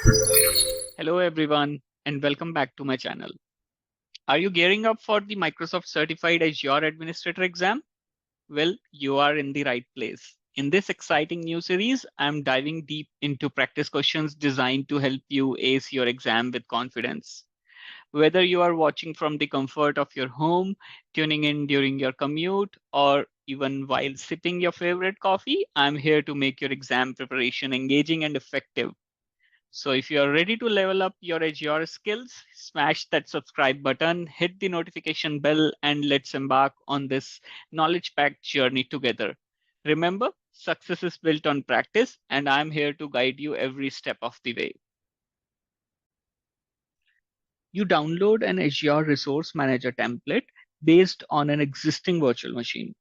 Hello everyone and welcome back to my channel. Are you gearing up for the Microsoft Certified Azure Administrator exam? Well, you are in the right place. In this exciting new series, I'm diving deep into practice questions designed to help you ace your exam with confidence. Whether you are watching from the comfort of your home, tuning in during your commute, or even while sipping your favorite coffee, I'm here to make your exam preparation engaging and effective. So if you are ready to level up your Azure skills, smash that subscribe button, hit the notification bell, and let's embark on this knowledge-packed journey together. Remember, success is built on practice, and I'm here to guide you every step of the way. You download an Azure Resource Manager template based on an existing virtual machine.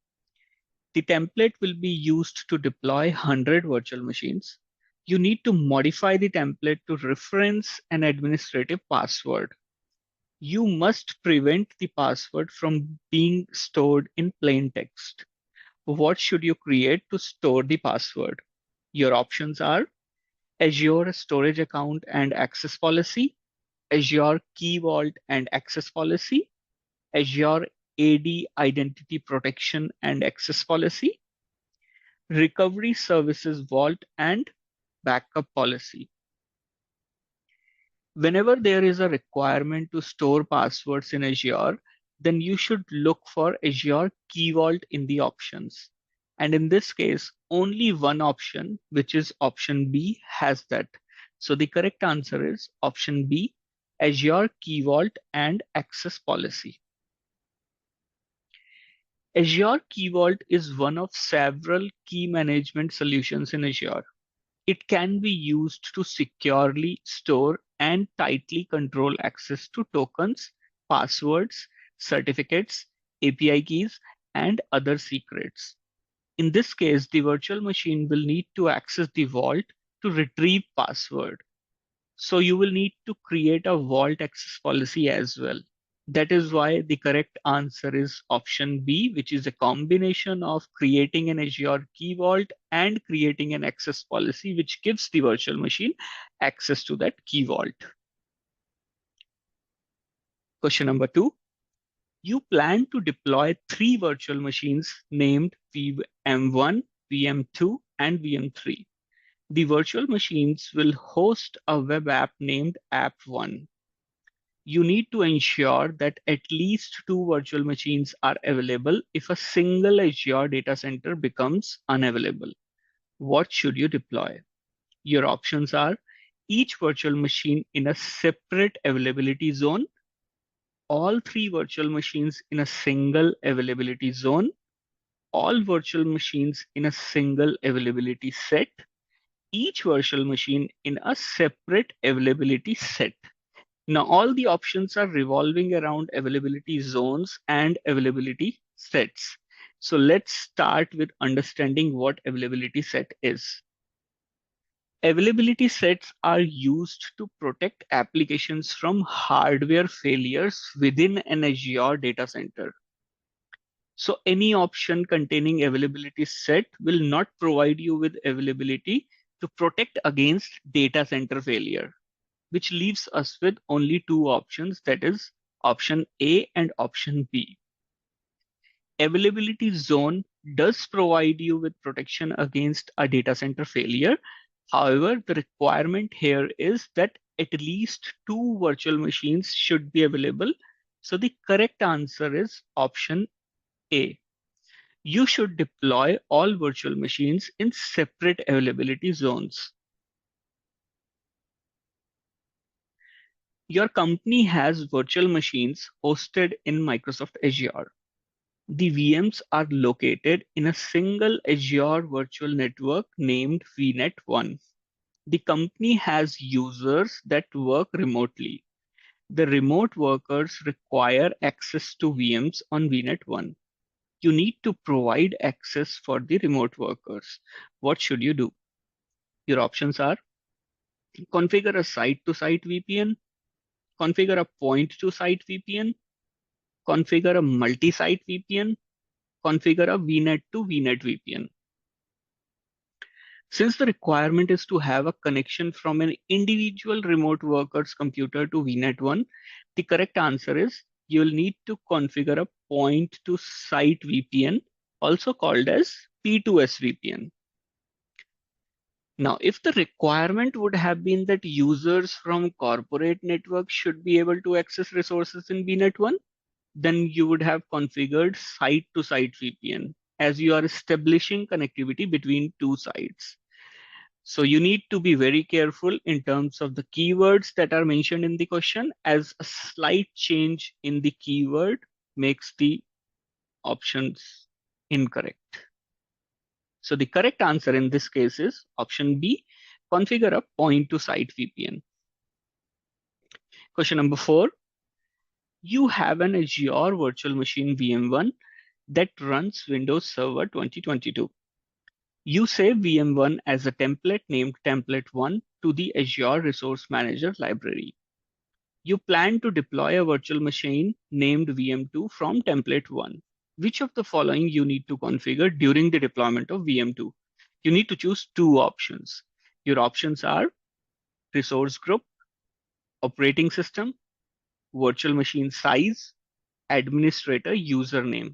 The template will be used to deploy 100 virtual machines. You need to modify the template to reference an administrative password. You must prevent the password from being stored in plain text. What should you create to store the password? Your options are Azure Storage Account and Access Policy, Azure Key Vault and Access Policy, Azure AD Identity Protection and Access Policy, Recovery Services Vault and Backup Policy. Whenever there is a requirement to store passwords in Azure, then you should look for Azure Key Vault in the options. And in this case, only one option, which is option B, has that. So the correct answer is option B, Azure Key Vault and Access Policy. Azure Key Vault is one of several key management solutions in Azure. It can be used to securely store and tightly control access to tokens, passwords, certificates, API keys, and other secrets. In this case, the virtual machine will need to access the vault to retrieve password. So you will need to create a vault access policy as well. That is why the correct answer is option B, which is a combination of creating an Azure Key Vault and creating an access policy, which gives the virtual machine access to that Key Vault. Question number 2. You plan to deploy 3 virtual machines named VM1, VM2, and VM3. The virtual machines will host a web app named App1. You need to ensure that at least 2 virtual machines are available if a single Azure data center becomes unavailable. What should you deploy? Your options are each virtual machine in a separate availability zone, all 3 virtual machines in a single availability zone, all virtual machines in a single availability set, each virtual machine in a separate availability set. Now, all the options are revolving around availability zones and availability sets. So let's start with understanding what availability set is. Availability sets are used to protect applications from hardware failures within an Azure data center. So any option containing availability set will not provide you with availability to protect against data center failure, which leaves us with only 2 options, that is option A and option B. Availability zone does provide you with protection against a data center failure. However, the requirement here is that at least 2 virtual machines should be available. So the correct answer is option A. You should deploy all virtual machines in separate availability zones. Your company has virtual machines hosted in Microsoft Azure. The VMs are located in a single Azure virtual network named VNet1. The company has users that work remotely. The remote workers require access to VMs on VNet1. You need to provide access for the remote workers. What should you do? Your options are configure a site-to-site VPN, configure a point-to-site VPN, configure a multi-site VPN, configure a VNet to VNet VPN. Since the requirement is to have a connection from an individual remote worker's computer to VNet1, the correct answer is you'll need to configure a point to site VPN, also called as P2S VPN. Now, if the requirement would have been that users from corporate networks should be able to access resources in VNet1, then you would have configured site-to-site VPN as you are establishing connectivity between two sites. So you need to be very careful in terms of the keywords that are mentioned in the question, as a slight change in the keyword makes the options incorrect. So the correct answer in this case is option B, configure a point-to-site VPN. Question number 4, you have an Azure virtual machine VM1 that runs Windows Server 2022. You save VM1 as a template named template1 to the Azure Resource Manager library. You plan to deploy a virtual machine named VM2 from template1. Which of the following you need to configure during the deployment of VM2? You need to choose two options. Your options are resource group, operating system, virtual machine size, administrator username.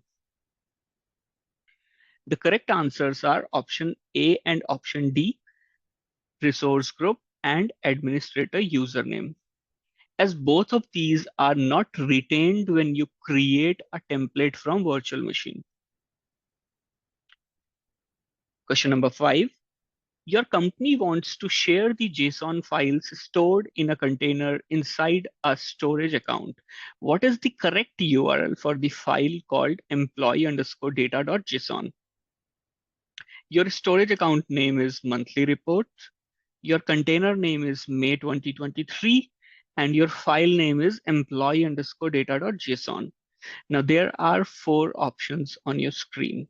The correct answers are option A and option D, resource group and administrator username, as both of these are not retained when you create a template from virtual machine. Question number 5. Your company wants to share the JSON files stored in a container inside a storage account. What is the correct URL for the file called employee_data.json? Your storage account name is monthly report. Your container name is May 2023, and your file name is employee_data.json. Now there are 4 options on your screen.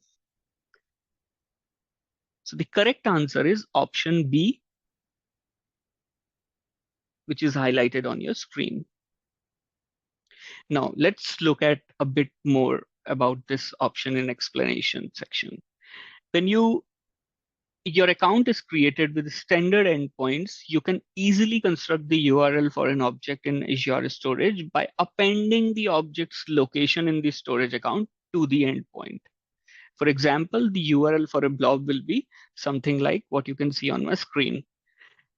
So the correct answer is option B, which is highlighted on your screen. Now let's look at a bit more about this option in explanation section. When your account is created with standard endpoints, you can easily construct the URL for an object in Azure Storage by appending the object's location in the storage account to the endpoint. For example, the URL for a blob will be something like what you can see on my screen.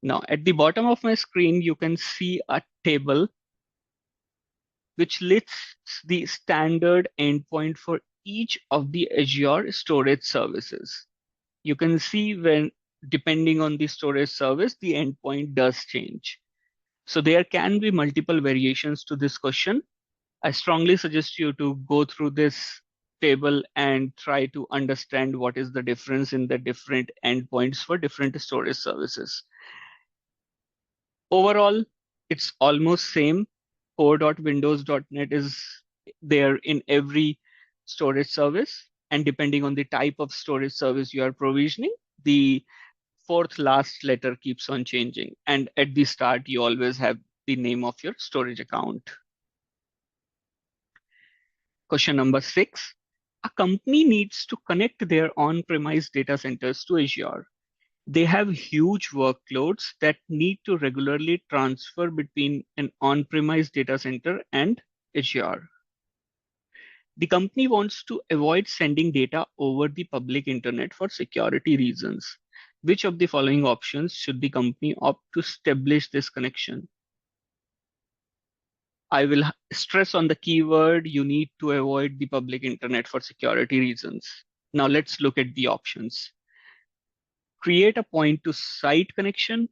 Now, at the bottom of my screen, you can see a table which lists the standard endpoint for each of the Azure storage services. You can see when, depending on the storage service, the endpoint does change. So there can be multiple variations to this question. I strongly suggest you to go through this table and try to understand what is the difference in the different endpoints for different storage services. Overall, it's almost same. core.windows.net is there in every storage service. And depending on the type of storage service you are provisioning, the 4th last letter keeps on changing. And at the start, you always have the name of your storage account. Question number 6. A company needs to connect their on-premise data centers to Azure. They have huge workloads that need to regularly transfer between an on-premise data center and Azure. The company wants to avoid sending data over the public internet for security reasons. Which of the following options should the company opt to establish this connection? I will stress on the keyword, you need to avoid the public internet for security reasons. Now let's look at the options. Create a point-to-site connection,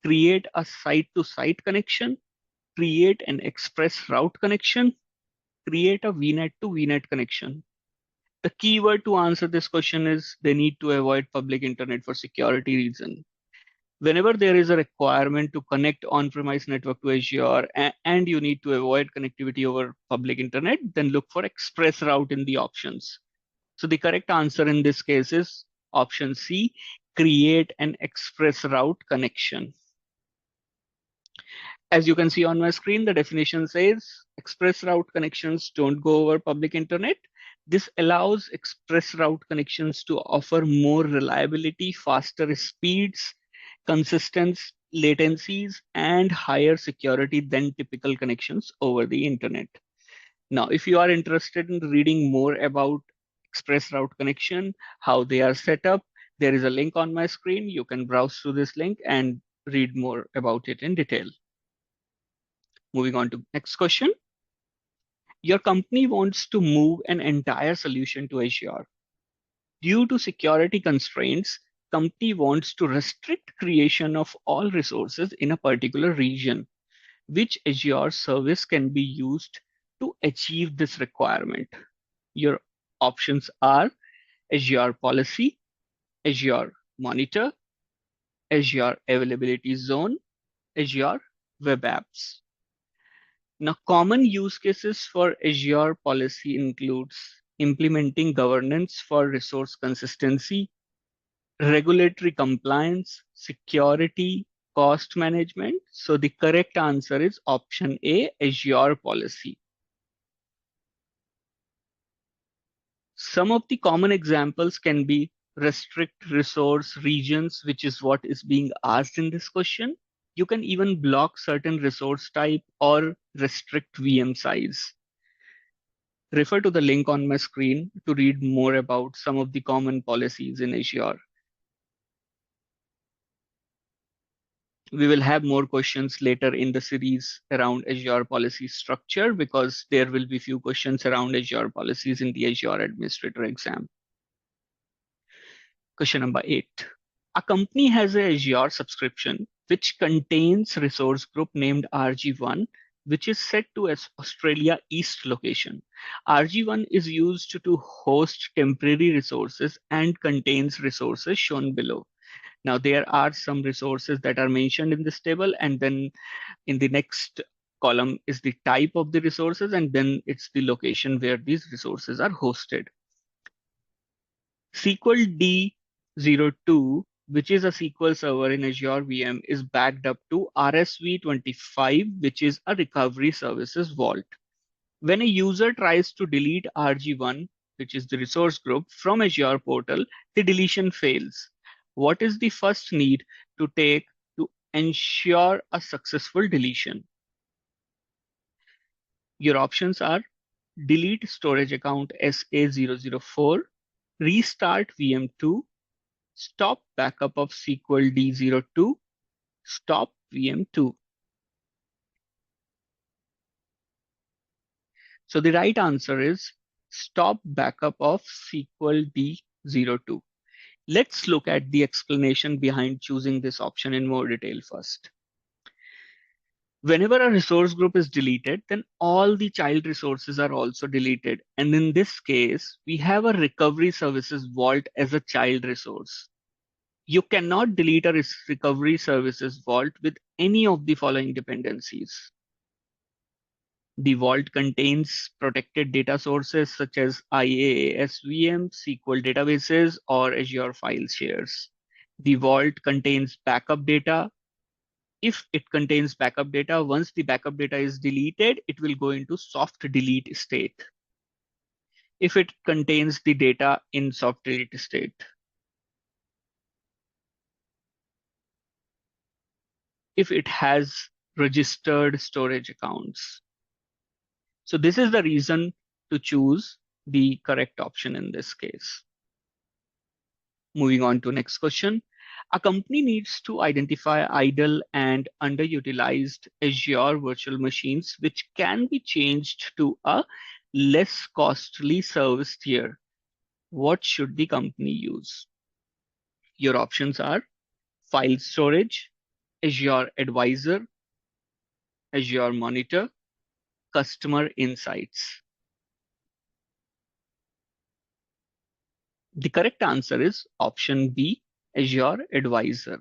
create a site-to-site connection, create an express route connection, create a VNet to VNet connection. The keyword to answer this question is they need to avoid public internet for security reason. Whenever there is a requirement to connect on-premise network to Azure and you need to avoid connectivity over public internet, then look for express route in the options. So the correct answer in this case is option C, create an express route connection. As you can see on my screen, the definition says express route connections don't go over public internet. This allows express route connections to offer more reliability, faster speeds, consistent latencies, and higher security than typical connections over the internet. Now, if you are interested in reading more about express route connection, how they are set up, there is a link on my screen. You can browse through this link and read more about it in detail. Moving on to next question. Your company wants to move an entire solution to Azure. Due to security constraints, company wants to restrict creation of all resources in a particular region. Which Azure service can be used to achieve this requirement? Your options are Azure Policy, Azure Monitor, Azure Availability Zone, Azure Web Apps. Now, common use cases for Azure Policy includes implementing governance for resource consistency, regulatory compliance, security, cost management. So the correct answer is option A, Azure Policy. Some of the common examples can be restrict resource regions, which is what is being asked in this question. You can even block certain resource type or restrict VM size. Refer to the link on my screen to read more about some of the common policies in Azure. We will have more questions later in the series around Azure policy structure because there will be few questions around Azure policies in the Azure Administrator exam. Question number 8. A company has a Azure subscription which contains resource group named RG1, which is set to as Australia East location. RG1 is used to host temporary resources and contains resources shown below. Now, there are some resources that are mentioned in this table, and then in the next column is the type of the resources, and then it's the location where these resources are hosted. SQL D02, which is a SQL server in Azure VM, is backed up to RSV25, which is a recovery services vault. When a user tries to delete RG1, which is the resource group, from Azure portal, the deletion fails. What is the first need to take to ensure a successful deletion? Your options are delete storage account SA004, restart VM2, stop backup of SQL D02, stop VM2. So the right answer is stop backup of SQL D02. Let's look at the explanation behind choosing this option in more detail first. Whenever a resource group is deleted, then all the child resources are also deleted. And in this case, we have a recovery services vault as a child resource. You cannot delete a recovery services vault with any of the following dependencies. The vault contains protected data sources such as IaaS VM, SQL databases, or Azure file shares. The vault contains backup data. If it contains backup data, once the backup data is deleted, it will go into soft delete state. If it contains the data in soft delete state. If it has registered storage accounts. So this is the reason to choose the correct option in this case. Moving on to next question. A company needs to identify idle and underutilized Azure virtual machines, which can be changed to a less costly service tier. What should the company use? Your options are file storage, Azure Advisor, Azure Monitor, Customer Insights. The correct answer is option B, Azure Advisor.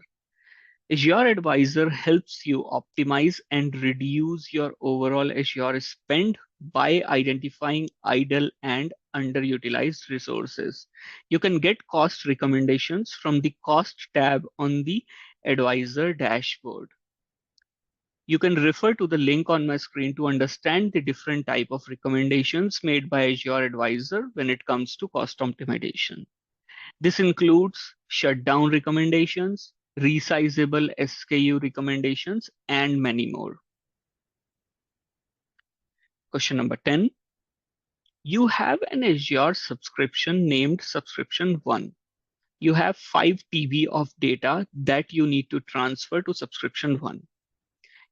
Azure Advisor helps you optimize and reduce your overall Azure spend by identifying idle and underutilized resources. You can get cost recommendations from the cost tab on the Advisor dashboard. You can refer to the link on my screen to understand the different type of recommendations made by Azure Advisor when it comes to cost optimization. This includes shutdown recommendations, resizable SKU recommendations, and many more. Question number 10. You have an Azure subscription named Subscription 1. You have 5 TB of data that you need to transfer to Subscription 1.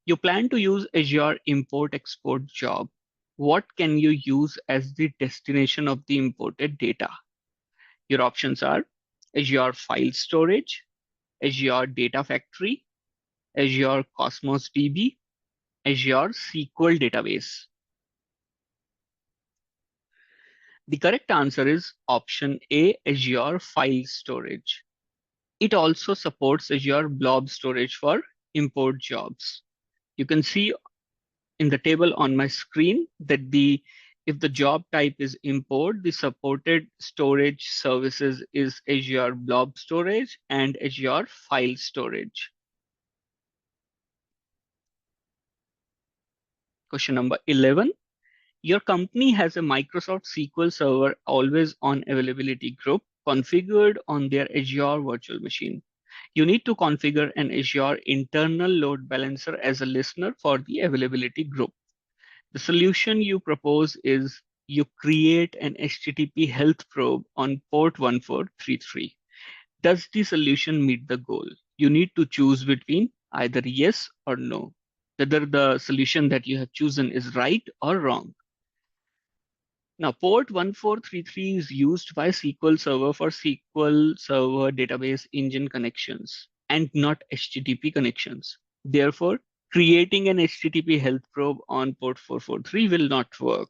You plan to use Azure Import Export job. What can you use as the destination of the imported data? Your options are Azure File Storage, Azure Data Factory, Azure Cosmos DB, Azure SQL Database. The correct answer is option A, Azure File Storage. It also supports Azure Blob Storage for import jobs. You can see in the table on my screen that if the job type is import, the supported storage services is Azure Blob Storage and Azure File Storage. Question number 11. Your company has a Microsoft SQL Server always on availability group configured on their Azure virtual machine. You need to configure an Azure internal load balancer as a listener for the availability group. The solution you propose is you create an HTTP health probe on port 1433. Does the solution meet the goal? You need to choose between either yes or no, whether the solution that you have chosen is right or wrong. Now, port 1433 is used by SQL Server for SQL Server database engine connections and not HTTP connections. Therefore, creating an HTTP health probe on port 443 will not work.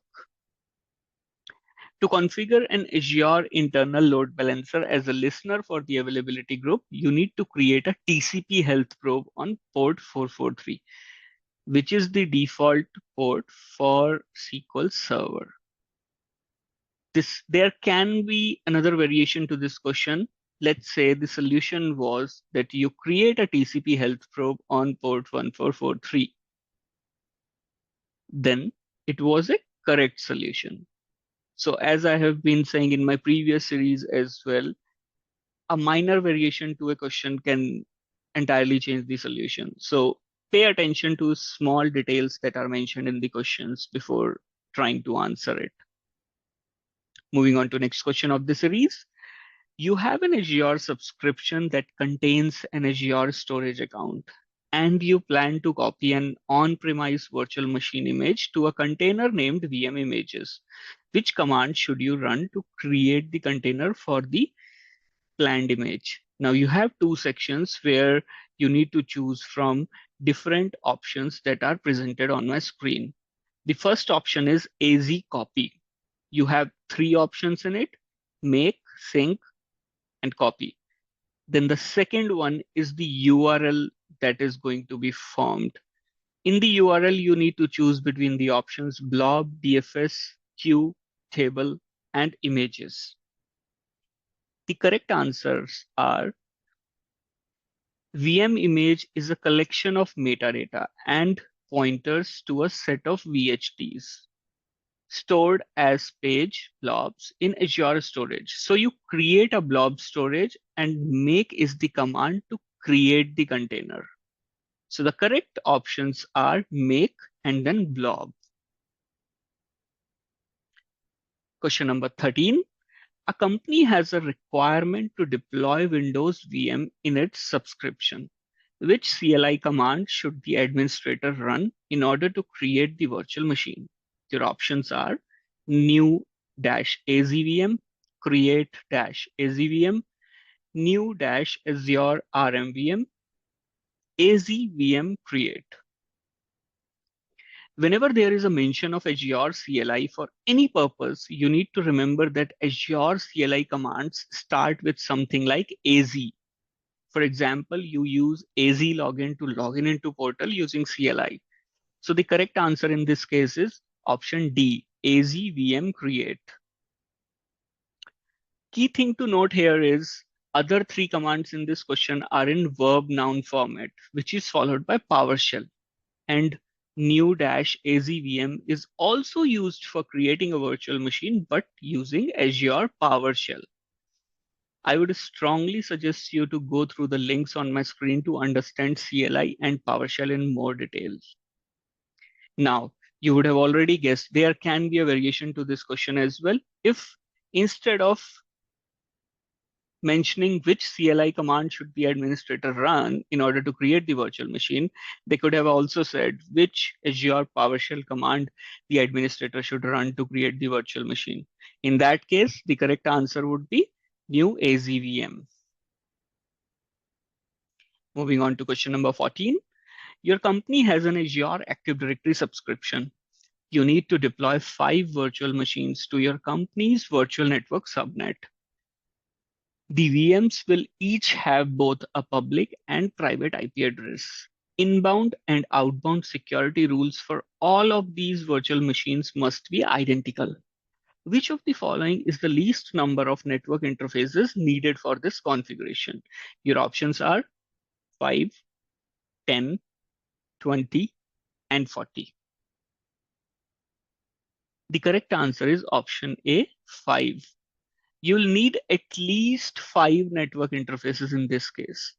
To configure an Azure internal load balancer as a listener for the availability group, you need to create a TCP health probe on port 443, which is the default port for SQL Server. There can be another variation to this question. Let's say the solution was that you create a TCP health probe on port 1443. Then it was a correct solution. So as I have been saying in my previous series as well, a minor variation to a question can entirely change the solution. So pay attention to small details that are mentioned in the questions before trying to answer it. Moving on to next question of the series. You have an Azure subscription that contains an Azure storage account, and you plan to copy an on-premise virtual machine image to a container named VM images. Which command should you run to create the container for the planned image? Now you have two sections where you need to choose from different options that are presented on my screen. The first option is AZ copy. You have three options in it: make, sync, and copy. Then the second one is the URL that is going to be formed. In the URL, you need to choose between the options blob, DFS, queue, table, and images. The correct answers are VM image is a collection of metadata and pointers to a set of VHTs stored as page blobs in Azure storage. So you create a blob storage and make is the command to create the container. So the correct options are make and then blob. Question number 13. A company has a requirement to deploy Windows VM in its subscription. Which CLI command should the administrator run in order to create the virtual machine? Your options are new-azvm, create-azvm, new-azure rmvm, azvm create. Whenever there is a mention of Azure CLI for any purpose, you need to remember that Azure CLI commands start with something like AZ. For example, you use AZ login to log into portal using CLI. So the correct answer in this case is option D, AZ-VM create. Key thing to note here is other three commands in this question are in verb noun format, which is followed by PowerShell. And new-AZVM is also used for creating a virtual machine, but using Azure PowerShell. I would strongly suggest you to go through the links on my screen to understand CLI and PowerShell in more details. Now, you would have already guessed there can be a variation to this question as well. If instead of mentioning which CLI command should the administrator run in order to create the virtual machine, they could have also said which Azure PowerShell command the administrator should run to create the virtual machine. In that case, the correct answer would be new AZVM. Moving on to question number 14. Your company has an Azure Active Directory subscription. You need to deploy 5 virtual machines to your company's virtual network subnet. The VMs will each have both a public and private IP address. Inbound and outbound security rules for all of these virtual machines must be identical. Which of the following is the least number of network interfaces needed for this configuration? Your options are 5, 10, 20, and 40. The correct answer is option A, 5. You'll need at least 5 network interfaces in this case.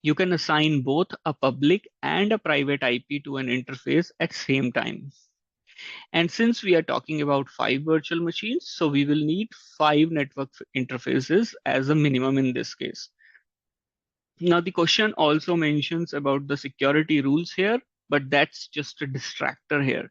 You can assign both a public and a private IP to an interface at same time. And since we are talking about 5 virtual machines, so we will need 5 network interfaces as a minimum in this case. Now the question also mentions about the security rules here, but that's just a distractor here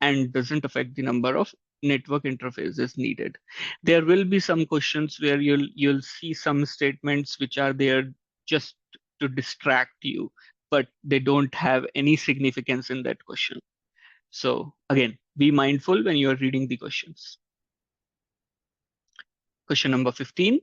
and doesn't affect the number of network interfaces needed. There will be some questions where you'll see some statements which are there just to distract you, but they don't have any significance in that question. So again, be mindful when you are reading the questions. Question number 15.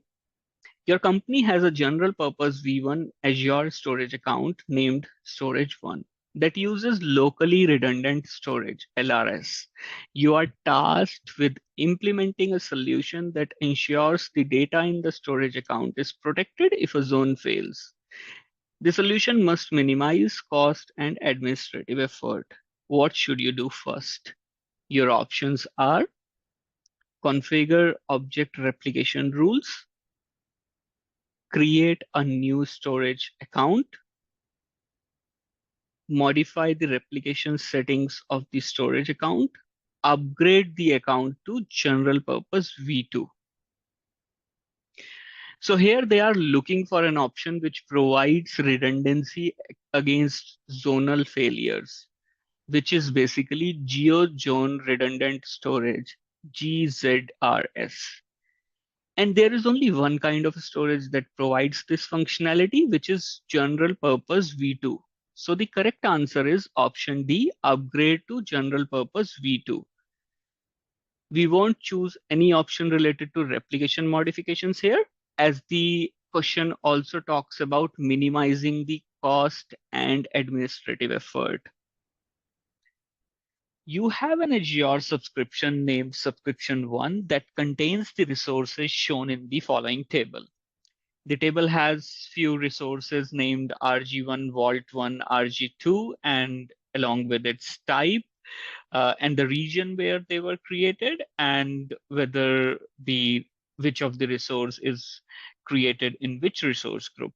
Your company has a general purpose V1 Azure storage account named Storage1 that uses locally redundant storage, LRS. You are tasked with implementing a solution that ensures the data in the storage account is protected if a zone fails. The solution must minimize cost and administrative effort. What should you do first? Your options are configure object replication rules, create a new storage account, modify the replication settings of the storage account, upgrade the account to general purpose V2. So here they are looking for an option which provides redundancy against zonal failures, which is basically geo-zone redundant storage, GZRS. And there is only one kind of storage that provides this functionality, which is general purpose V2. So the correct answer is option D, upgrade to general purpose V2. We won't choose any option related to replication modifications here, as the question also talks about minimizing the cost and administrative effort. You have an Azure subscription named Subscription 1 that contains the resources shown in the following table. The table has few resources named RG1, Vault 1, RG2, and along with its type and the region where they were created, and whether which of the resource is created in which resource group.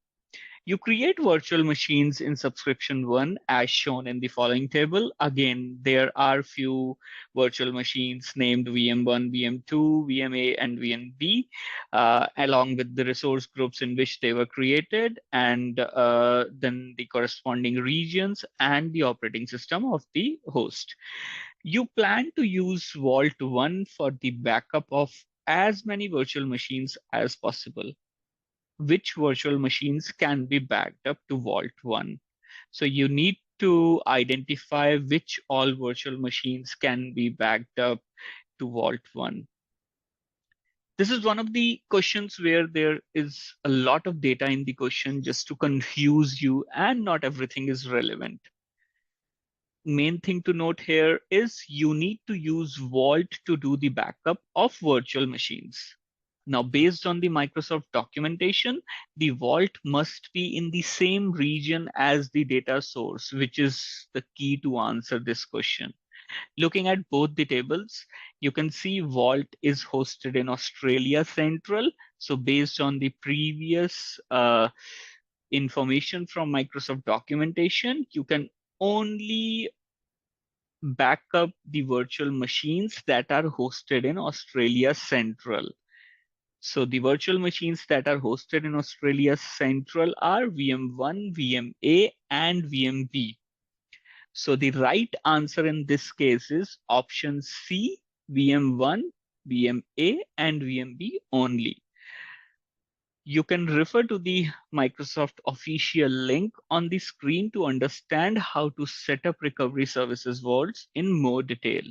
You create virtual machines in subscription 1 as shown in the following table. Again, there are few virtual machines named VM1, VM2, VMA, and VMB, along with the resource groups in which they were created, and then the corresponding regions and the operating system of the host. You plan to use Vault 1 for the backup of as many virtual machines as possible. Which virtual machines can be backed up to Vault 1? So you need to identify which all virtual machines can be backed up to Vault 1. This is one of the questions where there is a lot of data in the question just to confuse you, and not everything is relevant. Main thing to note here is you need to use Vault to do the backup of virtual machines. Now, based on the Microsoft documentation, the vault must be in the same region as the data source, which is the key to answer this question. Looking at both the tables, you can see Vault is hosted in Australia Central. So based on the previous information from Microsoft documentation, you can only back up the virtual machines that are hosted in Australia Central. So the virtual machines that are hosted in Australia Central are VM1, VMA, and VMB. So the right answer in this case is option C, VM1, VMA, and VMB only. You can refer to the Microsoft official link on the screen to understand how to set up recovery services vaults in more detail.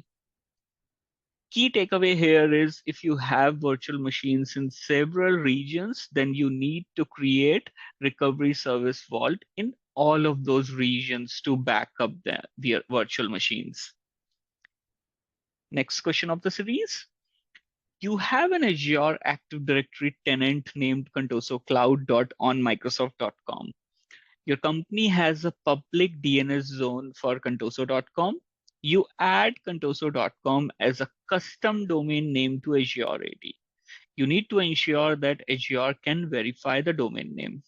Key takeaway here is if you have virtual machines in several regions, then you need to create recovery service vault in all of those regions to back up the virtual machines. Next question of the series. You have an Azure Active Directory tenant named Contoso Cloud.onmicrosoft.com. Your company has a public DNS zone for Contoso.com. You add Contoso.com as a custom domain name to Azure AD. You need to ensure that Azure can verify the domain name.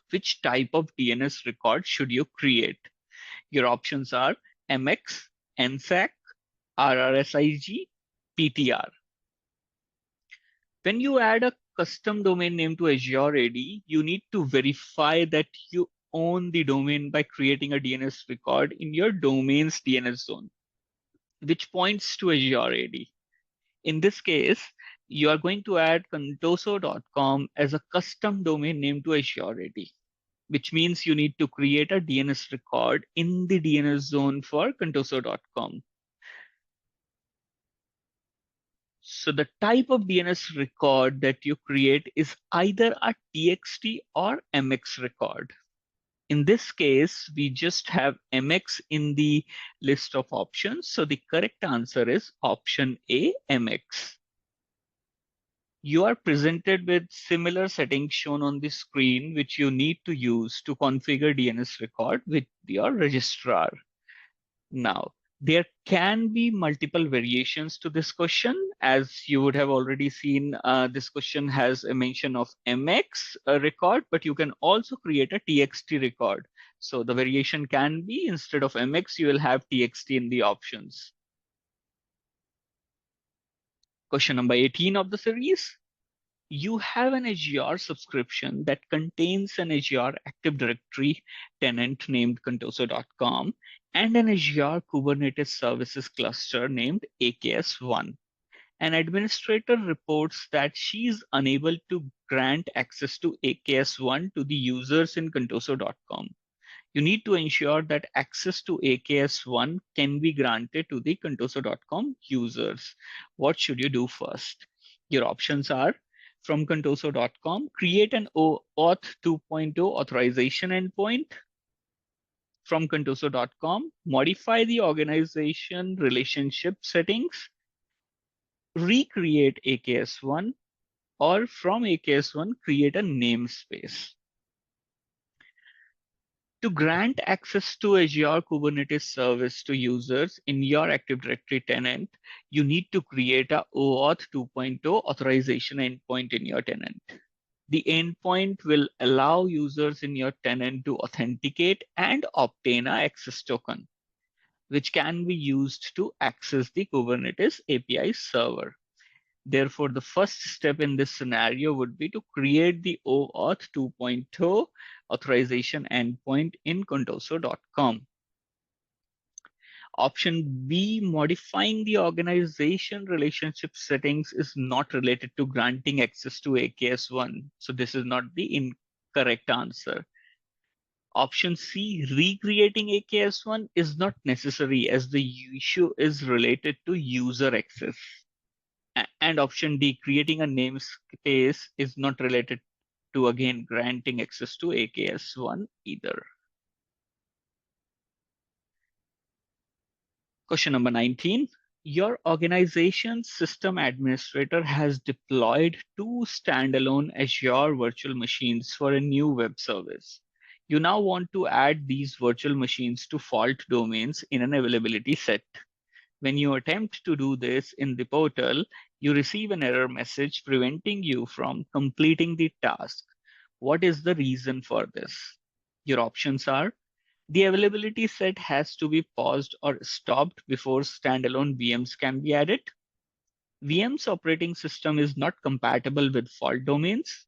Which type of DNS record should you create? Your options are MX, NSAC, RRSIG, PTR. When you add a custom domain name to Azure AD, you need to verify that you own the domain by creating a DNS record in your domain's DNS zone, which points to Azure AD. In this case, you are going to add contoso.com as a custom domain name to Azure AD, which means you need to create a DNS record in the DNS zone for contoso.com. So the type of DNS record that you create is either a TXT or MX record. In this case, we just have MX in the list of options. So the correct answer is option A, MX. You are presented with similar settings shown on the screen, which you need to use to configure DNS record with your registrar. Now, there can be multiple variations to this question. As you would have already seen, this question has a mention of MX record, but you can also create a TXT record. So the variation can be instead of MX, you will have TXT in the options. Question number 18 of the series. You have an Azure subscription that contains an Azure Active Directory tenant named contoso.com and an Azure Kubernetes Services cluster named AKS1. An administrator reports that she is unable to grant access to AKS1 to the users in contoso.com. You need to ensure that access to AKS1 can be granted to the contoso.com users. What should you do first? Your options are: from contoso.com, create an OAuth 2.0 authorization endpoint. From contoso.com, modify the organization relationship settings, recreate AKS1, or from AKS1, create a namespace. To grant access to Azure Kubernetes service to users in your Active Directory tenant, you need to create a OAuth 2.0 authorization endpoint in your tenant. The endpoint will allow users in your tenant to authenticate and obtain an access token, which can be used to access the Kubernetes API server. Therefore, the first step in this scenario would be to create the OAuth 2.0 authorization endpoint in contoso.com. Option B, modifying the organization relationship settings, is not related to granting access to AKS1. So this is not the incorrect answer. Option C, recreating AKS1, is not necessary as the issue is related to user access. And option D, creating a namespace, is not related to, again, granting access to AKS1 either. Question number 19. Your organization's system administrator has deployed two standalone Azure virtual machines for a new web service. You now want to add these virtual machines to fault domains in an availability set. When you attempt to do this in the portal, you receive an error message preventing you from completing the task. What is the reason for this? Your options are: the availability set has to be paused or stopped before standalone VMs can be added. VM's operating system is not compatible with fault domains.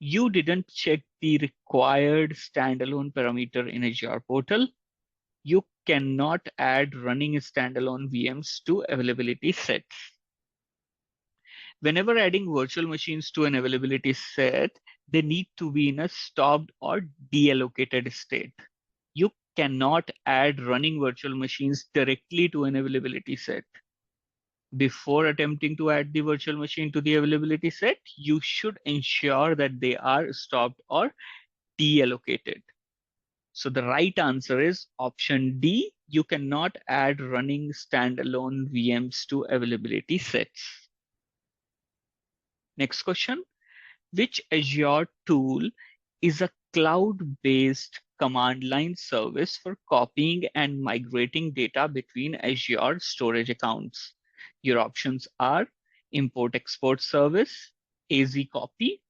You didn't check the required standalone parameter in Azure portal. You cannot add running standalone VMs to availability sets. Whenever adding virtual machines to an availability set, they need to be in a stopped or deallocated state. You cannot add running virtual machines directly to an availability set. Before attempting to add the virtual machine to the availability set, you should ensure that they are stopped or deallocated. So the right answer is option D. You cannot add running standalone VMs to availability sets. Next question. Which Azure tool is a cloud-based command line service for copying and migrating data between Azure storage accounts? Your options are Import Export Service, AZ Copy,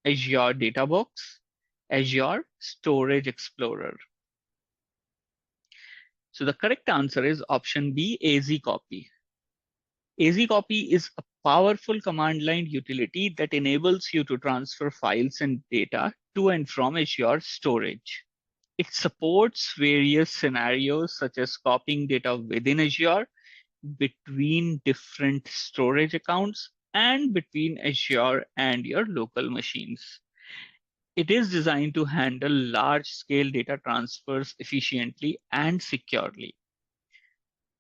Azure Databox, Azure Storage Explorer. So the correct answer is option B, AZ Copy. AZ Copy is a powerful command line utility that enables you to transfer files and data to and from Azure storage. It supports various scenarios such as copying data within Azure, between different storage accounts, and between Azure and your local machines. It is designed to handle large-scale data transfers efficiently and securely.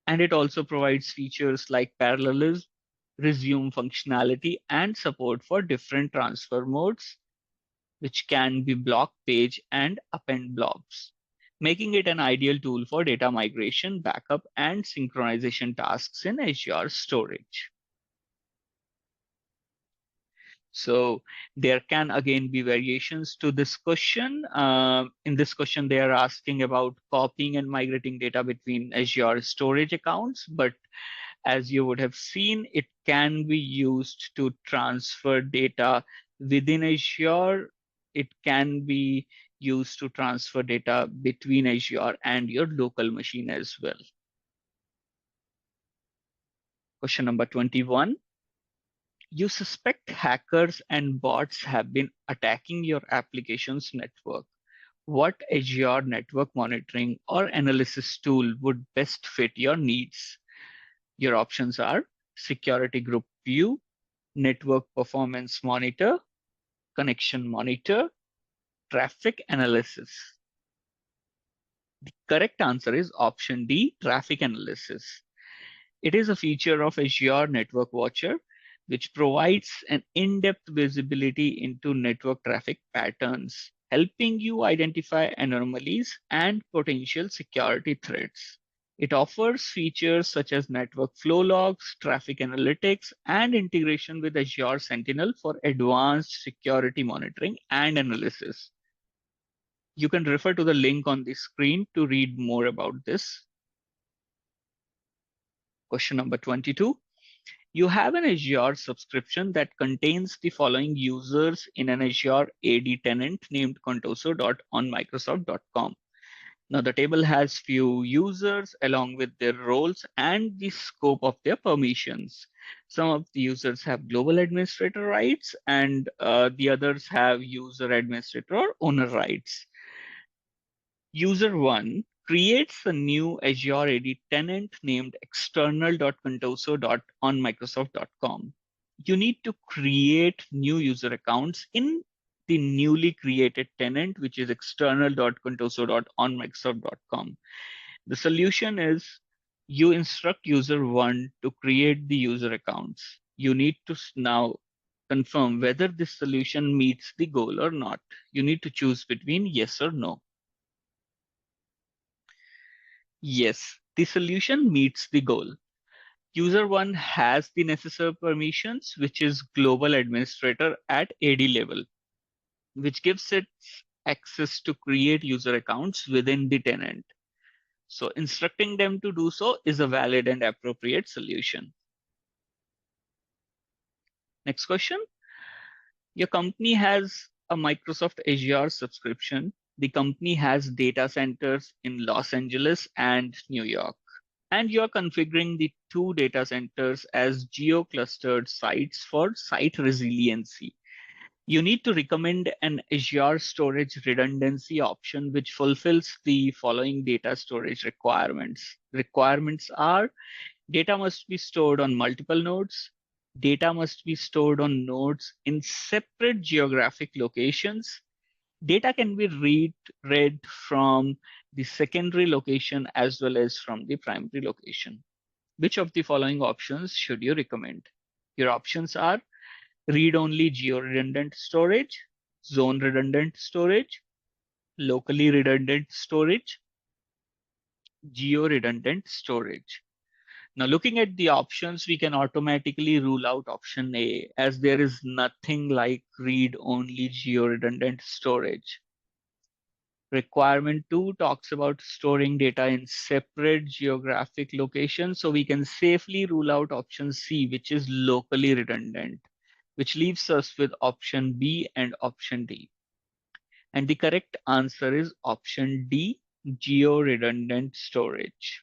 And it also provides features like parallelism, resume functionality, and support for different transfer modes, which can be block, page, and append blobs, making it an ideal tool for data migration, backup, and synchronization tasks in Azure storage. So there can again be variations to this question. In this question, they are asking about copying and migrating data between Azure storage accounts, but as you would have seen, it can be used to transfer data within Azure. It can be used to transfer data between Azure and your local machine as well. Question number 21. You suspect hackers and bots have been attacking your application's network. What Azure network monitoring or analysis tool would best fit your needs? Your options are Security Group View, Network Performance Monitor, Connection Monitor, Traffic Analysis. The correct answer is option D, Traffic Analysis. It is a feature of Azure Network Watcher, which provides an in-depth visibility into network traffic patterns, helping you identify anomalies and potential security threats. It offers features such as network flow logs, traffic analytics, and integration with Azure Sentinel for advanced security monitoring and analysis. You can refer to the link on the screen to read more about this. Question number 22. You have an Azure subscription that contains the following users in an Azure AD tenant named contoso.onmicrosoft.com. Now the table has few users along with their roles and the scope of their permissions. Some of the users have global administrator rights and the others have user administrator or owner rights. User 1 creates a new Azure AD tenant named external.contoso.onmicrosoft.com. You need to create new user accounts in the newly created tenant, which is external.contoso.onmicrosoft.com. The solution is you instruct user 1 to create the user accounts. You need to now confirm whether this solution meets the goal or not. You need to choose between yes or no. Yes, the solution meets the goal. User 1 has the necessary permissions, which is global administrator at AD level, which gives it access to create user accounts within the tenant. So instructing them to do so is a valid and appropriate solution. Next question. Your company has a Microsoft Azure subscription. The company has data centers in Los Angeles and New York. And you're configuring the two data centers as geo-clustered sites for site resiliency. You need to recommend an Azure storage redundancy option which fulfills the following data storage requirements. Requirements are: data must be stored on multiple nodes. Data must be stored on nodes in separate geographic locations. Data can be read from the secondary location as well as from the primary location. Which of the following options should you recommend? Your options are read-only geo-redundant storage, zone-redundant storage, locally redundant storage, geo-redundant storage. Now, looking at the options, we can automatically rule out option A, as there is nothing like read-only geo-redundant storage. Requirement 2 talks about storing data in separate geographic locations, so we can safely rule out option C, which is locally redundant, which leaves us with option B and option D. And the correct answer is option D, geo-redundant storage.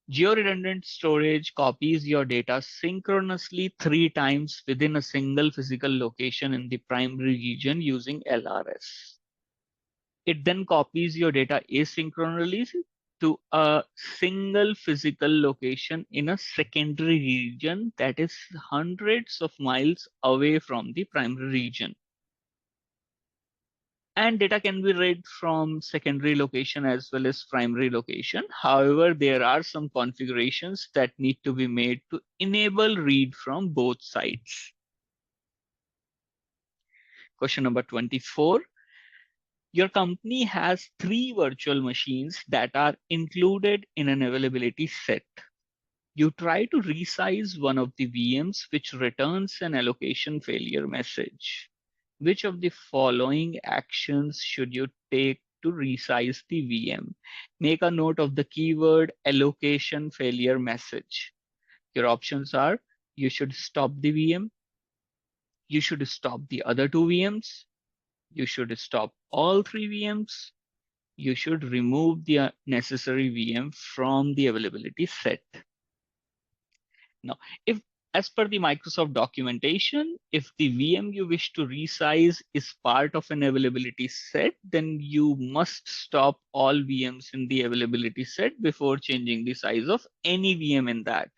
Geo-redundant storage copies your data synchronously 3 times within a single physical location in the primary region using LRS. It then copies your data asynchronously to a single physical location in a secondary region that is hundreds of miles away from the primary region. And data can be read from secondary location as well as primary location. However, there are some configurations that need to be made to enable read from both sides. Question number 24. Your company has 3 virtual machines that are included in an availability set. You try to resize one of the VMs, which returns an allocation failure message. Which of the following actions should you take to resize the VM? Make a note of the keyword allocation failure message. Your options are: you should stop the VM, you should stop the other 2 VMs, you should stop all 3 VMs, you should remove the necessary VM from the availability set. Now, if as per the Microsoft documentation, if the VM you wish to resize is part of an availability set, then you must stop all VMs in the availability set before changing the size of any VM in that.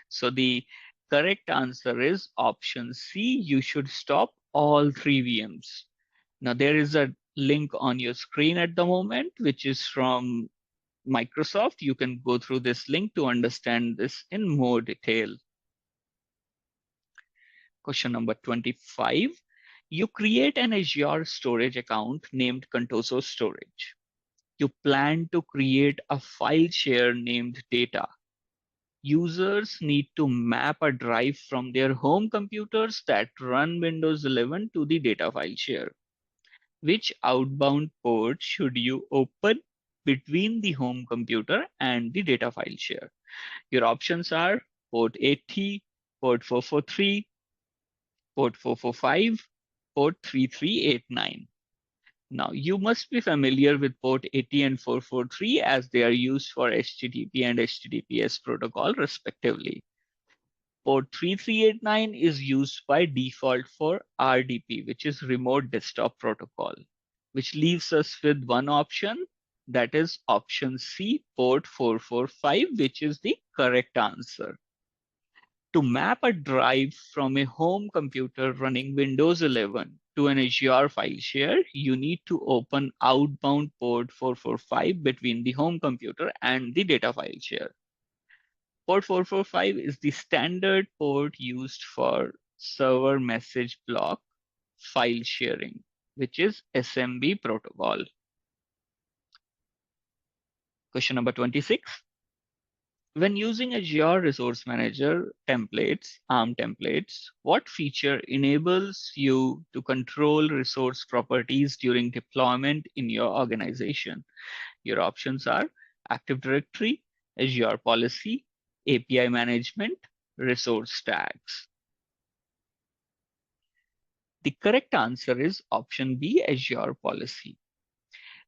So the correct answer is option C. You should stop all 3 VMs. Now, there is a link on your screen at the moment, which is from Microsoft. You can go through this link to understand this in more detail. Question number 25. You create an Azure storage account named Contoso Storage. You plan to create a file share named data. Users need to map a drive from their home computers that run Windows 11 to the data file share. Which outbound port should you open between the home computer and the data file share? Your options are port 80, port 443, port 445, port 3389. Now, you must be familiar with port 80 and 443 as they are used for HTTP and HTTPS protocol respectively. Port 3389 is used by default for RDP, which is Remote Desktop Protocol, which leaves us with one option, that is option C, port 445, which is the correct answer. To map a drive from a home computer running Windows 11 to an Azure file share, you need to open outbound port 445 between the home computer and the data file share. Port 445 is the standard port used for server message block file sharing, which is SMB protocol. Question number 26. When using Azure Resource Manager templates, ARM templates, what feature enables you to control resource properties during deployment in your organization? Your options are Active Directory, Azure Policy, API Management, Resource Tags. The correct answer is option B, Azure Policy.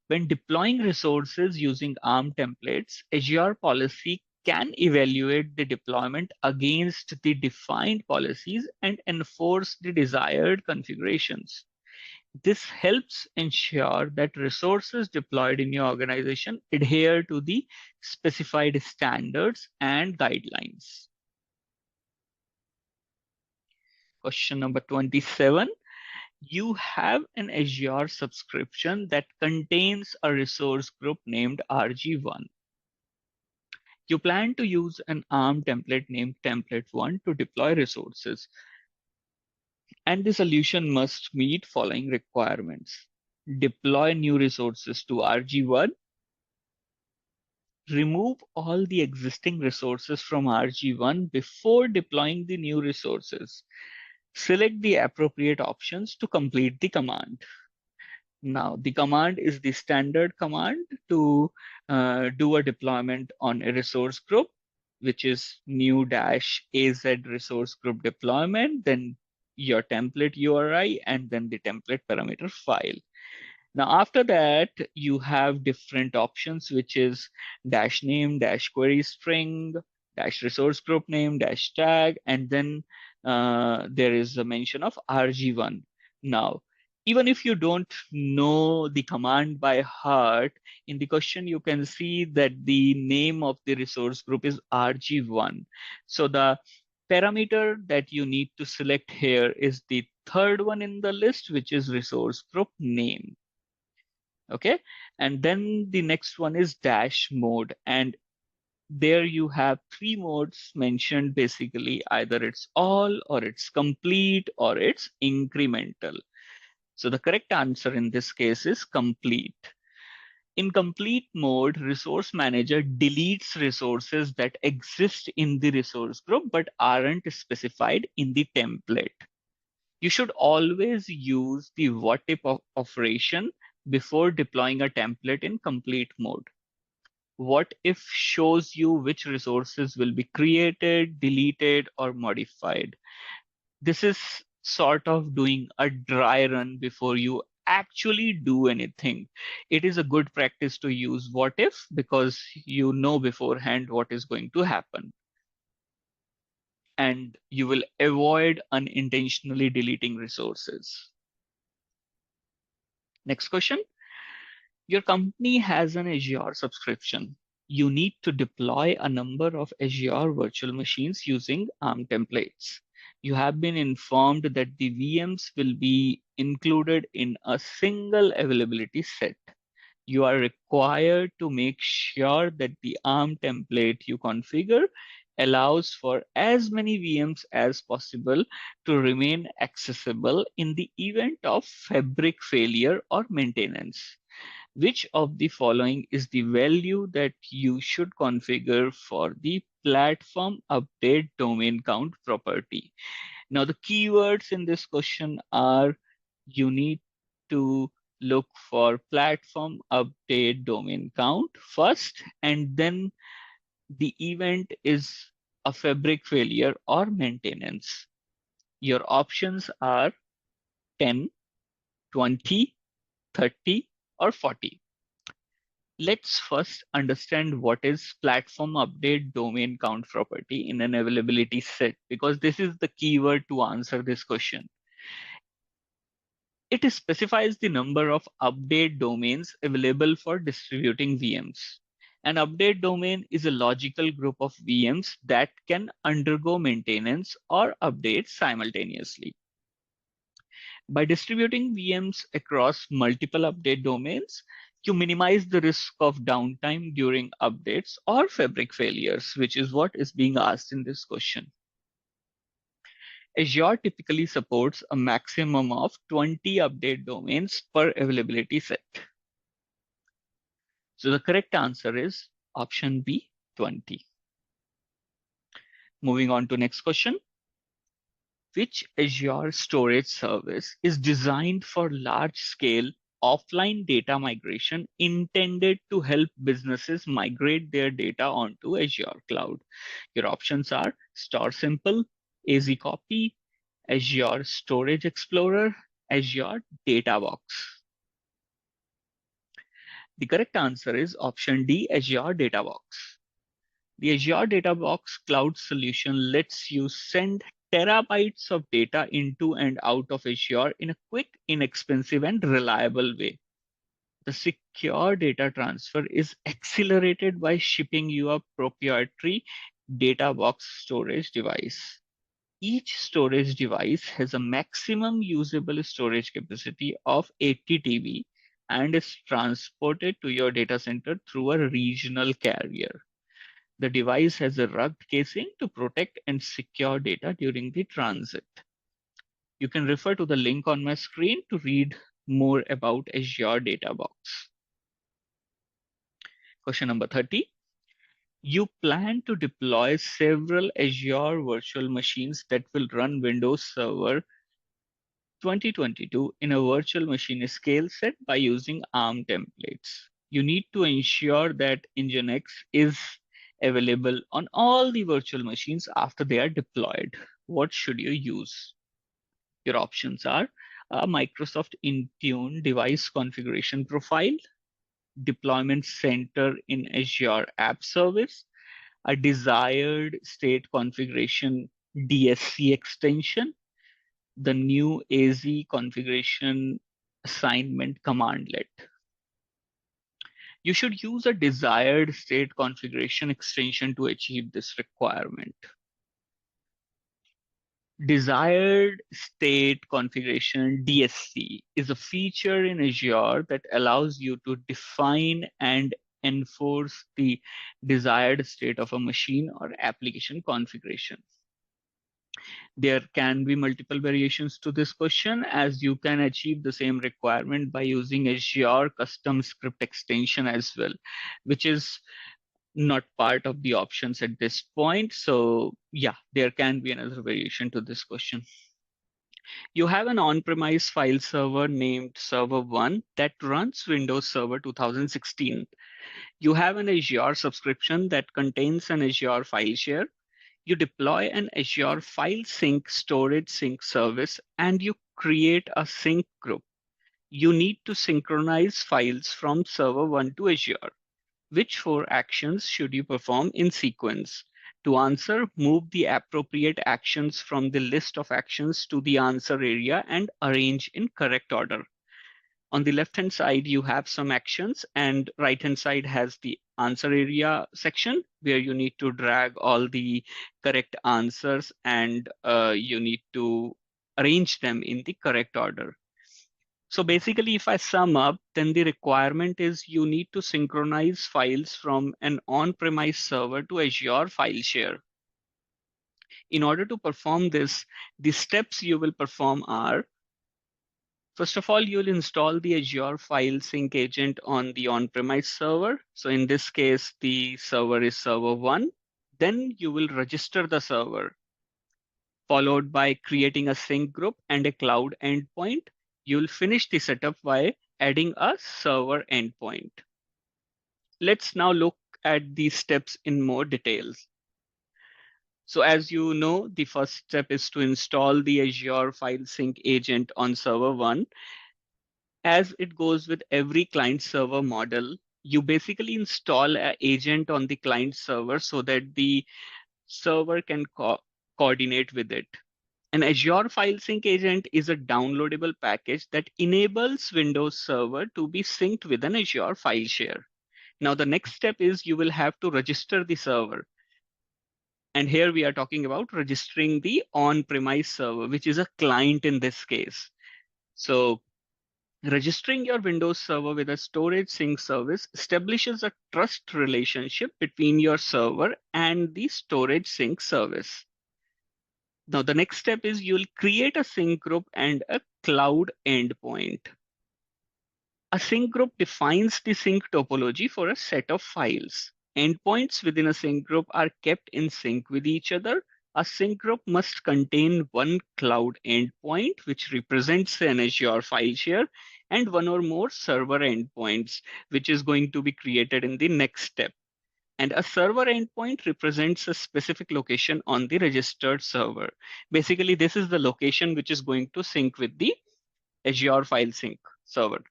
When deploying resources using ARM templates, Azure Policy can evaluate the deployment against the defined policies and enforce the desired configurations. This helps ensure that resources deployed in your organization adhere to the specified standards and guidelines. Question number 27. You have an Azure subscription that contains a resource group named RG1. You plan to use an ARM template named template1 to deploy resources, and the solution must meet following requirements. Deploy new resources to RG1, remove all the existing resources from RG1 before deploying the new resources. Select the appropriate options to complete the command. Now, the command is the standard command to do a deployment on a resource group, which is new dash AZ resource group deployment, then your template URI, and then the template parameter file. Now, after that, you have different options, which is dash name, dash query string, dash resource group name, dash tag, and then there is a mention of RG1. Now, even if you don't know the command by heart, in the question, you can see that the name of the resource group is RG1. So the parameter that you need to select here is the third one in the list, which is resource group name. Okay, and then the next one is dash mode, and there you have three modes mentioned. Basically, either it's all, or it's complete, or it's incremental. So the correct answer in this case is complete. In complete mode, resource manager deletes resources that exist in the resource group but aren't specified in the template. You should always use the what if operation before deploying a template in complete mode. What if shows you which resources will be created, deleted, or modified. This is sort of doing a dry run before you actually do anything. It is a good practice to use what if because you know beforehand what is going to happen. And you will avoid unintentionally deleting resources. Next question. Your company has an Azure subscription. You need to deploy a number of Azure virtual machines using ARM templates. You have been informed that the VMs will be included in a single availability set. You are required to make sure that the ARM template you configure allows for as many VMs as possible to remain accessible in the event of fabric failure or maintenance. Which of the following is the value that you should configure for the platform update domain count property? Now, the keywords in this question are you need to look for platform update domain count first, and then the event is a fabric failure or maintenance. Your options are 10, 20, 30, or 40. Let's first understand what is platform update domain count property in an availability set, because this is the keyword to answer this question. It specifies the number of update domains available for distributing VMs. An update domain is a logical group of VMs that can undergo maintenance or updates simultaneously. By distributing VMs across multiple update domains, you minimize the risk of downtime during updates or fabric failures, which is what is being asked in this question. Azure typically supports a maximum of 20 update domains per availability set. So the correct answer is option B, 20. Moving on to next question. Which Azure storage service is designed for large-scale offline data migration intended to help businesses migrate their data onto Azure cloud? Your options are Store Simple, AZ Copy, Azure Storage Explorer, Azure Data Box. The correct answer is option D, Azure Data Box. The Azure Data Box cloud solution lets you send terabytes of data into and out of Azure in a quick, inexpensive, and reliable way. The secure data transfer is accelerated by shipping you a proprietary data box storage device. Each storage device has a maximum usable storage capacity of 80 TB and is transported to your data center through a regional carrier. The device has a rugged casing to protect and secure data during the transit. You can refer to the link on my screen to read more about Azure Data Box. Question number 30. You plan to deploy several Azure virtual machines that will run Windows Server 2022 in a virtual machine scale set by using ARM templates. You need to ensure that Nginx is available on all the virtual machines after they are deployed. What should you use? Your options are a Microsoft Intune device configuration profile, deployment center in Azure App Service, a desired state configuration DSC extension, the new AZ configuration assignment commandlet. You should use a desired state configuration extension to achieve this requirement. Desired state configuration DSC is a feature in Azure that allows you to define and enforce the desired state of a machine or application configuration. There can be multiple variations to this question, as you can achieve the same requirement by using Azure custom script extension as well, which is not part of the options at this point. So yeah, there can be another variation to this question. You have an on-premise file server named Server 1 that runs Windows Server 2016. You have an Azure subscription that contains an Azure file share. You deploy an Azure file sync storage sync service and you create a sync group. You need to synchronize files from Server 1 to Azure. Which 4 actions should you perform in sequence? To answer, move the appropriate actions from the list of actions to the answer area and arrange in correct order. On the left-hand side, you have some actions, and right-hand side has the answer area section where you need to drag all the correct answers and you need to arrange them in the correct order. So basically, if I sum up, then the requirement is you need to synchronize files from an on-premise server to Azure file share. In order to perform this, the steps you will perform are, first of all, you'll install the Azure file sync agent on the on-premise server. So in this case, the server is server 1. Then you will register the server, followed by creating a sync group and a cloud endpoint. You'll finish the setup by adding a server endpoint. Let's now look at these steps in more details. So as you know, the first step is to install the Azure file sync agent on server 1. As it goes with every client server model, you basically install an agent on the client server so that the server can coordinate with it. An Azure file sync agent is a downloadable package that enables Windows Server to be synced with an Azure file share. Now, the next step is you will have to register the server. And here we are talking about registering the on-premise server, which is a client in this case. So registering your Windows Server with a storage sync service establishes a trust relationship between your server and the storage sync service. Now, the next step is you'll create a sync group and a cloud endpoint. A sync group defines the sync topology for a set of files. Endpoints within a sync group are kept in sync with each other. A sync group must contain one cloud endpoint, which represents an Azure file share, and one or more server endpoints, which is going to be created in the next step. And a server endpoint represents a specific location on the registered server. Basically, this is the location which is going to sync with the Azure file sync server.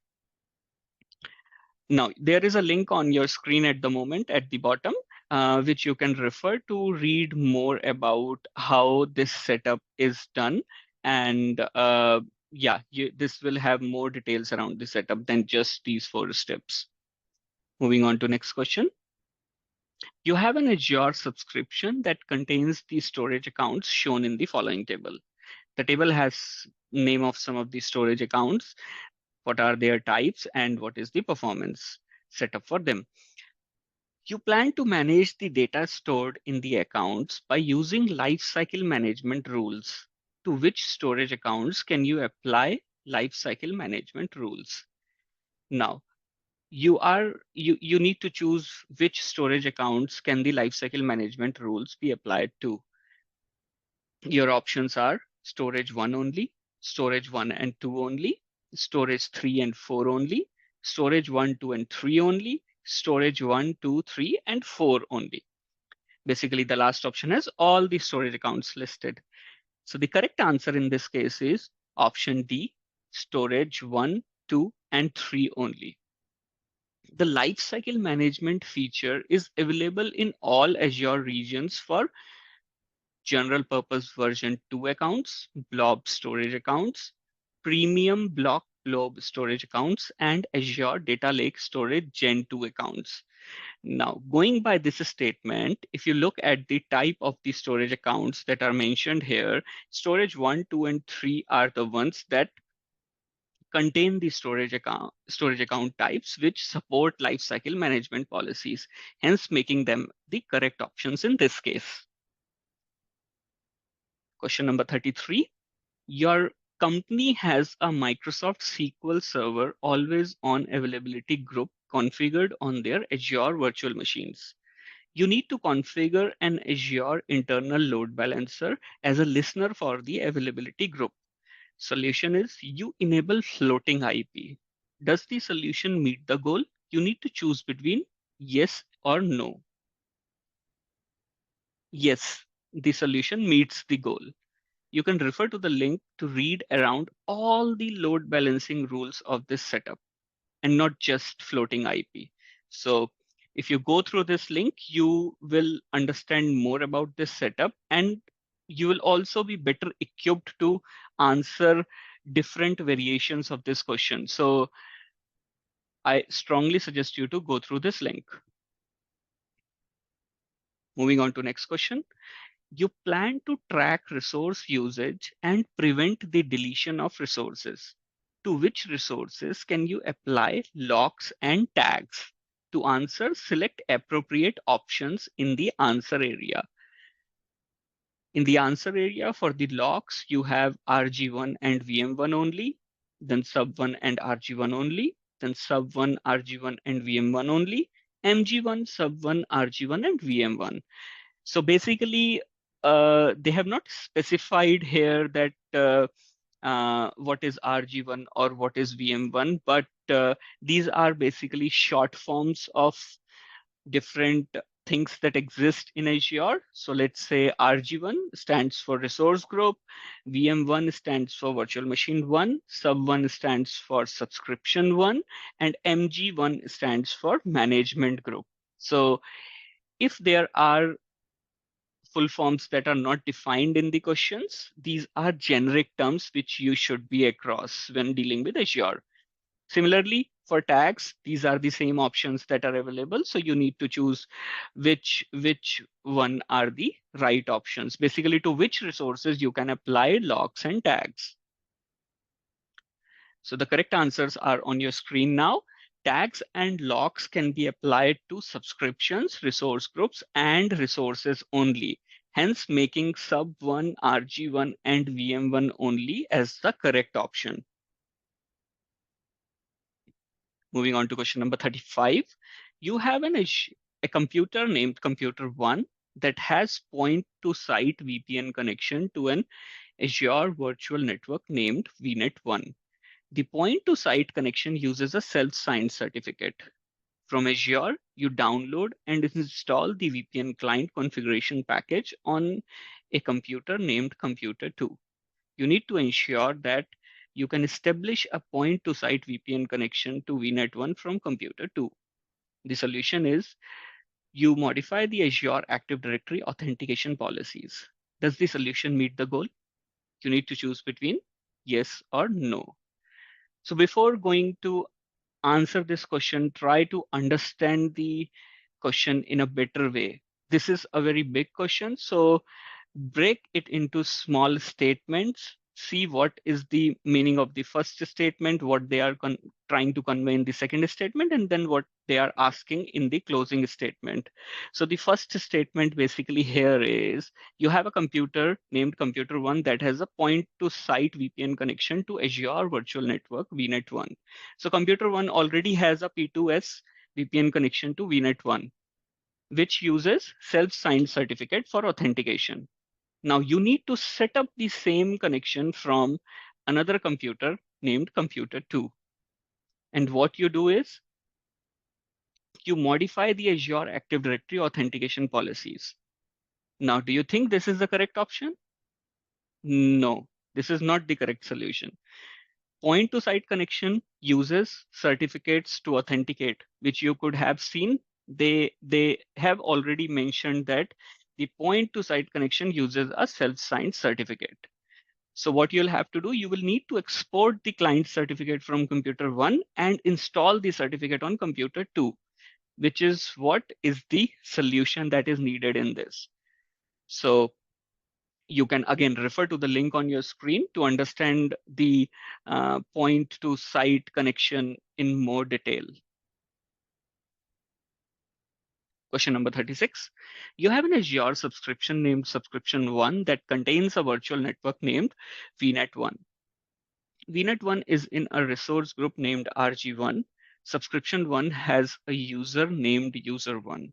Now, there is a link on your screen at the moment at the bottom, which you can refer to read more about how this setup is done. And yeah, this will have more details around the setup than just these 4 steps. Moving on to next question. You have an Azure subscription that contains the storage accounts shown in the following table. The table has name of some of the storage accounts, what are their types, and what is the performance setup for them. You plan to manage the data stored in the accounts by using lifecycle management rules. To which storage accounts can you apply lifecycle management rules? Now, you need to choose which storage accounts can the lifecycle management rules be applied to. Your options are storage 1 only, storage 1 and 2 only, storage 3 and 4 only, storage 1, 2 and 3 only, storage 1, 2, 3 and 4 only. Basically, the last option has all the storage accounts listed. So the correct answer in this case is option D, storage 1, 2 and 3 only. The lifecycle management feature is available in all Azure regions for general purpose version 2 accounts, blob storage accounts, premium block blob storage accounts, and Azure Data Lake Storage Gen 2 accounts. Now, going by this statement, if you look at the type of the storage accounts that are mentioned here, storage 1, 2, and 3 are the ones that contain the storage account types which support lifecycle management policies, hence making them the correct options in this case. Question number 33. Your company has a Microsoft SQL Server always on availability group configured on their Azure virtual machines. You need to configure an Azure internal load balancer as a listener for the availability group. Solution is you enable floating IP. Does the solution meet the goal? You need to choose between yes or no. Yes, the solution meets the goal. You can refer to the link to read around all the load balancing rules of this setup and not just floating IP. So if you go through this link, you will understand more about this setup and you will also be better equipped to answer different variations of this question. So I strongly suggest you to go through this link. Moving on to next question. You plan to track resource usage and prevent the deletion of resources. To which resources can you apply locks and tags? To answer, select appropriate options in the answer area. In the answer area for the locks, you have RG1 and VM1 only, then sub1 and RG1 only, then sub1, RG1 and VM1 only, MG1, sub1, RG1 and VM1. So basically, they have not specified here that what is RG1 or what is VM1, but these are basically short forms of different things that exist in Azure. So let's say RG1 stands for resource group, VM1 stands for virtual machine 1, sub1 stands for subscription 1, and MG1 stands for management group. So if there are full forms that are not defined in the questions, these are generic terms which you should be across when dealing with Azure. Similarly, for tags, these are the same options that are available. So you need to choose which one are the right options, basically to which resources you can apply locks and tags. So the correct answers are on your screen now. Tags and locks can be applied to subscriptions, resource groups, and resources only, hence making sub1, RG1, and VM1 only as the correct option. Moving on to question number 35. You have an a computer named computer 1 that has point-to-site VPN connection to an Azure virtual network named VNet1. The point-to-site connection uses a self-signed certificate. From Azure, you download and install the VPN client configuration package on a computer named Computer 2. You need to ensure that you can establish a point-to-site VPN connection to VNet1 from Computer 2. The solution is you modify the Azure Active Directory authentication policies. Does the solution meet the goal? You need to choose between yes or no. So before going to answer this question, try to understand the question in a better way. This is a very big question, so break it into small statements. See what is the meaning of the first statement, what they are trying to convey in the second statement, and then what they are asking in the closing statement. So the first statement basically here is you have a computer named computer 1 that has a point-to-site VPN connection to Azure Virtual Network VNet1. So computer 1 already has a P2S VPN connection to VNet1, which uses self-signed certificate for authentication. Now you need to set up the same connection from another computer named computer 2. And what you do is you modify the Azure Active Directory authentication policies. Now, do you think this is the correct option? No, this is not the correct solution. Point-to-site connection uses certificates to authenticate, which you could have seen. They have already mentioned that the point-to-site connection uses a self-signed certificate. So what you'll have to do, you will need to export the client certificate from computer 1 and install the certificate on computer 2, which is what is the solution that is needed in this. So you can again refer to the link on your screen to understand the point-to-site connection in more detail. Question number 36. You have an Azure subscription named subscription 1 that contains a virtual network named VNet1. VNet1 is in a resource group named RG1. Subscription 1 has a user named user1.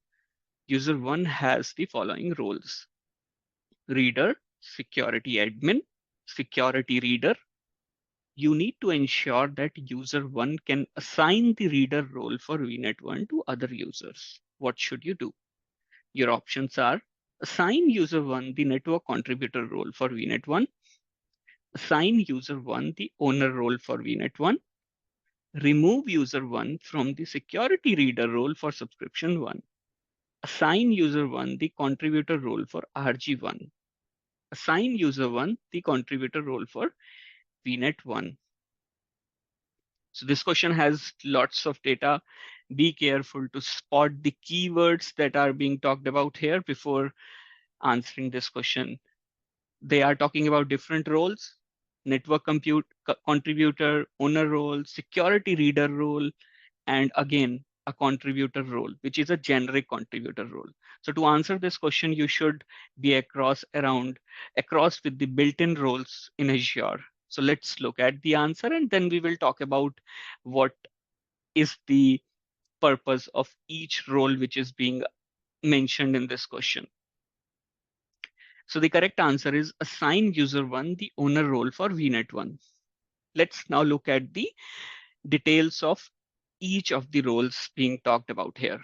User1 has the following roles: reader, security admin, security reader. You need to ensure that user1 can assign the reader role for VNet1 to other users. What should you do? Your options are: assign user1 the network contributor role for VNet1, assign user1 the owner role for VNet1, remove user1 from the security reader role for subscription 1, assign user1 the contributor role for RG1, assign user1 the contributor role for VNet1. So this question has lots of data. Be careful to spot the keywords that are being talked about here before answering this question. They are talking about different roles: network contributor, owner role, security reader role, and again, a contributor role, which is a generic contributor role. So to answer this question, you should be across with the built-in roles in Azure. So let's look at the answer, and then we will talk about what is the purpose of each role which is being mentioned in this question. So the correct answer is assign user1 the owner role for VNet1. Let's now look at the details of each of the roles being talked about here.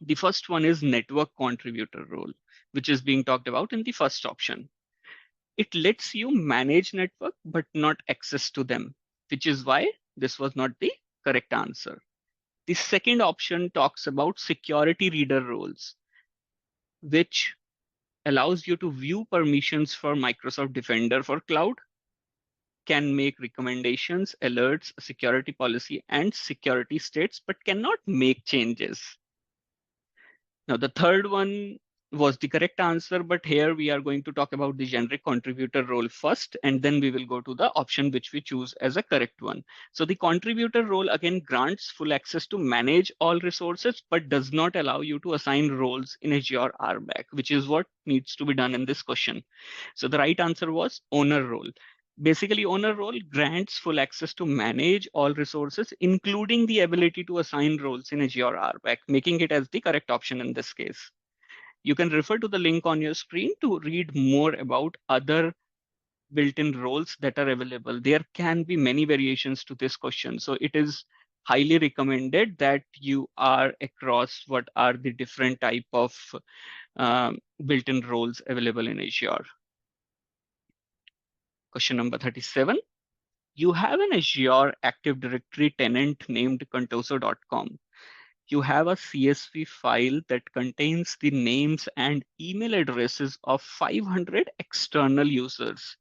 The first one is network contributor role, which is being talked about in the first option. It lets you manage network, but not access to them, which is why this was not the correct answer. The second option talks about security reader roles, which allows you to view permissions for Microsoft Defender for cloud, can make recommendations, alerts, security policy, and security states, but cannot make changes. Now, the third one was the correct answer, but here we are going to talk about the generic contributor role first, and then we will go to the option which we choose as a correct one. So the contributor role again grants full access to manage all resources, but does not allow you to assign roles in Azure RBAC, which is what needs to be done in this question. So the right answer was owner role. Basically, owner role grants full access to manage all resources, including the ability to assign roles in Azure RBAC, making it as the correct option in this case. You can refer to the link on your screen to read more about other built-in roles that are available. There can be many variations to this question. So it is highly recommended that you are across what are the different type of built-in roles available in Azure. Question number 37. You have an Azure Active Directory tenant named contoso.com. You have a CSV file that contains the names and email addresses of 500 external users.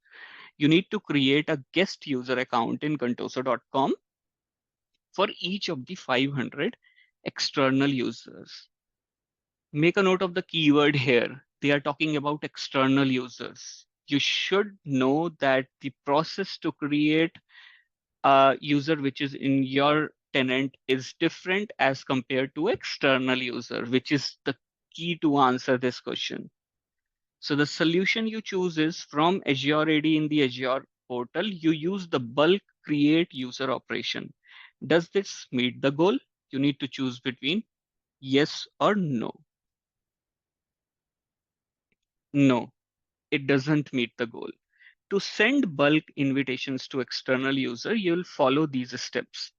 You need to create a guest user account in contoso.com for each of the 500 external users. Make a note of the keyword here. They are talking about external users. You should know that the process to create a user which is in your tenant is different as compared to external user, which is the key to answer this question. So the solution you choose is from Azure AD in the Azure portal, you use the bulk create user operation. Does this meet the goal? You need to choose between yes or no. No, it doesn't meet the goal. To send bulk invitations to external user, you'll follow these steps.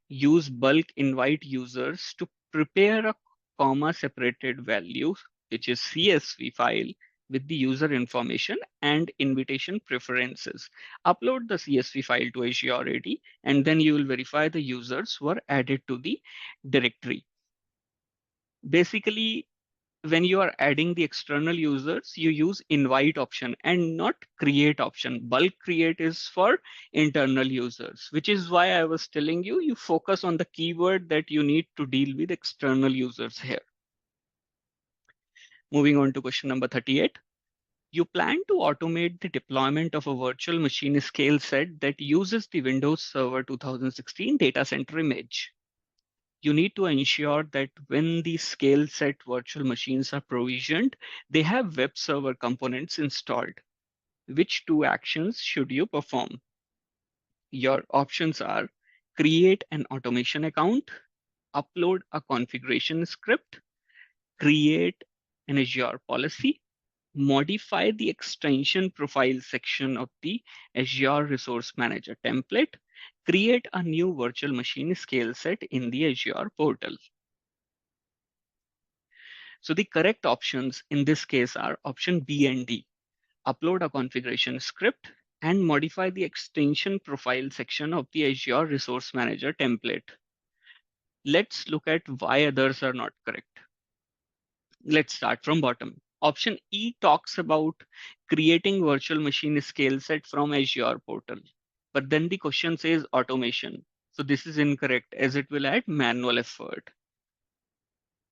Use bulk invite users to prepare a comma separated value, which is CSV file with the user information and invitation preferences. Upload the CSV file to Azure AD, and then you will verify the users were added to the directory. Basically, when you are adding the external users, you use invite option and not create option. Bulk create is for internal users, which is why I was telling you, you focus on the keyword that you need to deal with external users here. Moving on to question number 38. You plan to automate the deployment of a virtual machine scale set that uses the Windows Server 2016 data center image. You need to ensure that when the scale set virtual machines are provisioned, they have web server components installed. Which two actions should you perform? Your options are create an automation account, upload a configuration script, create an Azure policy, modify the extension profile section of the Azure Resource Manager template, create a new virtual machine scale set in the Azure portal. So the correct options in this case are option B and D. Upload a configuration script and modify the extension profile section of the Azure Resource Manager template. Let's look at why others are not correct. Let's start from bottom. Option E talks about creating virtual machine scale set from Azure portal. But then the question says automation. So this is incorrect as it will add manual effort.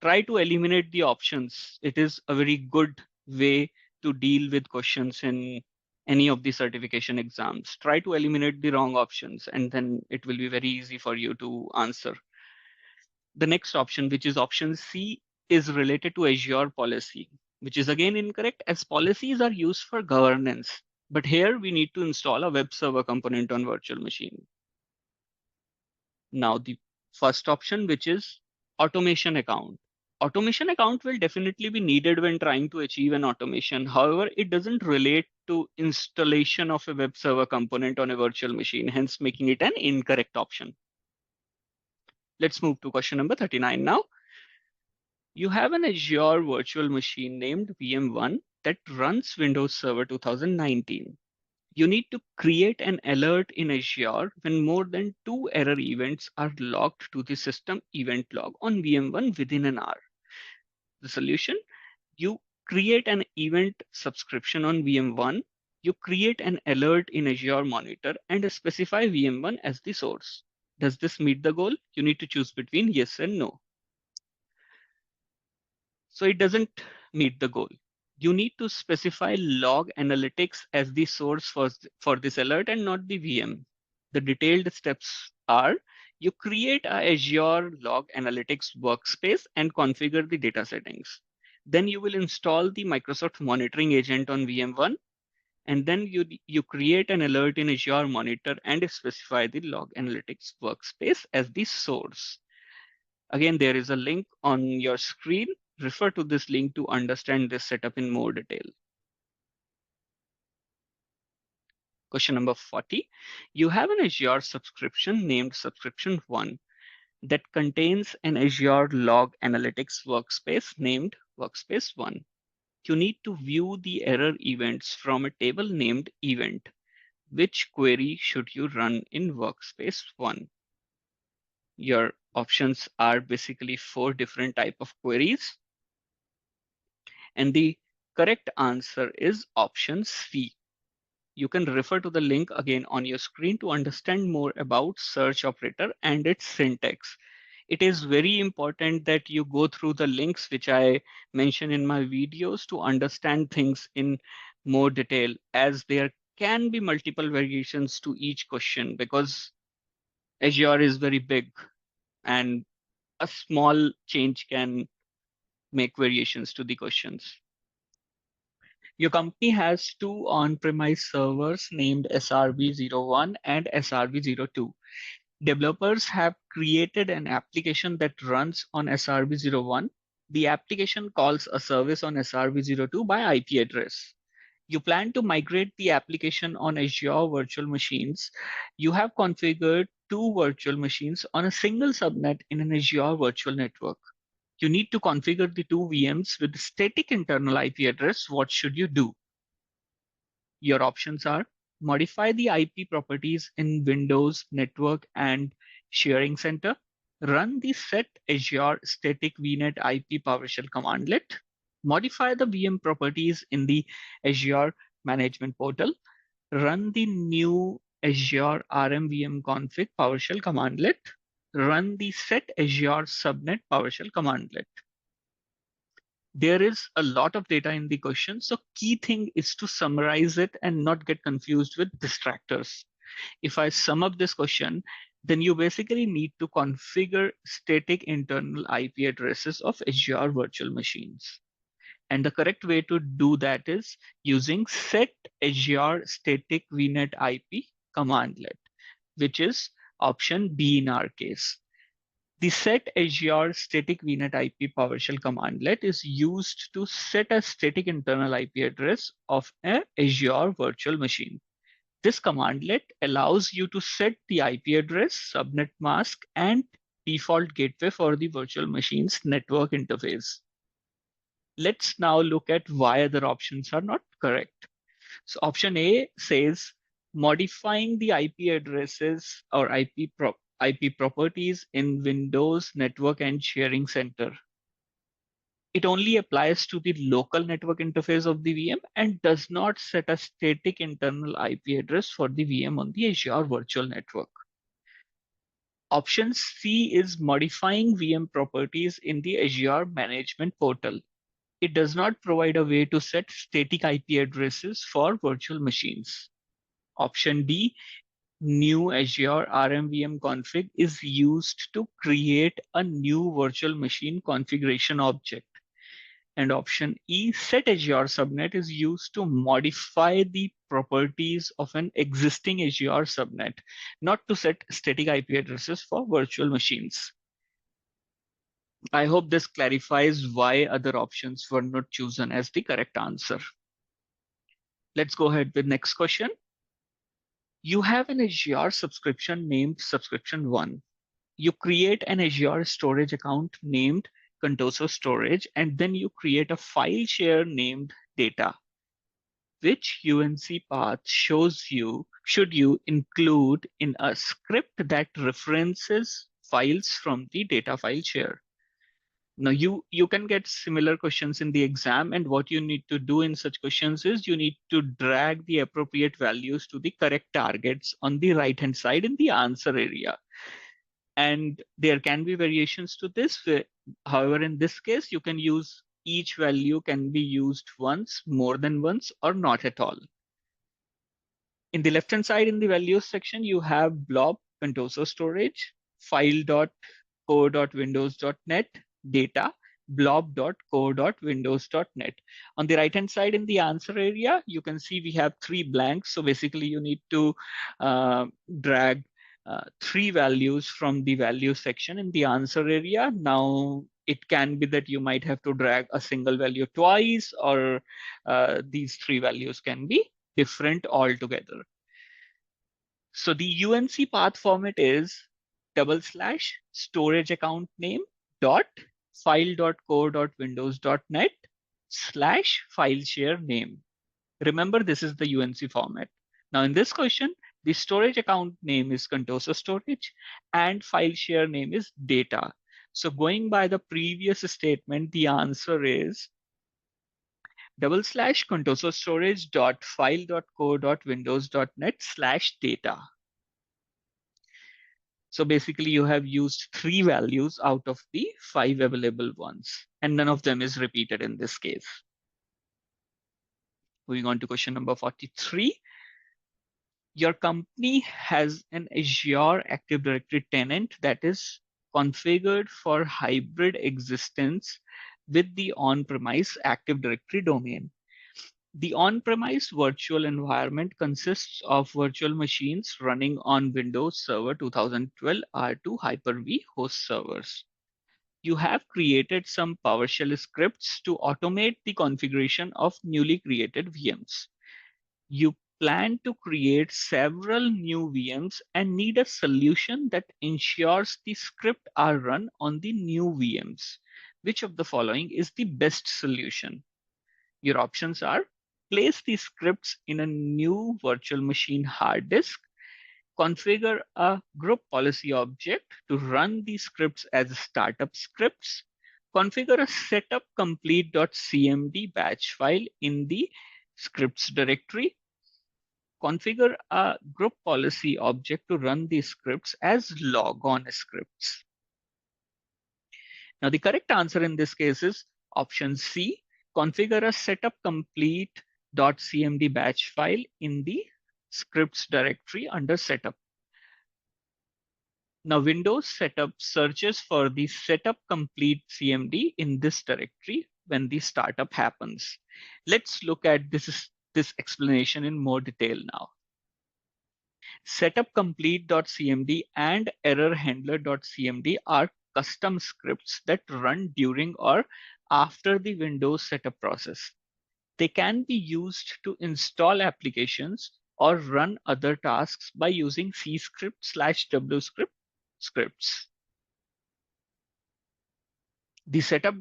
Try to eliminate the options. It is a very good way to deal with questions in any of the certification exams. Try to eliminate the wrong options, and then it will be very easy for you to answer. The next option, which is option C, is related to Azure policy, which is again incorrect as policies are used for governance. But here we need to install a web server component on virtual machine. Now the first option, which is automation account. Automation account will definitely be needed when trying to achieve an automation. However, it doesn't relate to installation of a web server component on a virtual machine, hence making it an incorrect option. Let's move to question number 39 now. You have an Azure virtual machine named VM1 that runs Windows Server 2019. You need to create an alert in Azure when more than 2 error events are logged to the system event log on VM1 within an hour. The solution, you create an event subscription on VM1, you create an alert in Azure Monitor and specify VM1 as the source. Does this meet the goal? You need to choose between yes and no. So it doesn't meet the goal. You need to specify log analytics as the source for this alert and not the VM. The detailed steps are you create a Azure log analytics workspace and configure the data settings. Then you will install the Microsoft monitoring agent on VM1. And then you create an alert in Azure Monitor and specify the Log Analytics workspace as the source. Again, there is a link on your screen. Refer to this link to understand this setup in more detail. Question number 40. You have an Azure subscription named Subscription 1 that contains an Azure Log Analytics workspace named Workspace 1. You need to view the error events from a table named Event. Which query should you run in Workspace 1? Your options are basically 4 different types of queries. And the correct answer is option C. You can refer to the link again on your screen to understand more about search operator and its syntax. It is very important that you go through the links which I mention in my videos to understand things in more detail, as there can be multiple variations to each question because Azure is very big and a small change can make variations to the questions. Your company has 2 on-premise servers named SRV01 and SRV02. Developers have created an application that runs on SRV01. The application calls a service on SRV02 by IP address. You plan to migrate the application on Azure virtual machines. You have configured 2 virtual machines on a single subnet in an Azure virtual network. You need to configure the 2 VMs with static internal IP address. What should you do? Your options are modify the IP properties in Windows Network and Sharing Center, run the set Azure static VNet IP PowerShell commandlet, modify the VM properties in the Azure Management Portal, run the new Azure RMVM config PowerShell commandlet, run the set Azure subnet PowerShell commandlet. There is a lot of data in the question, so key thing is to summarize it and not get confused with distractors. If I sum up this question, then you basically need to configure static internal IP addresses of Azure virtual machines. And the correct way to do that is using set Azure static VNet IP commandlet, which is option B in our case. The set Azure static VNet IP PowerShell commandlet is used to set a static internal IP address of an Azure virtual machine. This commandlet allows you to set the IP address, subnet mask, and default gateway for the virtual machine's network interface. Let's now look at why other options are not correct. So option A says modifying the IP addresses or IP properties in Windows Network and Sharing Center. It only applies to the local network interface of the VM and does not set a static internal IP address for the VM on the Azure virtual network. Option C is modifying VM properties in the Azure Management Portal. It does not provide a way to set static IP addresses for virtual machines. Option D, new Azure RMVM config is used to create a new virtual machine configuration object. And option E, set Azure subnet is used to modify the properties of an existing Azure subnet, not to set static IP addresses for virtual machines. I hope this clarifies why other options were not chosen as the correct answer. Let's go ahead with next question. You have an Azure subscription named Subscription 1. You create an Azure storage account named Contoso Storage, and then you create a file share named Data. Which UNC path should you include in a script that references files from the data file share? Now you can get similar questions in the exam, and what you need to do in such questions is you need to drag the appropriate values to the correct targets on the right hand side in the answer area. And there can be variations to this. However, in this case, you can use each value can be used once, more than once, or not at all. In the left hand side in the values section, you have blob, Contoso storage, file.co.windows.net, data, blob.core.windows.net. On the right hand side in the answer area, you can see we have 3 blanks. So basically you need to drag 3 values from the value section in the answer area. Now it can be that you might have to drag a single value twice, or these 3 values can be different altogether. So the UNC path format is / storage account name dot file.core.windows.net / file share name. Remember, this is the UNC format. Now in this question, the storage account name is Contoso Storage and file share name is data. So going by the previous statement, the answer is / Contoso Storage dot file.core.windows.net / data. So basically you have used 3 values out of the 5 available ones, and none of them is repeated in this case. Moving on to question number 43. Your company has an Azure Active Directory tenant that is configured for hybrid existence with the on-premise Active Directory domain. The on-premise virtual environment consists of virtual machines running on Windows Server 2012 R2 Hyper-V host servers. You have created some PowerShell scripts to automate the configuration of newly created VMs. You plan to create several new VMs and need a solution that ensures the script are run on the new VMs. Which of the following is the best solution? Your options are: place the scripts in a new virtual machine hard disk, configure a group policy object to run the scripts as startup scripts, configure a setup complete.cmd batch file in the scripts directory, configure a group policy object to run the scripts as logon scripts. Now the correct answer in this case is option C, configure a setup complete.cmd batch file in the scripts directory under setup. Now Windows setup searches for the setup complete CMD in this directory when the startup happens. Let's look at this explanation in more detail now. Setup complete.cmd and error handler.cmd are custom scripts that run during or after the Windows setup process. They can be used to install applications or run other tasks by using C script / W script scripts. The setup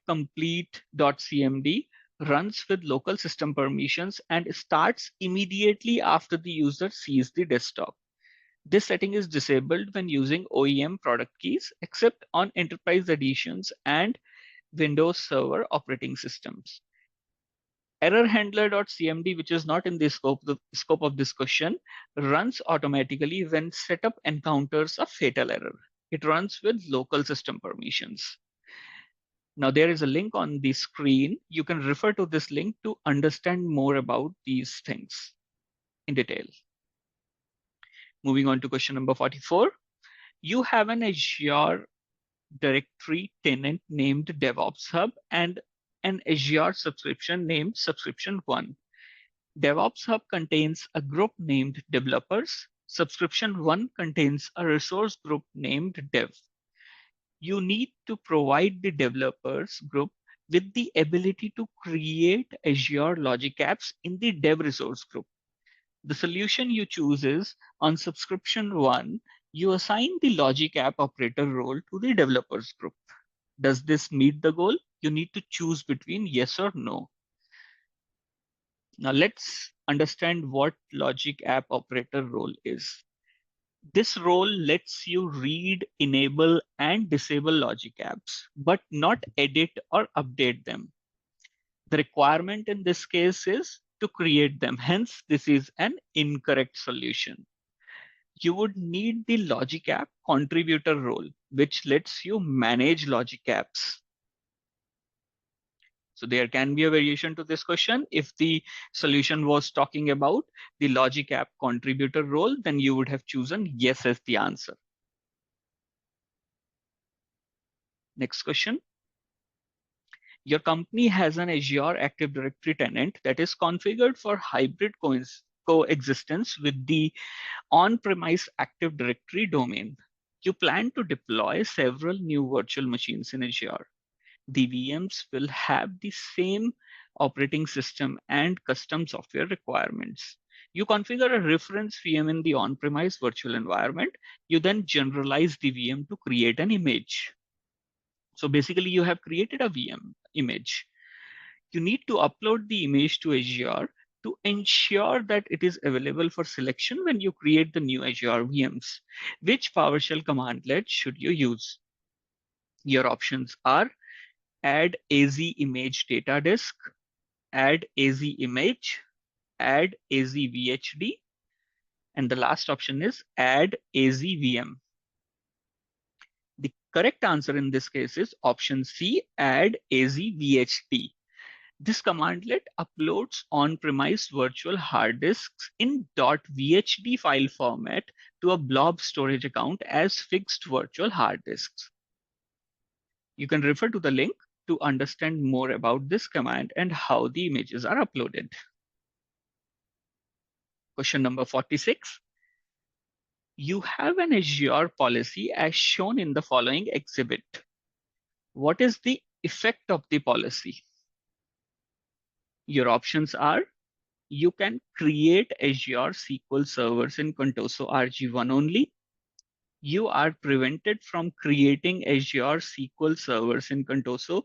complete.cmd runs with local system permissions and starts immediately after the user sees the desktop. This setting is disabled when using OEM product keys, except on enterprise editions and Windows Server operating systems. Error handler.cmd, which is not in the scope of this question, runs automatically when setup encounters a fatal error. It runs with local system permissions. Now there is a link on the screen. You can refer to this link to understand more about these things in detail. Moving on to question number 44. You have an Azure directory tenant named DevOps Hub and an Azure subscription named Subscription 1. DevOps Hub contains a group named Developers. Subscription 1 contains a resource group named Dev. You need to provide the developers group with the ability to create Azure Logic Apps in the Dev resource group. The solution you choose is, on Subscription 1, you assign the Logic App operator role to the developers group. Does this meet the goal? You need to choose between yes or no. Now let's understand what Logic App operator role is. This role lets you read, enable, and disable Logic Apps, but not edit or update them. The requirement in this case is to create them. Hence, this is an incorrect solution. You would need the Logic App contributor role, which lets you manage Logic Apps. So there can be a variation to this question. If the solution was talking about the Logic App contributor role, then you would have chosen yes as the answer. Next question. Your company has an Azure Active Directory tenant that is configured for hybrid coexistence with the on-premise Active Directory domain. You plan to deploy several new virtual machines in Azure. The VMs will have the same operating system and custom software requirements. You configure a reference VM in the on-premise virtual environment. You then generalize the VM to create an image. So basically, you have created a VM image. You need to upload the image to Azure to ensure that it is available for selection when you create the new Azure VMs. Which PowerShell commandlet should you use? Your options are add AZ image data disk, add AZ image, add AZ VHD, and the last option is add AZ VM. The correct answer in this case is option C, add AZ VHD. This commandlet uploads on-premise virtual hard disks in .vhd file format to a blob storage account as fixed virtual hard disks. You can refer to the link to understand more about this command and how the images are uploaded. Question number 46. You have an Azure policy as shown in the following exhibit. What is the effect of the policy? Your options are: you can create Azure SQL servers in Contoso RG1 only. You are prevented from creating Azure SQL servers in Contoso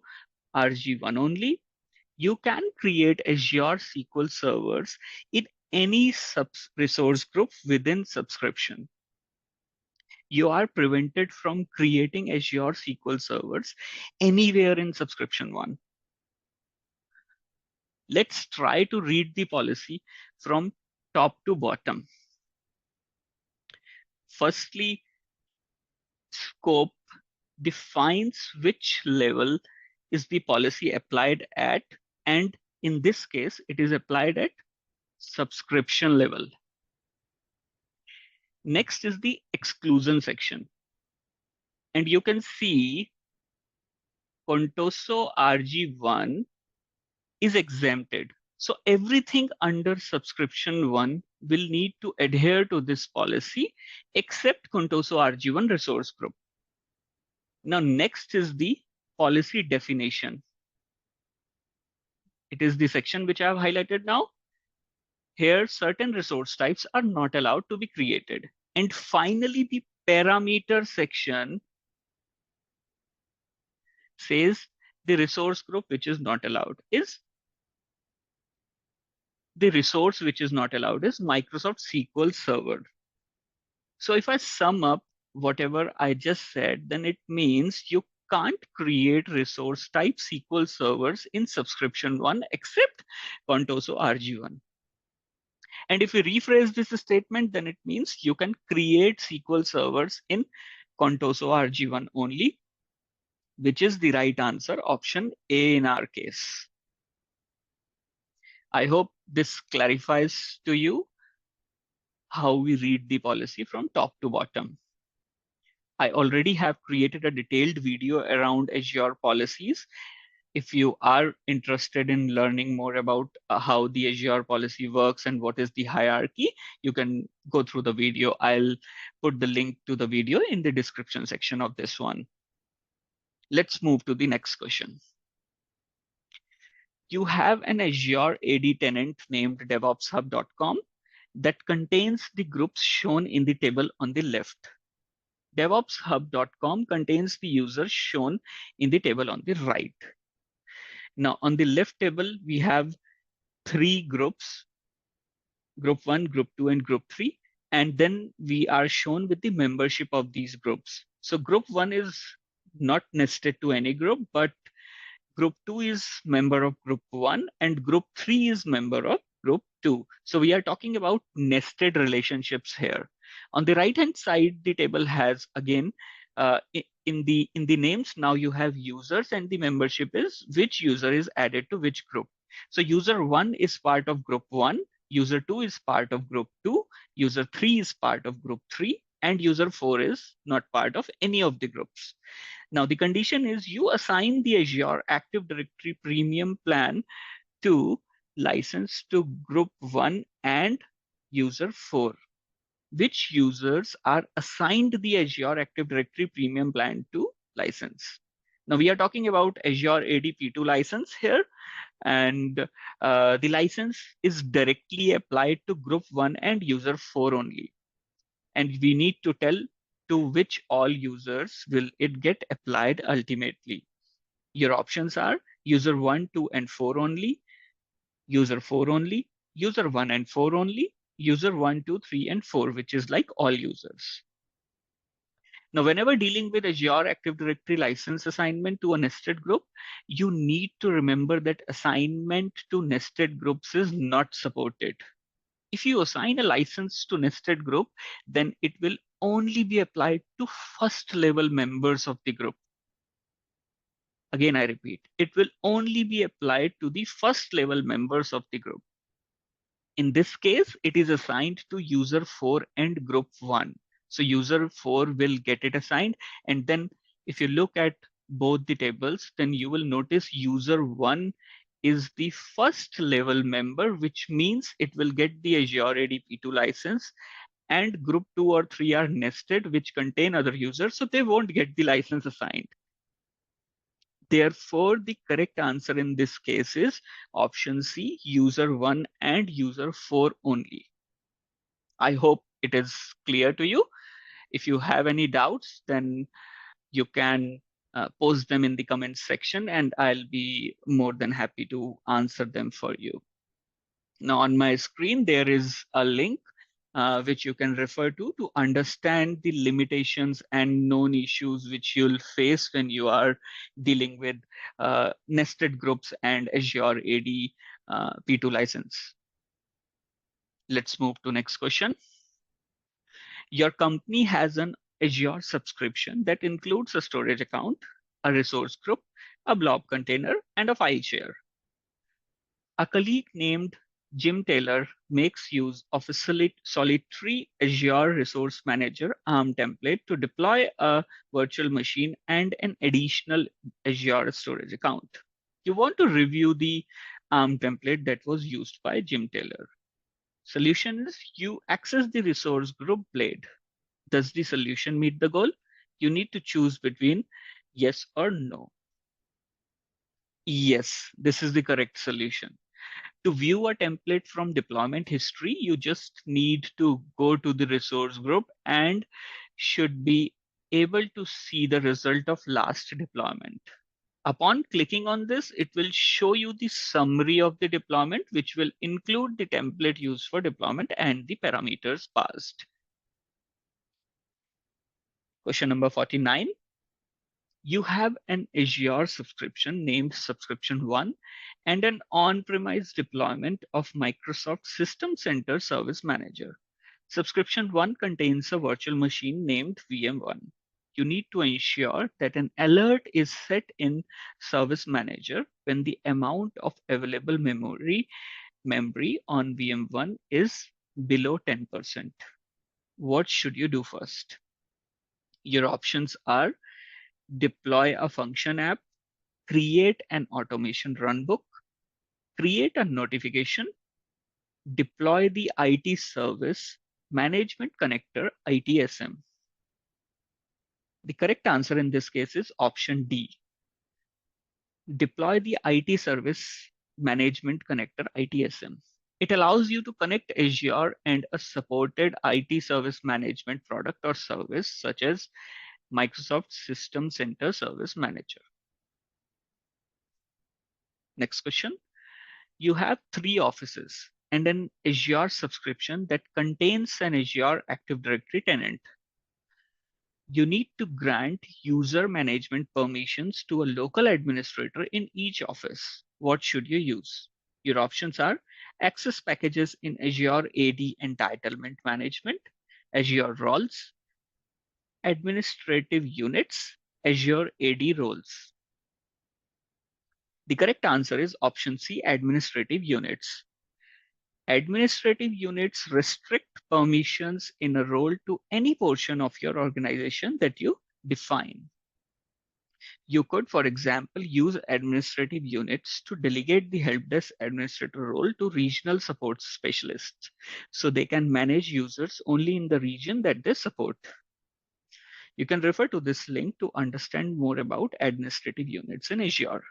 RG1 only. You can create Azure SQL servers in any resource group within subscription. You are prevented from creating Azure SQL servers anywhere in subscription one. Let's try to read the policy from top to bottom. Firstly, scope defines which level is the policy applied at, and in this case, it is applied at subscription level. Next is the exclusion section. And you can see Contoso RG1 is exempted. So everything under subscription 1 will need to adhere to this policy except Contoso RG1 resource group. Now, next is the policy definition. It is the section which I have highlighted now. Here, certain resource types are not allowed to be created. And finally, the parameter section says the resource group which is not allowed is the resource which is not allowed is Microsoft SQL Server. So if I sum up whatever I just said, then it means you can't create resource type SQL servers in subscription 1 except Contoso RG1. And if we rephrase this statement, then it means you can create SQL servers in Contoso RG1 only, which is the right answer, option A in our case. I hope this clarifies to you how we read the policy from top to bottom. I already have created a detailed video around Azure policies. If you are interested in learning more about how the Azure policy works and what is the hierarchy, you can go through the video. I'll put the link to the video in the description section of this one. Let's move to the next question. You have an Azure AD tenant named DevOpsHub.com that contains the groups shown in the table on the left. DevOpsHub.com contains the users shown in the table on the right. Now, on the left table, we have 3 groups, group 1, group 2, and group 3. And then we are shown with the membership of these groups. So group 1 is not nested to any group, but group 2 is member of group 1 and group 3 is member of group 2. So we are talking about nested relationships here. On the right hand side, the table has again in the names, now you have users and the membership is which user is added to which group. So user 1 is part of group 1, user 2 is part of group 2, user 3 is part of group 3, and user 4 is not part of any of the groups. Now, the condition is you assign the Azure Active Directory Premium plan to license to group 1 and user 4. Which users are assigned the Azure Active Directory Premium plan to license? Now we are talking about Azure AD P2 license here, and the license is directly applied to group 1 and user 4 only. And we need to tell to which all users will it get applied ultimately. Your options are user 1, 2, and 4 only, user 4 only, user 1 and 4 only, user 1, 2, 3, and 4, which is like all users. Now, whenever dealing with Azure Active Directory license assignment to a nested group, you need to remember that assignment to nested groups is not supported. If you assign a license to nested group, then it will only be applied to first level members of the group. Again, I repeat, it will only be applied to the first level members of the group. In this case, it is assigned to user 4 and group 1. So user 4 will get it assigned. And then if you look at both the tables, then you will notice user 1 is the first level member, which means it will get the Azure AD P2 license, and group 2 or 3 are nested, which contain other users, so they won't get the license assigned. Therefore, the correct answer in this case is option C, user 1 and user 4 only. I hope it is clear to you. If you have any doubts, then you can post them in the comments section and I'll be more than happy to answer them for you. Now on my screen, there is a link which you can refer to understand the limitations and known issues which you'll face when you are dealing with nested groups and Azure AD P2 license. Let's move to next question. Your company has an Azure subscription that includes a storage account, a resource group, a blob container, and a file share. A colleague named Jim Taylor makes use of a solitary Azure Resource Manager ARM template to deploy a virtual machine and an additional Azure storage account. You want to review the ARM template that was used by Jim Taylor. Solution is you access the resource group blade. Does the solution meet the goal? You need to choose between yes or no. Yes, this is the correct solution. To view a template from deployment history, you just need to go to the resource group and should be able to see the result of last deployment. Upon clicking on this, it will show you the summary of the deployment, which will include the template used for deployment and the parameters passed. Question number 49. You have an Azure subscription named Subscription 1 and an on-premise deployment of Microsoft System Center Service Manager. Subscription 1 contains a virtual machine named VM1. You need to ensure that an alert is set in Service Manager when the amount of available memory on VM1 is below 10%. What should you do first? Your options are deploy a function app, create an automation runbook, create a notification, deploy the IT service management connector ITSM. The correct answer in this case is option D. Deploy the IT service management connector ITSM. It allows you to connect Azure and a supported IT service management product or service such as Microsoft System Center Service Manager. Next question. You have 3 offices and an Azure subscription that contains an Azure Active Directory tenant. You need to grant user management permissions to a local administrator in each office. What should you use? Your options are access packages in Azure AD Entitlement Management, Azure Roles, Administrative Units, Azure AD Roles. The correct answer is option C, Administrative Units. Administrative units restrict permissions in a role to any portion of your organization that you define. You could, for example, use administrative units to delegate the help desk administrator role to regional support specialists, so they can manage users only in the region that they support. You can refer to this link to understand more about administrative units in Azure.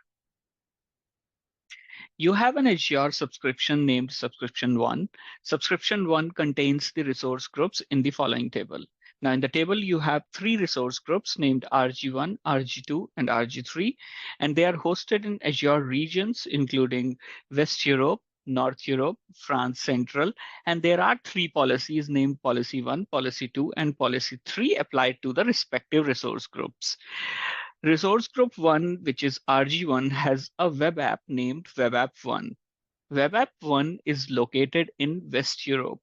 You have an Azure subscription named Subscription 1. Subscription 1 contains the resource groups in the following table. Now, in the table, you have 3 resource groups named RG1, RG2, and RG3, and they are hosted in Azure regions, including West Europe, North Europe, France Central, and there are 3 policies named Policy 1, Policy 2, and Policy 3 applied to the respective resource groups. Resource group 1, which is RG1, has a web app named Web App 1. Web App 1 is located in West Europe.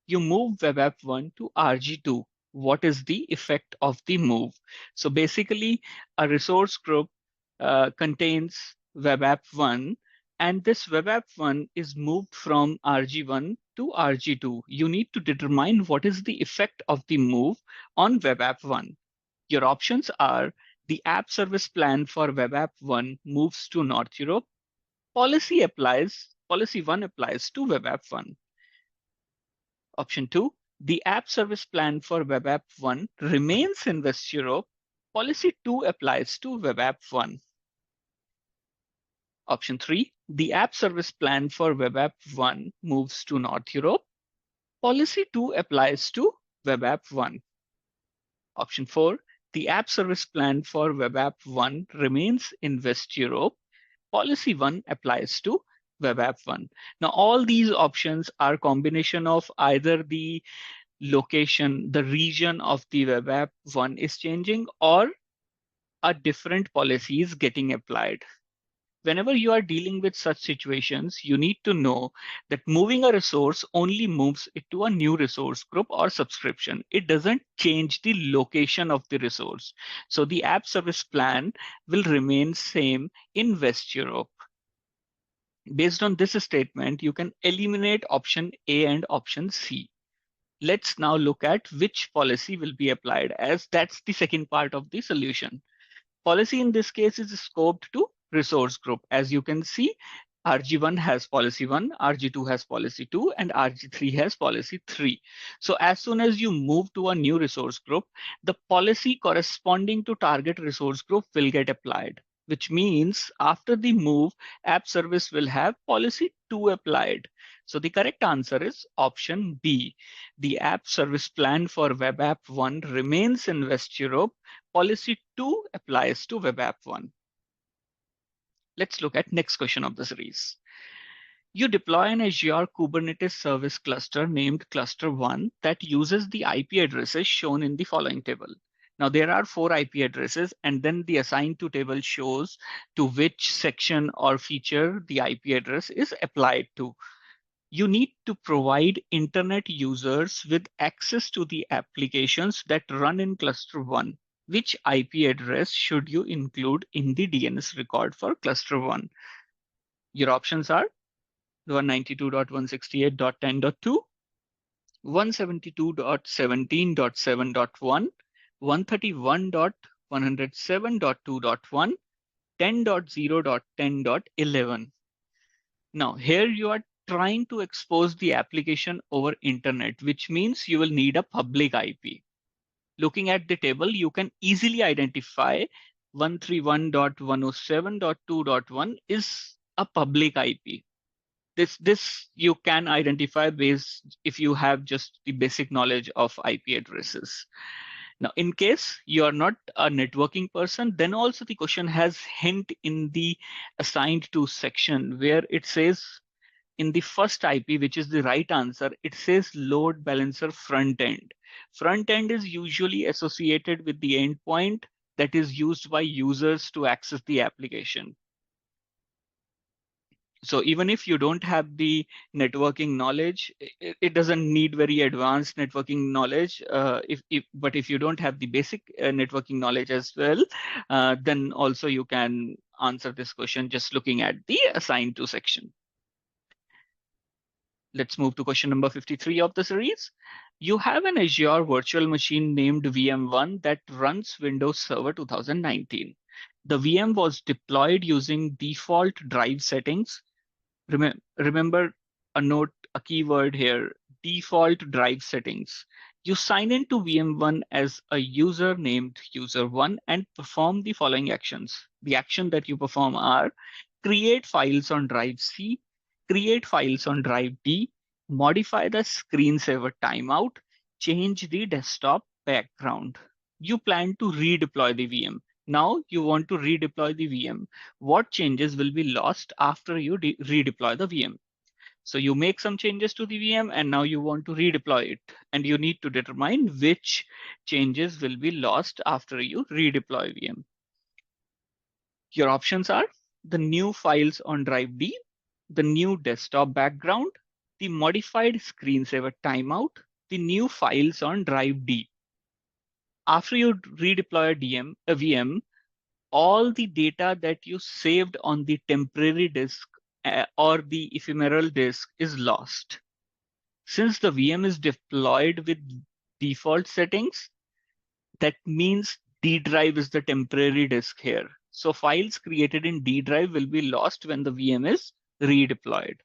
You move Web App 1 to RG2. What is the effect of the move? So basically, a resource group contains Web App 1, and this Web App 1 is moved from RG1 to RG2. You need to determine what is the effect of the move on Web App 1. Your options are: the app service plan for Web App 1 moves to North Europe. Policy 1 applies to Web App 1. Option 2, the app service plan for Web App 1 remains in West Europe. Policy 2 applies to Web App 1. Option 3, the app service plan for Web App 1 moves to North Europe. Policy 2 applies to Web App 1. Option 4, the app service plan for Web App 1 remains in West Europe. Policy 1 applies to Web App 1. Now, all these options are a combination of either the location, the region of the Web App 1 is changing, or a different policy is getting applied. Whenever you are dealing with such situations, you need to know that moving a resource only moves it to a new resource group or subscription. It doesn't change the location of the resource. So the app service plan will remain same in West Europe. Based on this statement, you can eliminate option A and option C. Let's now look at which policy will be applied, as that's the second part of the solution. Policy in this case is scoped to resource group. As you can see, RG1 has policy 1, RG2 has policy 2, and RG3 has policy 3. So as soon as you move to a new resource group, the policy corresponding to target resource group will get applied, which means after the move, app service will have policy 2 applied. So the correct answer is option B. The app service plan for Web App 1 remains in West Europe. Policy 2 applies to Web App 1. Let's look at next question of the series. You deploy an Azure Kubernetes service cluster named cluster 1 that uses the IP addresses shown in the following table. Now there are 4 IP addresses, and then the assigned to table shows to which section or feature the IP address is applied to. You need to provide internet users with access to the applications that run in cluster 1. Which IP address should you include in the DNS record for cluster 1? Your options are 192.168.10.2, 172.17.7.1, 131.107.2.1, 10.0.10.11. Now here you are trying to expose the application over internet, which means you will need a public IP. Looking at the table, you can easily identify 131.107.2.1 is a public IP. This you can identify based if you have just the basic knowledge of IP addresses. Now, in case you are not a networking person, then also the question has hint in the assigned to section where it says in the first IP, which is the right answer, it says load balancer front end. Front end is usually associated with the endpoint that is used by users to access the application. So even if you don't have the networking knowledge, it doesn't need very advanced networking knowledge. But if you don't have the basic networking knowledge as well, then also you can answer this question just looking at the assigned to section. Let's move to question number 53 of the series. You have an Azure virtual machine named VM1 that runs Windows Server 2019. The VM was deployed using default drive settings. Remember a keyword here, default drive settings. You sign into VM1 as a user named user1 and perform the following actions. The action that you perform are create files on drive C, create files on drive D, modify the screensaver timeout, change the desktop background. You plan to redeploy the VM. Now you want to redeploy the VM. What changes will be lost after you redeploy the VM? So you make some changes to the VM and now you want to redeploy it. And you need to determine which changes will be lost after you redeploy VM. Your options are the new files on drive D, the new desktop background, the modified screensaver timeout, the new files on drive D. After you redeploy a VM, all the data that you saved on the temporary disk or the ephemeral disk is lost. Since the VM is deployed with default settings, that means D drive is the temporary disk here. So files created in D drive will be lost when the VM is redeployed.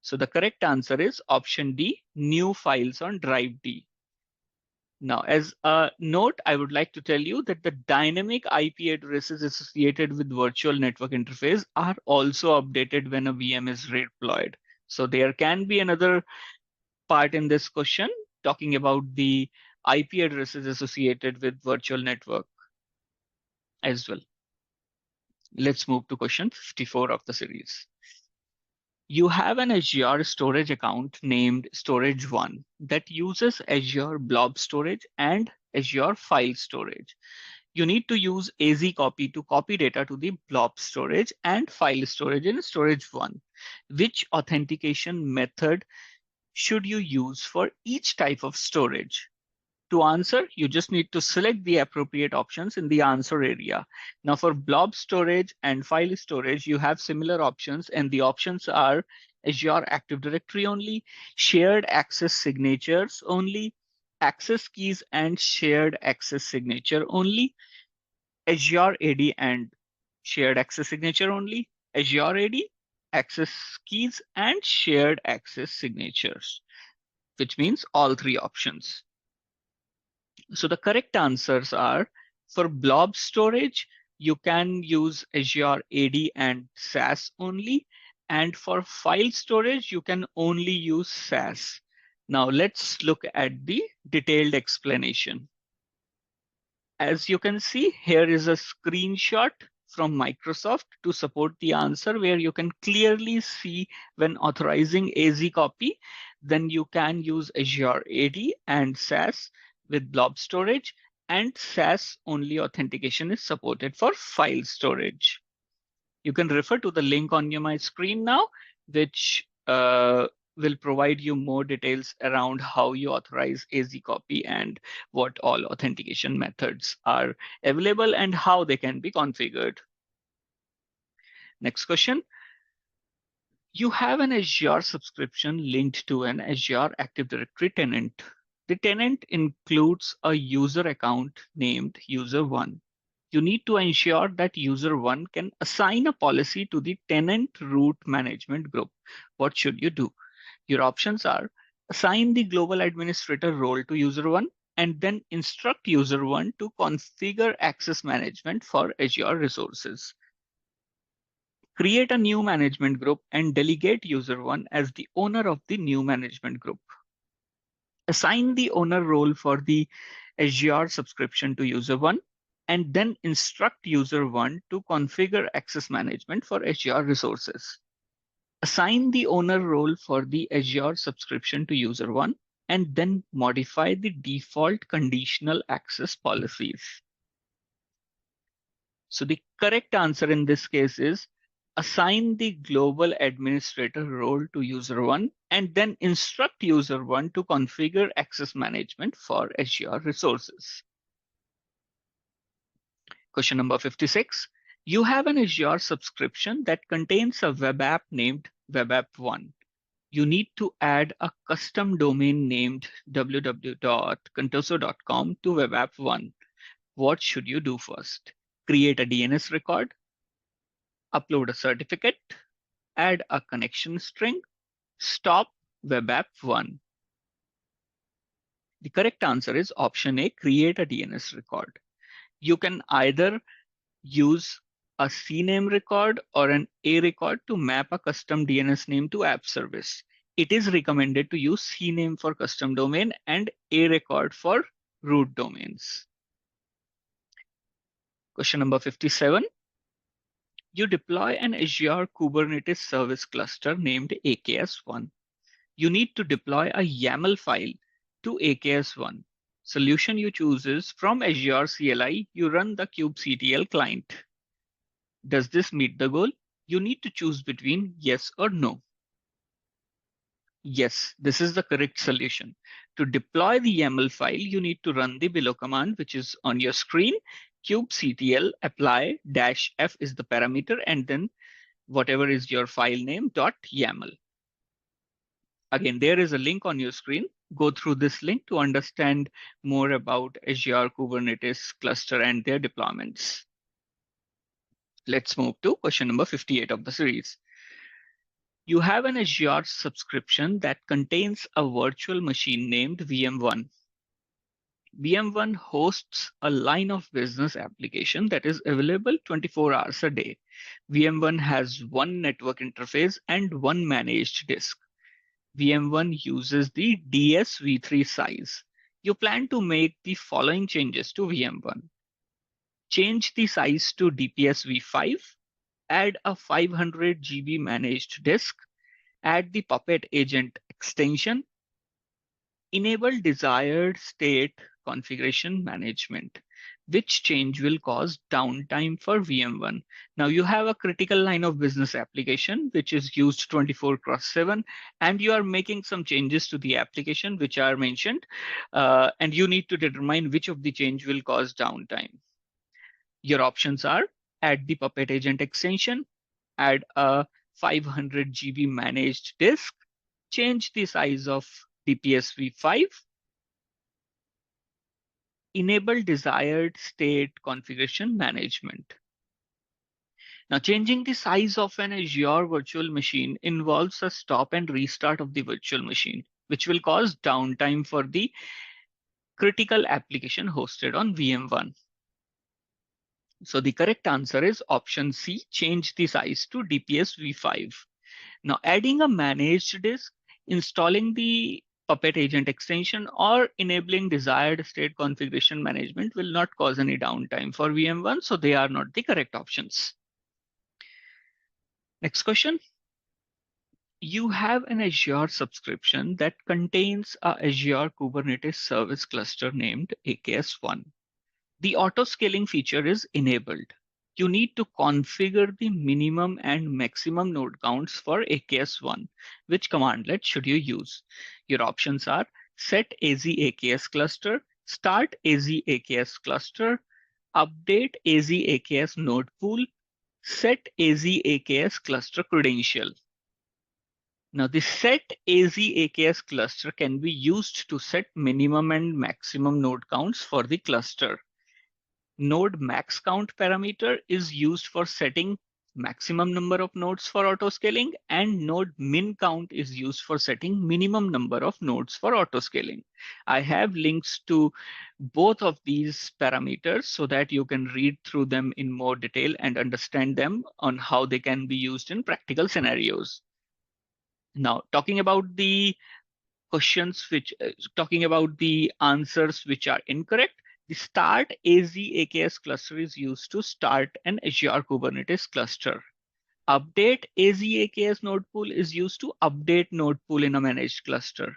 So the correct answer is option D, new files on drive D. Now, as a note, I would like to tell you that the dynamic IP addresses associated with virtual network interface are also updated when a VM is redeployed. So there can be another part in this question talking about the IP addresses associated with virtual network as well. Let's move to question 54 of the series. You have an Azure storage account named Storage1 that uses Azure Blob Storage and Azure File Storage. You need to use AZ copy to copy data to the blob storage and file storage in Storage1. Which authentication method should you use for each type of storage? To answer, you just need to select the appropriate options in the answer area. Now for blob storage and file storage, you have similar options, and the options are Azure Active Directory only, shared access signatures only, access keys and shared access signature only, Azure AD and shared access signature only, Azure AD, access keys and shared access signatures, which means all three options. So the correct answers are for blob storage, you can use Azure AD and SAS only. And for file storage, you can only use SAS. Now let's look at the detailed explanation. As you can see, here is a screenshot from Microsoft to support the answer where you can clearly see when authorizing AZ copy, then you can use Azure AD and SAS with blob storage, and SAS only authentication is supported for file storage. You can refer to the link on my screen now, which will provide you more details around how you authorize AZ copy and what all authentication methods are available and how they can be configured. Next question. You have an Azure subscription linked to an Azure Active Directory tenant. The tenant includes a user account named user1. You need to ensure that user1 can assign a policy to the tenant root management group. What should you do? Your options are assign the global administrator role to user1 and then instruct user1 to configure access management for Azure resources. Create a new management group and delegate user1 as the owner of the new management group. Assign the owner role for the Azure subscription to user1 and then instruct user1 to configure access management for Azure resources. Assign the owner role for the Azure subscription to user1 and then modify the default conditional access policies. So the correct answer in this case is assign the global administrator role to user1 and then instruct user1 to configure access management for Azure resources. Question number 56. You have an Azure subscription that contains a web app named webapp1. You need to add a custom domain named www.contoso.com to webapp1. What should you do first? create a DNS record, upload a certificate, add a connection string, stop web app 1. The correct answer is option A, create a DNS record. You can either use a CNAME record or an A record to map a custom DNS name to app service. It is recommended to use CNAME for custom domain and A record for root domains. Question number 57. You deploy an Azure Kubernetes service cluster named AKS1. You need to deploy a YAML file to AKS1. Solution you choose is from Azure CLI, you run the kubectl client. Does this meet the goal? You need to choose between yes or no. Yes, this is the correct solution. To deploy the YAML file, you need to run the below command, which is on your screen. Kubectl apply -f is the parameter, and then whatever is your file name .yaml. Again, there is a link on your screen. Go through this link to understand more about Azure Kubernetes cluster and their deployments. Let's move to question number 58 of the series. You have an Azure subscription that contains a virtual machine named VM1. VM1 hosts a line of business application that is available 24 hours a day. VM1 has one network interface and one managed disk. VM1 uses the DSv3 size. You plan to make the following changes to VM1. Change the size to DPSv5, add a 500 GB managed disk, add the Puppet agent extension, enable desired state configuration management. Which change will cause downtime for VM1? Now you have a critical line of business application which is used 24/7, and you are making some changes to the application which are mentioned, and you need to determine which of the change will cause downtime. Your options are add the Puppet agent extension, add a 500 GB managed disk, change the size of DPSv5, enable desired state configuration management. Now, changing the size of an Azure virtual machine involves a stop and restart of the virtual machine, which will cause downtime for the critical application hosted on VM1. So the correct answer is option C, change the size to DPSv5. Now, adding a managed disk, installing the Puppet agent extension, or enabling desired state configuration management will not cause any downtime for VM1, so they are not the correct options. Next question. You have an Azure subscription that contains a Azure Kubernetes service cluster named AKS1. The auto scaling feature is enabled. You need to configure the minimum and maximum node counts for AKS1. Which commandlet should you use? Your options are set AZ AKS cluster, start AZ AKS cluster, update AZ AKS node pool, set AZ AKS cluster credential. Now, the set AZ AKS cluster can be used to set minimum and maximum node counts for the cluster. Node max count parameter is used for setting maximum number of nodes for auto scaling, and node min count is used for setting minimum number of nodes for auto scaling. I have links to both of these parameters so that you can read through them in more detail and understand them on how they can be used in practical scenarios. Now, talking about the questions talking about the answers which are incorrect. The start AZ AKS cluster is used to start an Azure Kubernetes cluster. Update AZ AKS node pool is used to update node pool in a managed cluster.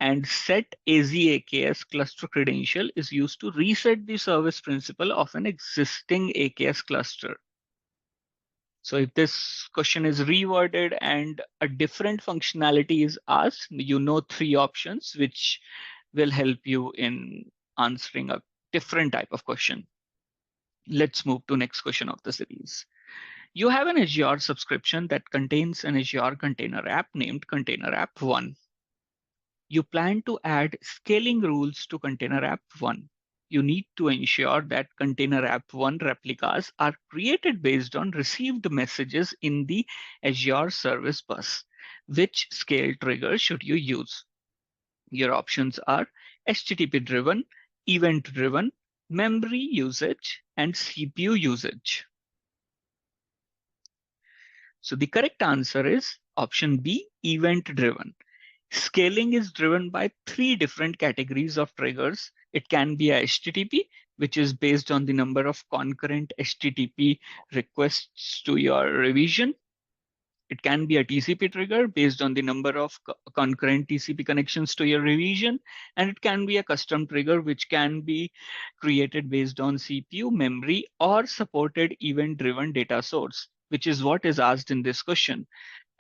And set AZ AKS cluster credential is used to reset the service principal of an existing AKS cluster. So if this question is reworded and a different functionality is asked, you know 3 options which will help you in answering a different type of question. Let's move to next question of the series. You have an Azure subscription that contains an Azure container app named Container App 1. You plan to add scaling rules to Container App 1. you need to ensure that container app 1 replicas are created based on received messages in the Azure Service Bus. Which scale trigger should you use? Your options are HTTP driven, event driven, memory usage, and CPU usage. So the correct answer is option B, event driven. Scaling is driven by three different categories of triggers. It can be a HTTP, which is based on the number of concurrent HTTP requests to your revision. It can be a TCP trigger based on the number of concurrent TCP connections to your revision. And it can be a custom trigger, which can be created based on CPU, memory, or supported event-driven data source, which is what is asked in this question.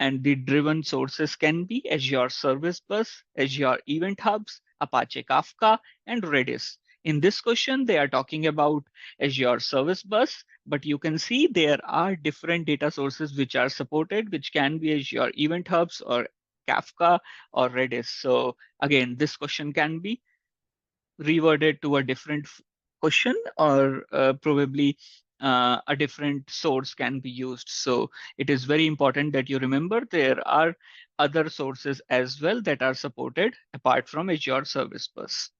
And the driven sources can be Azure Service Bus, Azure Event Hubs, Apache Kafka, and Redis. In this question, they are talking about Azure Service Bus, but you can see there are different data sources which are supported, which can be Azure Event Hubs or Kafka or Redis. So again, this question can be reworded to a different question, or probably a different source can be used. So it is very important that you remember there are other sources as well that are supported apart from Azure Service Bus.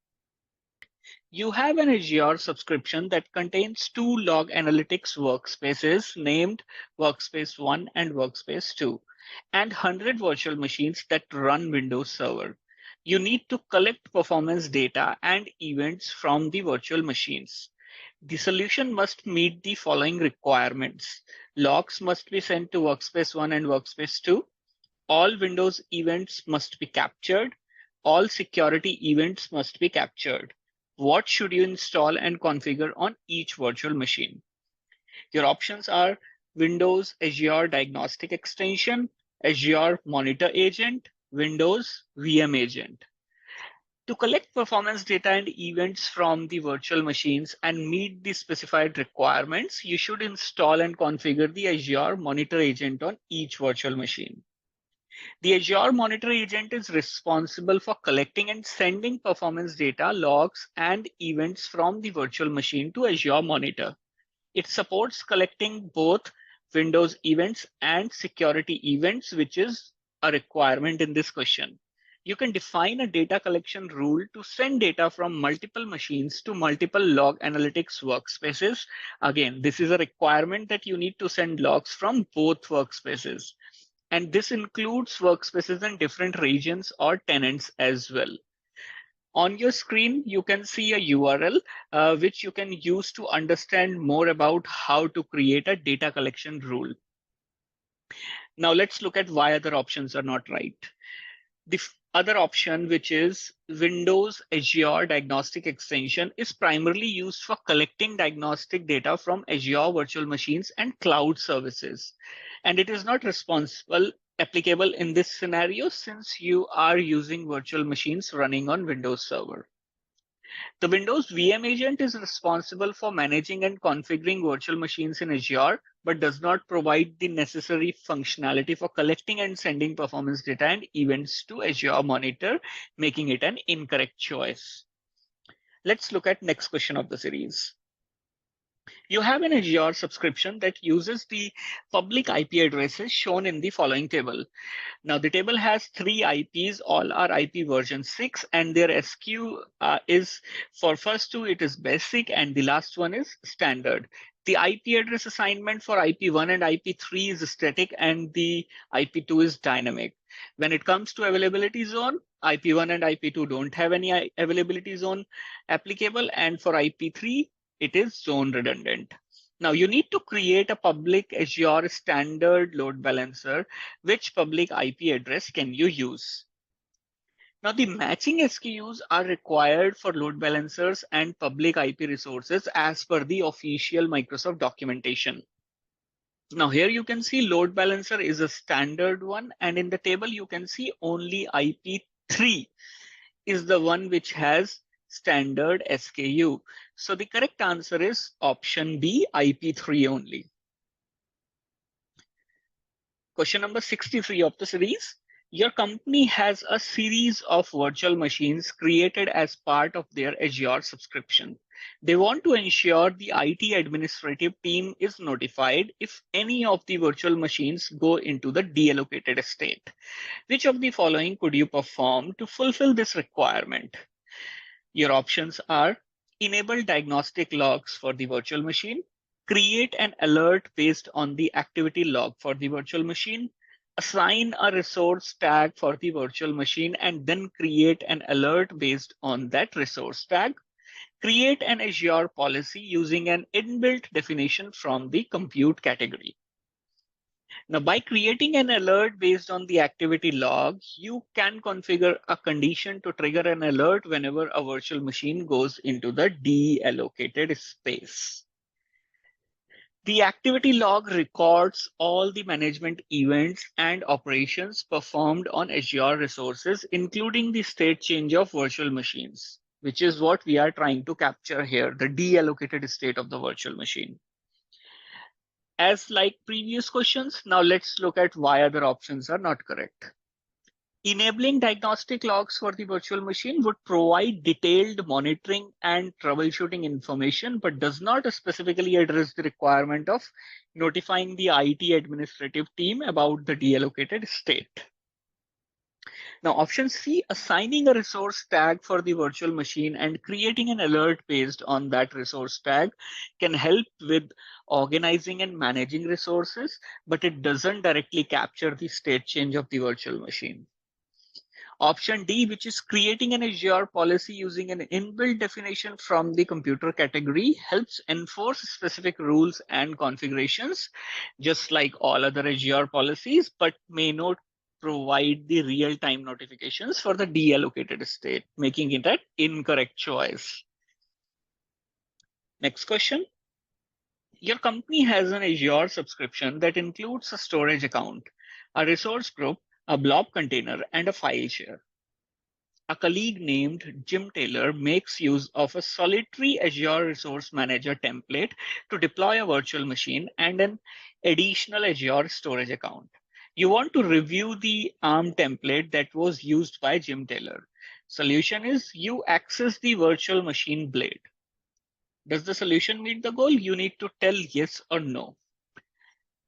You have an Azure subscription that contains two log analytics workspaces named Workspace 1 and Workspace 2, and 100 virtual machines that run Windows Server. You need to collect performance data and events from the virtual machines. The solution must meet the following requirements. Logs must be sent to Workspace 1 and Workspace 2. All Windows events must be captured. All security events must be captured. What should you install and configure on each virtual machine? Your options are Windows Azure Diagnostic Extension, Azure Monitor Agent, Windows VM Agent. To collect performance data and events from the virtual machines and meet the specified requirements, you should install and configure the Azure Monitor Agent on each virtual machine. The Azure Monitor Agent is responsible for collecting and sending performance data, logs, and events from the virtual machine to Azure Monitor. It supports collecting both Windows events and security events, which is a requirement in this question. You can define a data collection rule to send data from multiple machines to multiple log analytics workspaces. Again, this is a requirement that you need to send logs from both workspaces. And this includes workspaces in different regions or tenants as well. On your screen, you can see a URL, which you can use to understand more about how to create a data collection rule. Now let's look at why other options are not right. The other option, which is Windows Azure Diagnostic Extension, is primarily used for collecting diagnostic data from Azure virtual machines and cloud services. And it is not applicable in this scenario since you are using virtual machines running on Windows Server. The Windows VM agent is responsible for managing and configuring virtual machines in Azure, but does not provide the necessary functionality for collecting and sending performance data and events to Azure Monitor, making it an incorrect choice. Let's look at next question of the series. You have an Azure subscription that uses the public IP addresses shown in the following table. Now the table has three IPs, all are IP version 6, and their SQ is for first two, it is basic, and the last one is standard. The IP address assignment for IP1 and IP3 is static, and the IP2 is dynamic. When it comes to availability zone, IP1 and IP2 don't have any availability zone applicable, and for IP3, it is zone redundant. Now you need to create a public Azure standard load balancer. Which public IP address can you use? Now the matching SKUs are required for load balancers and public IP resources as per the official Microsoft documentation. Now here you can see load balancer is a standard one, and in the table you can see only IP3 is the one which has standard SKU. So the correct answer is option B, IP3 only. Question number 63 of the series. Your company has a series of virtual machines created as part of their Azure subscription. They want to ensure the IT administrative team is notified if any of the virtual machines go into the deallocated state. Which of the following could you perform to fulfill this requirement? Your options are enable diagnostic logs for the virtual machine, create an alert based on the activity log for the virtual machine, assign a resource tag for the virtual machine and then create an alert based on that resource tag, create an Azure policy using an inbuilt definition from the compute category. Now, by creating an alert based on the activity log, you can configure a condition to trigger an alert whenever a virtual machine goes into the deallocated space. The activity log records all the management events and operations performed on Azure resources, including the state change of virtual machines, which is what we are trying to capture here, the deallocated state of the virtual machine. As like previous questions, now let's look at why other options are not correct. Enabling diagnostic logs for the virtual machine would provide detailed monitoring and troubleshooting information, but does not specifically address the requirement of notifying the IT administrative team about the deallocated state. Now, option C, assigning a resource tag for the virtual machine and creating an alert based on that resource tag can help with organizing and managing resources, but it doesn't directly capture the state change of the virtual machine. Option D, which is creating an Azure policy using an inbuilt definition from the computer category, helps enforce specific rules and configurations, just like all other Azure policies, but may not provide the real-time notifications for the deallocated state, making it an incorrect choice. Next question. Your company has an Azure subscription that includes a storage account, a resource group, a blob container, and a file share. A colleague named Jim Taylor makes use of a solitary Azure Resource Manager template to deploy a virtual machine and an additional Azure storage account. You want to review the ARM template that was used by Jim Taylor. Solution is you access the virtual machine blade. Does the solution meet the goal? You need to tell yes or no.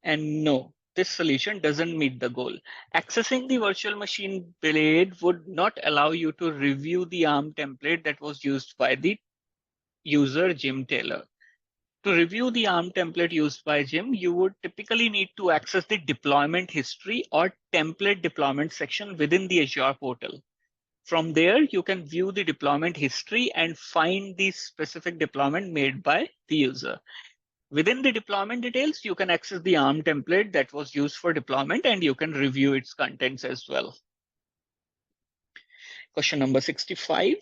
And no, this solution doesn't meet the goal. Accessing the virtual machine blade would not allow you to review the ARM template that was used by the user Jim Taylor. To review the ARM template used by Jim, you would typically need to access the deployment history or template deployment section within the Azure portal. From there, you can view the deployment history and find the specific deployment made by the user. Within the deployment details, you can access the ARM template that was used for deployment, and you can review its contents as well. Question number 65.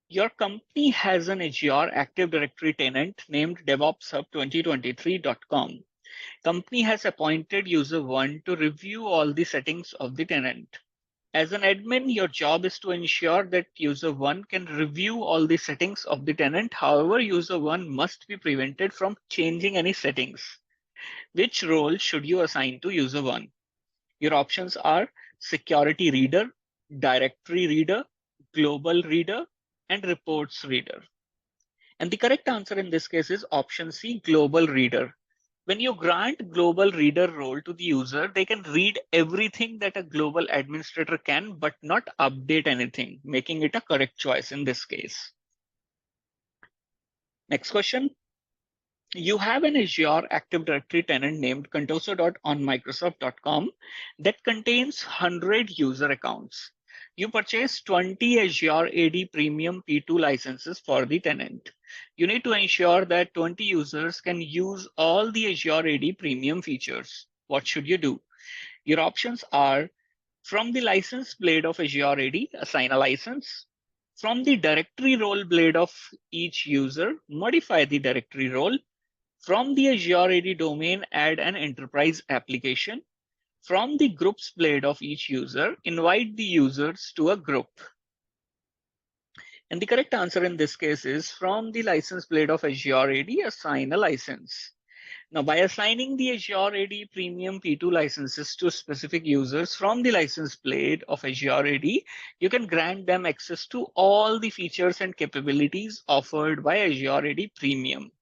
Your company has an Azure Active Directory tenant named DevOpsHub2023.com. Company has appointed user 1 to review all the settings of the tenant. As an admin, your job is to ensure that user 1 can review all the settings of the tenant. However, user 1 must be prevented from changing any settings. Which role should you assign to user 1? Your options are security reader, directory reader, global reader, and reports reader. And the correct answer in this case is option C, global reader. When you grant global reader role to the user, they can read everything that a global administrator can, but not update anything, making it a correct choice in this case. Next question. You have an Azure Active Directory tenant named contoso.onmicrosoft.com that contains 100 user accounts. You purchase 20 Azure AD Premium P2 licenses for the tenant. You need to ensure that 20 users can use all the Azure AD Premium features. What should you do? Your options are from the license blade of Azure AD, assign a license. From the directory role blade of each user, modify the directory role. From the Azure AD domain, add an enterprise application. From the groups blade of each user, invite the users to a group. And the correct answer in this case is from the license blade of Azure AD, assign a license. Now, by assigning the Azure AD Premium P2 licenses to specific users from the license plate of Azure AD, you can grant them access to all the features and capabilities offered by Azure AD Premium.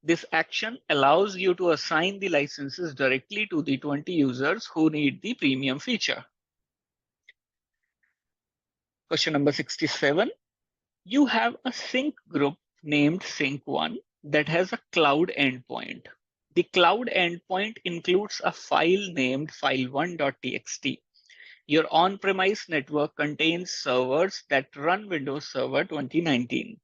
This action allows you to assign the licenses directly to the 20 users who need the premium feature. Question number 67. You have a sync group named Sync1 that has a cloud endpoint. The cloud endpoint includes a file named file1.txt. Your on-premise network contains servers that run Windows Server 2019.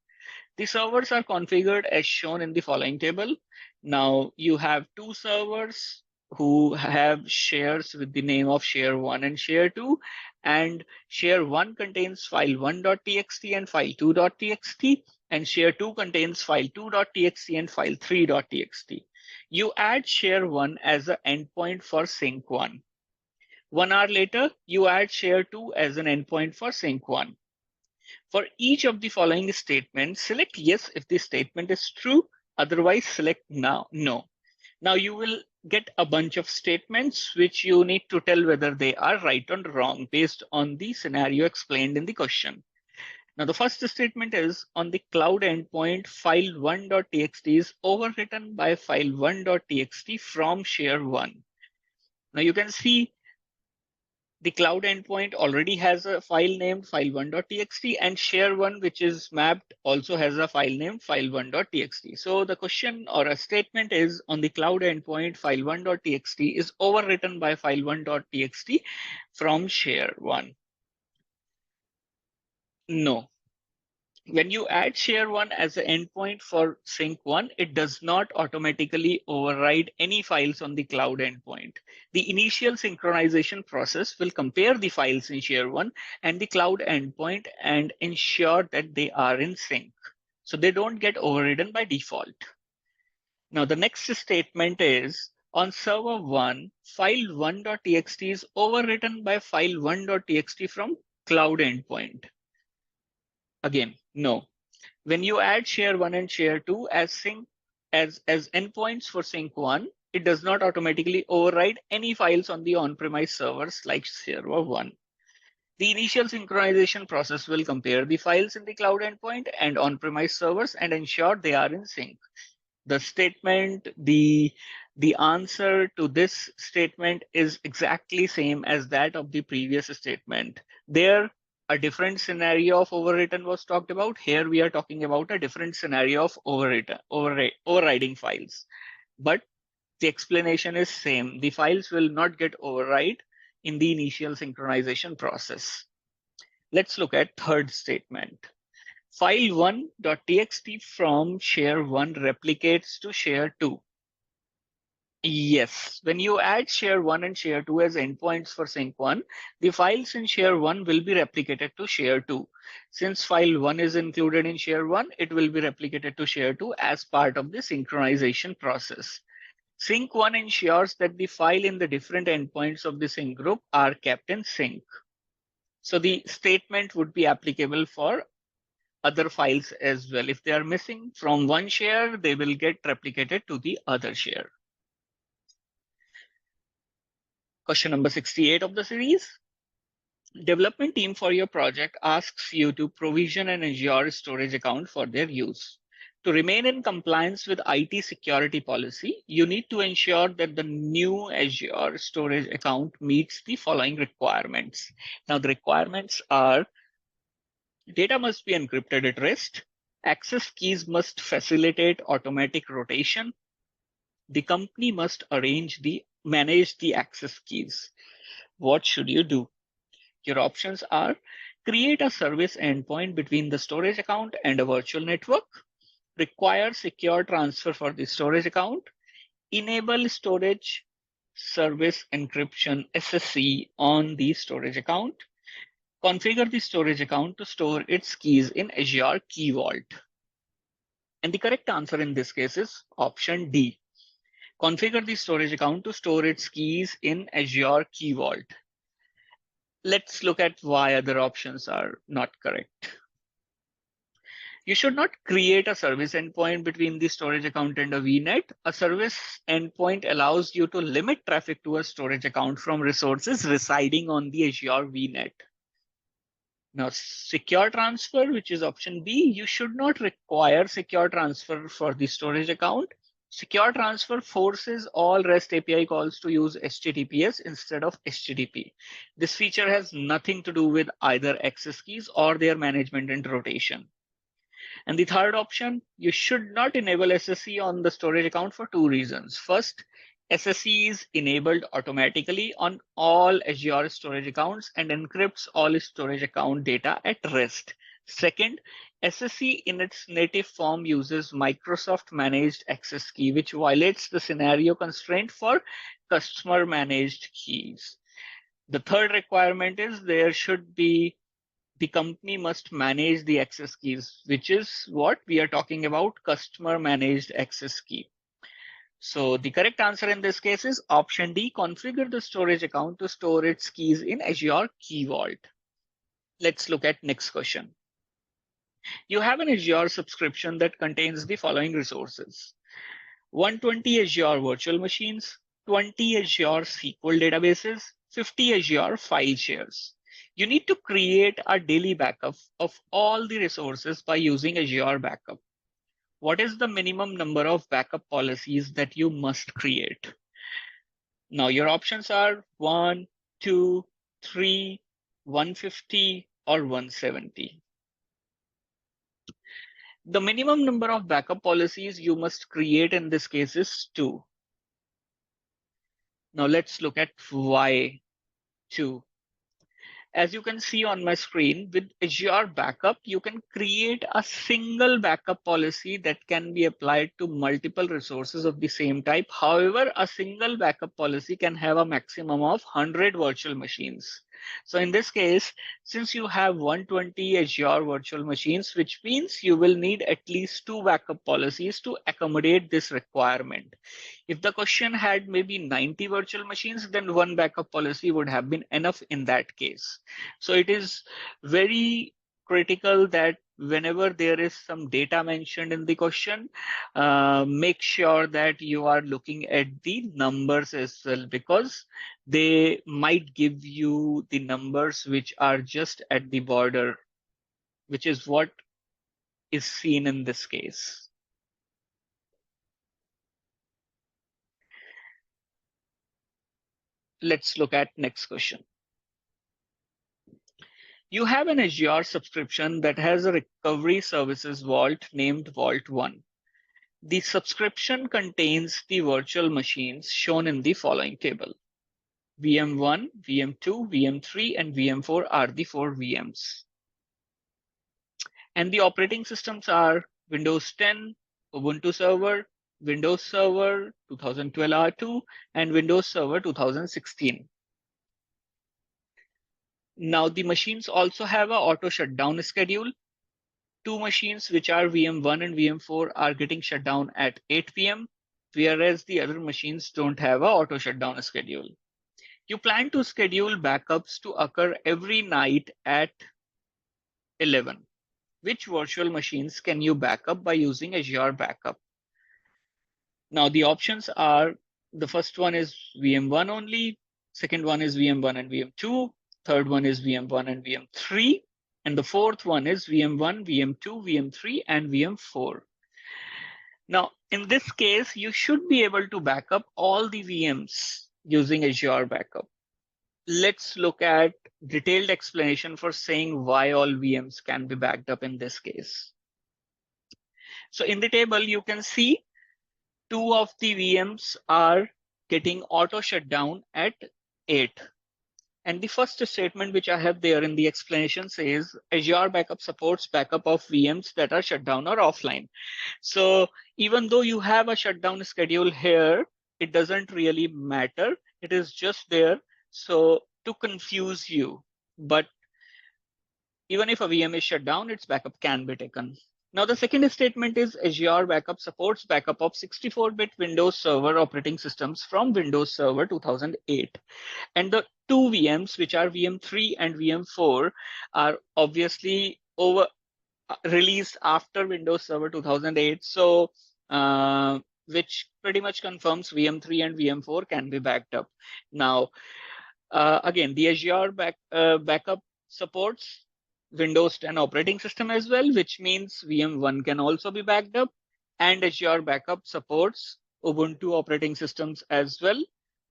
The servers are configured as shown in the following table. Now you have two servers who have shares with the name of share1 and share2, and share1 contains file1.txt and file2.txt, and share2 contains file2.txt and file3.txt. You add share1 as an endpoint for sync1. 1 hour later, you add share2 as an endpoint for sync1. For each of the following statements, select yes if the statement is true, otherwise select no. Now you will get a bunch of statements which you need to tell whether they are right or wrong based on the scenario explained in the question. Now the first statement is, on the cloud endpoint, file1.txt is overwritten by file1.txt from share1. Now you can see the cloud endpoint already has a file named file1.txt, and share1, which is mapped, also has a file named file1.txt. So the question or a statement is, on the cloud endpoint, file1.txt is overwritten by file1.txt from share1. No. When you add share1 as an endpoint for sync1, it does not automatically override any files on the cloud endpoint. The initial synchronization process will compare the files in share1 and the cloud endpoint and ensure that they are in sync. So they don't get overridden by default. Now the next statement is, on server 1, file1.txt is overwritten by file1.txt from cloud endpoint. Again, no. When you add share1 and share2 as endpoints for sync1, it does not automatically override any files on the on-premise servers like server 1. The initial synchronization process will compare the files in the cloud endpoint and on-premise servers and ensure they are in sync. The statement, the answer to this statement is exactly same as that of the previous statement. There, a different scenario of overwritten was talked about. Here we are talking about a different scenario of overriding files. But the explanation is same. The files will not get override in the initial synchronization process. Let's look at third statement. File1.txt from share1 replicates to share2. Yes, when you add share1 and share2 as endpoints for sync1, the files in share1 will be replicated to share2. Since file1 is included in share1, it will be replicated to share2 as part of the synchronization process. Sync1 ensures that the file in the different endpoints of the sync group are kept in sync. So the statement would be applicable for other files as well. If they are missing from one share, they will get replicated to the other share. Question number 68 of the series. Development team for your project asks you to provision an Azure storage account for their use. To remain in compliance with IT security policy, you need to ensure that the new Azure storage account meets the following requirements. Now, the requirements are: data must be encrypted at rest. Access keys must facilitate automatic rotation. The company must manage the access keys. What should you do? Your options are: create a service endpoint between the storage account and a virtual network, require secure transfer for the storage account, enable storage service encryption SSE on the storage account, configure the storage account to store its keys in Azure Key Vault. And the correct answer in this case is option D. Configure the storage account to store its keys in Azure Key Vault. Let's look at why other options are not correct. You should not create a service endpoint between the storage account and a VNet. A service endpoint allows you to limit traffic to a storage account from resources residing on the Azure VNet. Now, secure transfer, which is option B, you should not require secure transfer for the storage account. Secure transfer forces all REST API calls to use HTTPS instead of HTTP. This feature has nothing to do with either access keys or their management and rotation. And the third option, you should not enable SSE on the storage account for two reasons. First, SSE is enabled automatically on all Azure storage accounts and encrypts all storage account data at rest. Second, SSE in its native form uses Microsoft managed access key, which violates the scenario constraint for customer managed keys. The third requirement is there should be the company must manage the access keys, which is what we are talking about, customer managed access key. So the correct answer in this case is option D, configure the storage account to store its keys in Azure Key Vault. Let's look at next question. You have an Azure subscription that contains the following resources: 120 Azure virtual machines, 20 Azure SQL databases, 50 Azure file shares. You need to create a daily backup of all the resources by using Azure Backup. What is the minimum number of backup policies that you must create? Now, your options are 1, 2, 3, 150, or 170. The minimum number of backup policies you must create in this case is 2. Now, let's look at why 2. As you can see on my screen, with Azure Backup, you can create a single backup policy that can be applied to multiple resources of the same type. However, a single backup policy can have a maximum of 100 virtual machines. So in this case, since you have 120 Azure virtual machines, which means you will need at least 2 backup policies to accommodate this requirement. If the question had maybe 90 virtual machines, then 1 backup policy would have been enough in that case. So it is very critical that whenever there is some data mentioned in the question, make sure that you are looking at the numbers as well, because they might give you the numbers which are just at the border, which is what is seen in this case. Let's look at next question. You have an Azure subscription that has a recovery services vault named Vault 1. The subscription contains the virtual machines shown in the following table. VM1, VM2, VM3, and VM4 are the 4 VMs. And the operating systems are Windows 10, Ubuntu Server, Windows Server 2012 R2, and Windows Server 2016. Now the machines also have an auto shutdown schedule. 2 machines, which are VM1 and VM4, are getting shut down at 8 p.m., whereas the other machines don't have an auto shutdown schedule. You plan to schedule backups to occur every night at 11. Which virtual machines can you back up by using Azure Backup? Now the options are, the first one is VM1 only, second one is VM1 and VM2, third one is VM1 and VM3, and the fourth one is VM1, VM2, VM3, and VM4. Now, in this case, you should be able to back up all the VMs using Azure Backup. Let's look at detailed explanation for saying why all VMs can be backed up in this case. So in the table, you can see 2 of the VMs are getting auto shutdown at 8. And the first statement which I have there in the explanation says Azure Backup supports backup of VMs that are shut down or offline. So even though you have a shutdown schedule here, it doesn't really matter. It is just there so to confuse you. But even if a VM is shut down, its backup can be taken. Now, the second statement is Azure Backup supports backup of 64-bit Windows Server operating systems from Windows Server 2008. And the 2 VMs, which are VM3 and VM4, are obviously released after Windows Server 2008. So, which pretty much confirms VM3 and VM4 can be backed up. Now, again, the Azure backup supports Windows 10 operating system as well, which means VM1 can also be backed up, and Azure backup supports Ubuntu operating systems as well,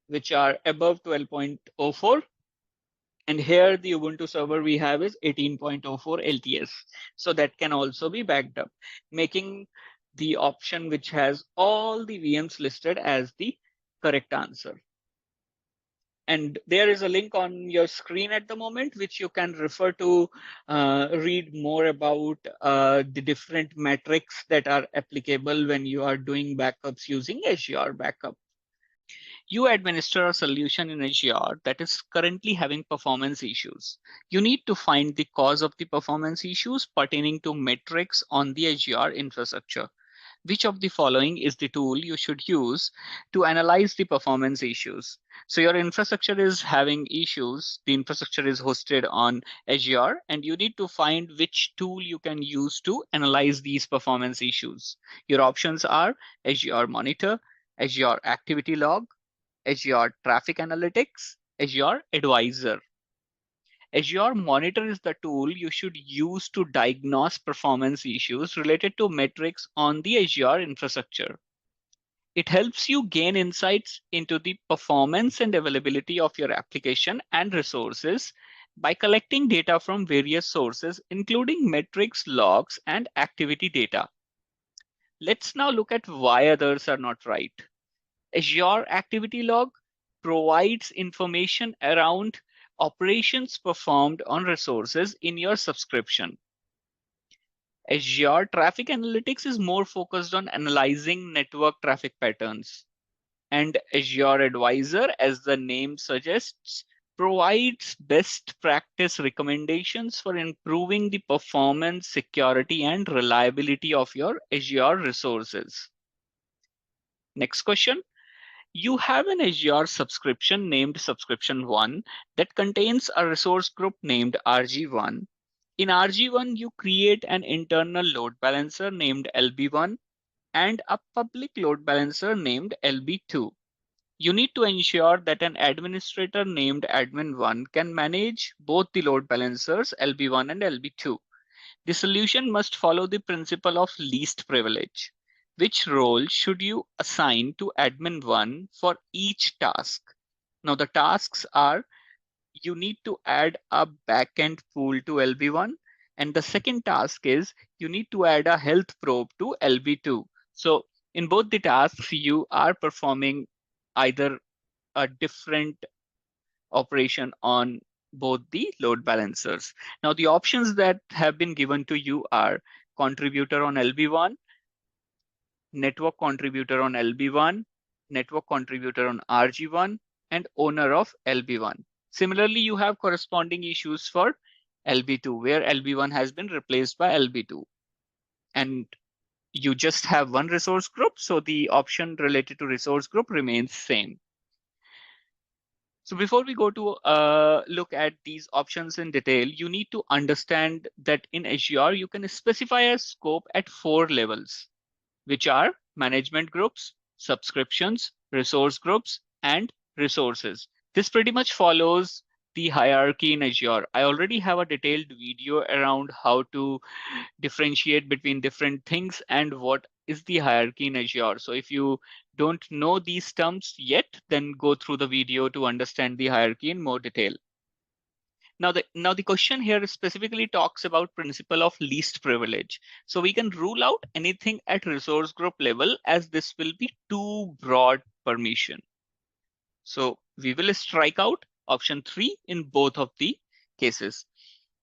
which are above 12.04. And here the Ubuntu server we have is 18.04 LTS. So that can also be backed up, making the option which has all the VMs listed as the correct answer. And there is a link on your screen at the moment, which you can refer to read more about the different metrics that are applicable when you are doing backups using Azure Backup. You administer a solution in Azure that is currently having performance issues. You need to find the cause of the performance issues pertaining to metrics on the Azure infrastructure. Which of the following is the tool you should use to analyze the performance issues? So your infrastructure is having issues. The infrastructure is hosted on Azure, and you need to find which tool you can use to analyze these performance issues. Your options are Azure Monitor, Azure Activity Log, Azure Traffic Analytics, Azure Advisor. Azure Monitor is the tool you should use to diagnose performance issues related to metrics on the Azure infrastructure. It helps you gain insights into the performance and availability of your application and resources by collecting data from various sources, including metrics, logs, and activity data. Let's now look at why others are not right. Azure Activity Log provides information around operations performed on resources in your subscription. Azure Traffic Analytics is more focused on analyzing network traffic patterns. And Azure Advisor, as the name suggests, provides best practice recommendations for improving the performance, security, and reliability of your Azure resources. Next question. You have an Azure subscription named Subscription 1 that contains a resource group named RG1. In RG1, you create an internal load balancer named LB1 and a public load balancer named LB2. You need to ensure that an administrator named Admin1 can manage both the load balancers LB1 and LB2. The solution must follow the principle of least privilege. Which role should you assign to admin1 for each task? Now the tasks are, you need to add a backend pool to LB1, and the second task is you need to add a health probe to LB2. So in both the tasks, you are performing either a different operation on both the load balancers. Now the options that have been given to you are contributor on LB1, network contributor on LB1, network contributor on RG1, and owner of LB1. Similarly, you have corresponding issues for LB2, where LB1 has been replaced by LB2. And you just have one resource group, so the option related to resource group remains same. So before we go to look at these options in detail, you need to understand that in Azure, you can specify a scope at 4 levels, which are management groups, subscriptions, resource groups, and resources. This pretty much follows the hierarchy in Azure. I already have a detailed video around how to differentiate between different things and what is the hierarchy in Azure. So if you don't know these terms yet, then go through the video to understand the hierarchy in more detail. Now the question here specifically talks about principle of least privilege. So we can rule out anything at resource group level, as this will be too broad permission. So we will strike out option 3 in both of the cases.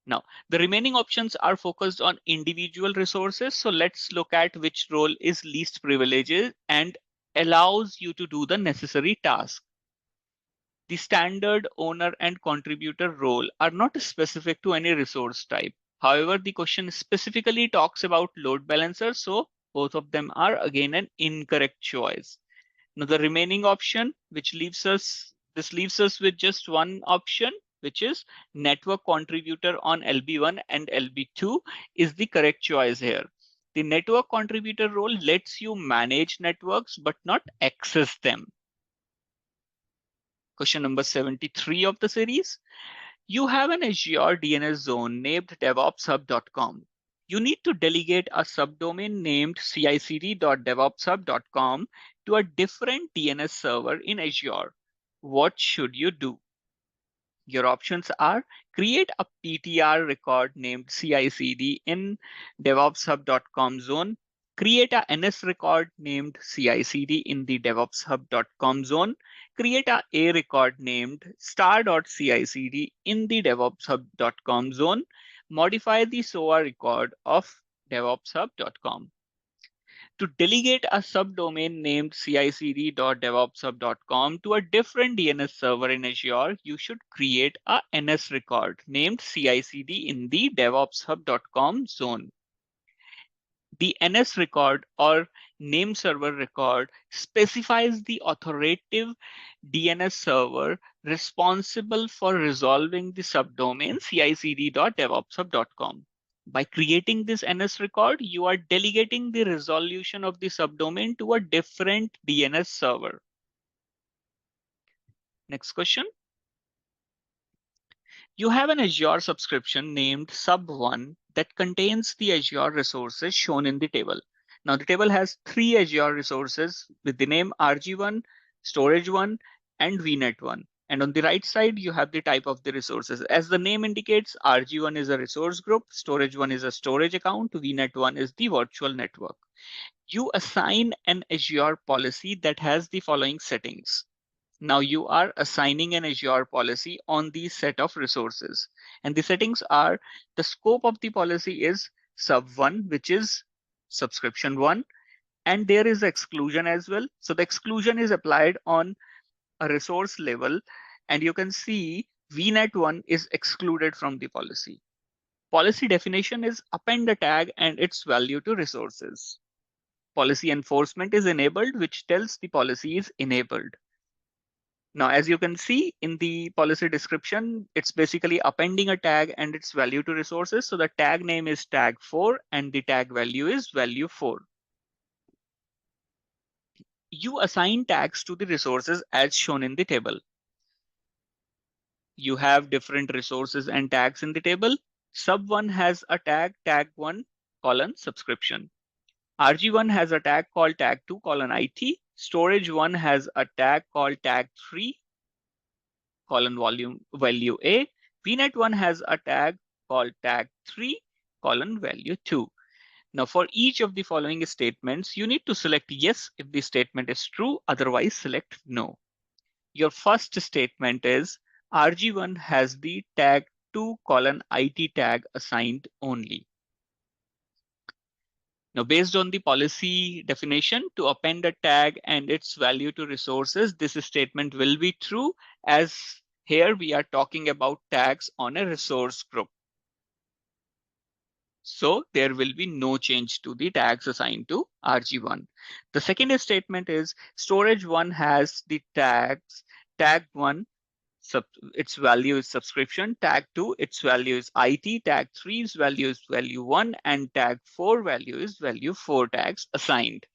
Now, the remaining options are focused on individual resources. So let's look at which role is least privileged and allows you to do the necessary task. The standard owner and contributor role are not specific to any resource type. However, the question specifically talks about load balancers, so both of them are again an incorrect choice. Now the remaining option, which leaves us with just one option, which is network contributor on LB1 and LB2 is the correct choice here. The network contributor role lets you manage networks but not access them. Question number 73 of the series. You have an Azure DNS zone named DevOpsHub.com. You need to delegate a subdomain named cicd.devopshub.com to a different DNS server in Azure. What should you do? Your options are create a PTR record named CICD in DevOpsHub.com zone, create a NS record named CICD in the DevOpsHub.com zone, create a record named star.cicd in the DevOpsHub.com zone, modify the SOA record of DevOpsHub.com. To delegate a subdomain named cicd.devopshub.com to a different DNS server in Azure, you should create a NS record named CICD in the devopshub.com zone. The NS record or name server record specifies the authoritative DNS server responsible for resolving the subdomain cicd.devopshub.com. By creating this NS record, you are delegating the resolution of the subdomain to a different DNS server. Next question. You have an Azure subscription named Sub1 that contains the Azure resources shown in the table. Now the table has 3 Azure resources with the name RG1, Storage1, and VNet1. And on the right side, you have the type of the resources. As the name indicates, RG1 is a resource group, Storage1 is a storage account, VNet1 is the virtual network. You assign an Azure policy that has the following settings. Now you are assigning an Azure policy on the set of resources. And the settings are the scope of the policy is sub1, which is subscription 1. And there is exclusion as well. So the exclusion is applied on a resource level. And you can see VNet1 is excluded from the policy. Policy definition is append a tag and its value to resources. Policy enforcement is enabled, which tells the policy is enabled. Now, as you can see in the policy description, it's basically appending a tag and its value to resources. So the tag name is tag4 and the tag value is value4. You assign tags to the resources as shown in the table. You have different resources and tags in the table. Sub1 has a tag tag1 : subscription. RG1 has a tag called tag2 : IT. Storage1 has a tag called tag3 : value A. VNet1 has a tag called tag3 : value 2. Now for each of the following statements, you need to select yes if the statement is true, otherwise select no. Your first statement is RG1 has the tag2 : IT tag assigned only. Now, based on the policy definition, to append a tag and its value to resources, this statement will be true, as here we are talking about tags on a resource group. So there will be no change to the tags assigned to RG1. The second statement is Storage1 has the tags tag1, its value is subscription, tag2, its value is IT, tag3's value is value1, and tag4 value is value4 tags assigned.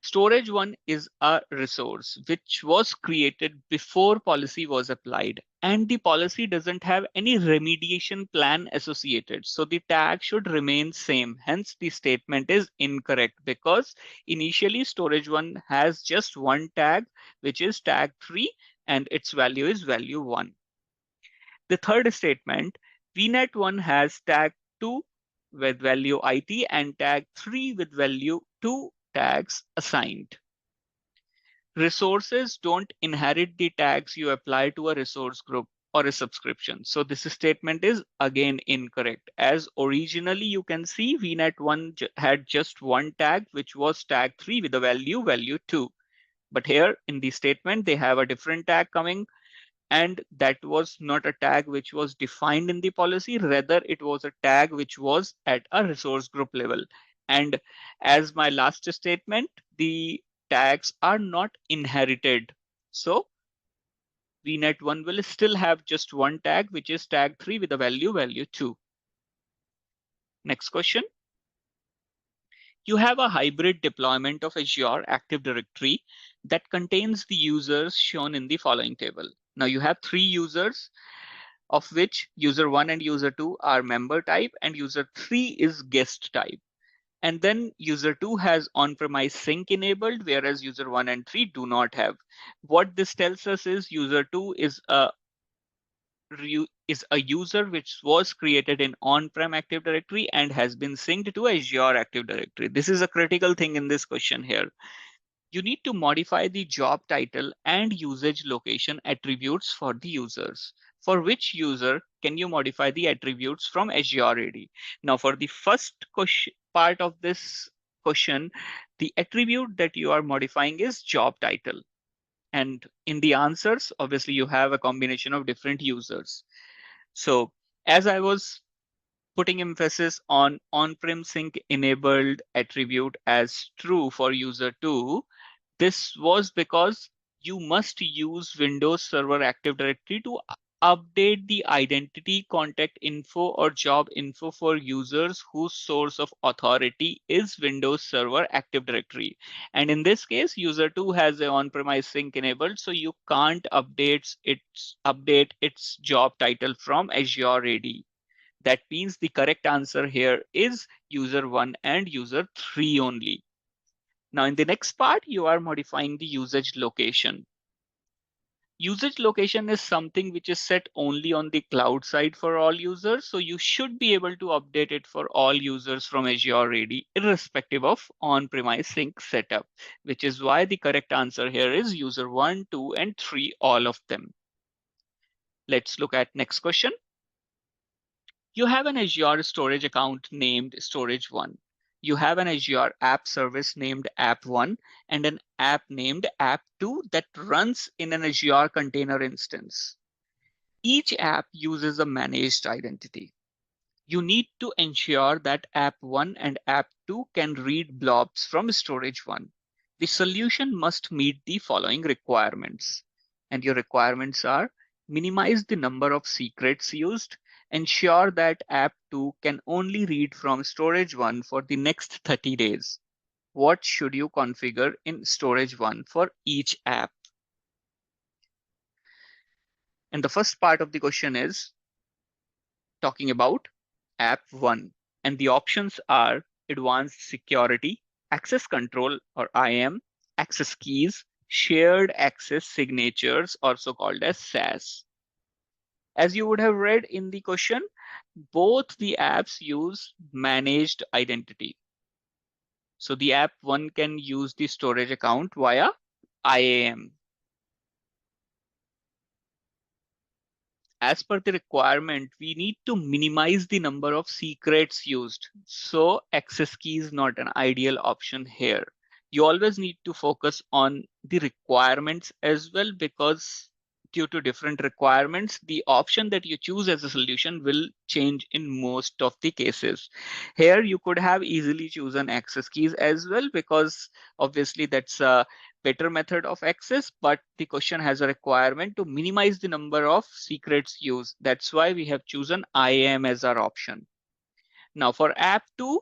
Storage1 is a resource which was created before policy was applied, and the policy doesn't have any remediation plan associated. So the tag should remain same. Hence the statement is incorrect because initially Storage1 has just one tag, which is tag3, and its value is value1. The third statement, VNet1 has tag2 with value IT and tag3 with value 2 tags assigned. Resources don't inherit the tags you apply to a resource group or a subscription. So this statement is again incorrect, as originally you can see VNet1 had just one tag, which was tag3 with the value 2. But here in the statement, they have a different tag coming, and that was not a tag which was defined in the policy. Rather, it was a tag which was at a resource group level. And as my last statement, the tags are not inherited. So VNet1 will still have just one tag, which is tag 3 with the value 2. Next question. You have a hybrid deployment of Azure Active Directory that contains the users shown in the following table. Now you have 3 users, of which user 1 and user 2 are member type and user 3 is guest type. And then user 2 has on-premise sync enabled, whereas user 1 and 3 do not have. What this tells us is user 2 is a user which was created in on-prem Active Directory and has been synced to Azure Active Directory. This is a critical thing in this question here. You need to modify the job title and usage location attributes for the users. For which user can you modify the attributes from Azure AD? Now, for the first question, part of this question, the attribute that you are modifying is job title. And in the answers, obviously, you have a combination of different users. So as I was putting emphasis on on-prem sync enabled attribute as true for user 2, this was because you must use Windows Server Active Directory to update the identity, contact info, or job info for users whose source of authority is Windows Server Active Directory. And in this case, user 2 has an on-premise sync enabled, so you can't update its job title from Azure AD. That means the correct answer here is user 1 and user 3 only. Now in the next part, you are modifying the usage location. Usage location is something which is set only on the cloud side for all users. So you should be able to update it for all users from Azure AD, irrespective of on-premise sync setup, which is why the correct answer here is user 1, 2, and 3, all of them. Let's look at next question. You have an Azure storage account named storage1. You have an Azure app service named app1 and an app named app2 that runs in an Azure container instance. Each app uses a managed identity. You need to ensure that app1 and app2 can read blobs from storage1. The solution must meet the following requirements. And your requirements are: minimize the number of secrets used, ensure that app2 can only read from storage1 for the next 30 days. What should you configure in storage1 for each app? And the first part of the question is talking about app1. And the options are advanced security, access control or IAM, access keys, shared access signatures, also called as SAS. As you would have read in the question, both the apps use managed identity. So the app 1 can use the storage account via IAM. As per the requirement, we need to minimize the number of secrets used. So access key is not an ideal option here. You always need to focus on the requirements as well, because due to different requirements, the option that you choose as a solution will change in most of the cases. Here, you could have easily chosen access keys as well, because obviously that's a better method of access, but the question has a requirement to minimize the number of secrets used. That's why we have chosen IAM as our option. Now for app 2,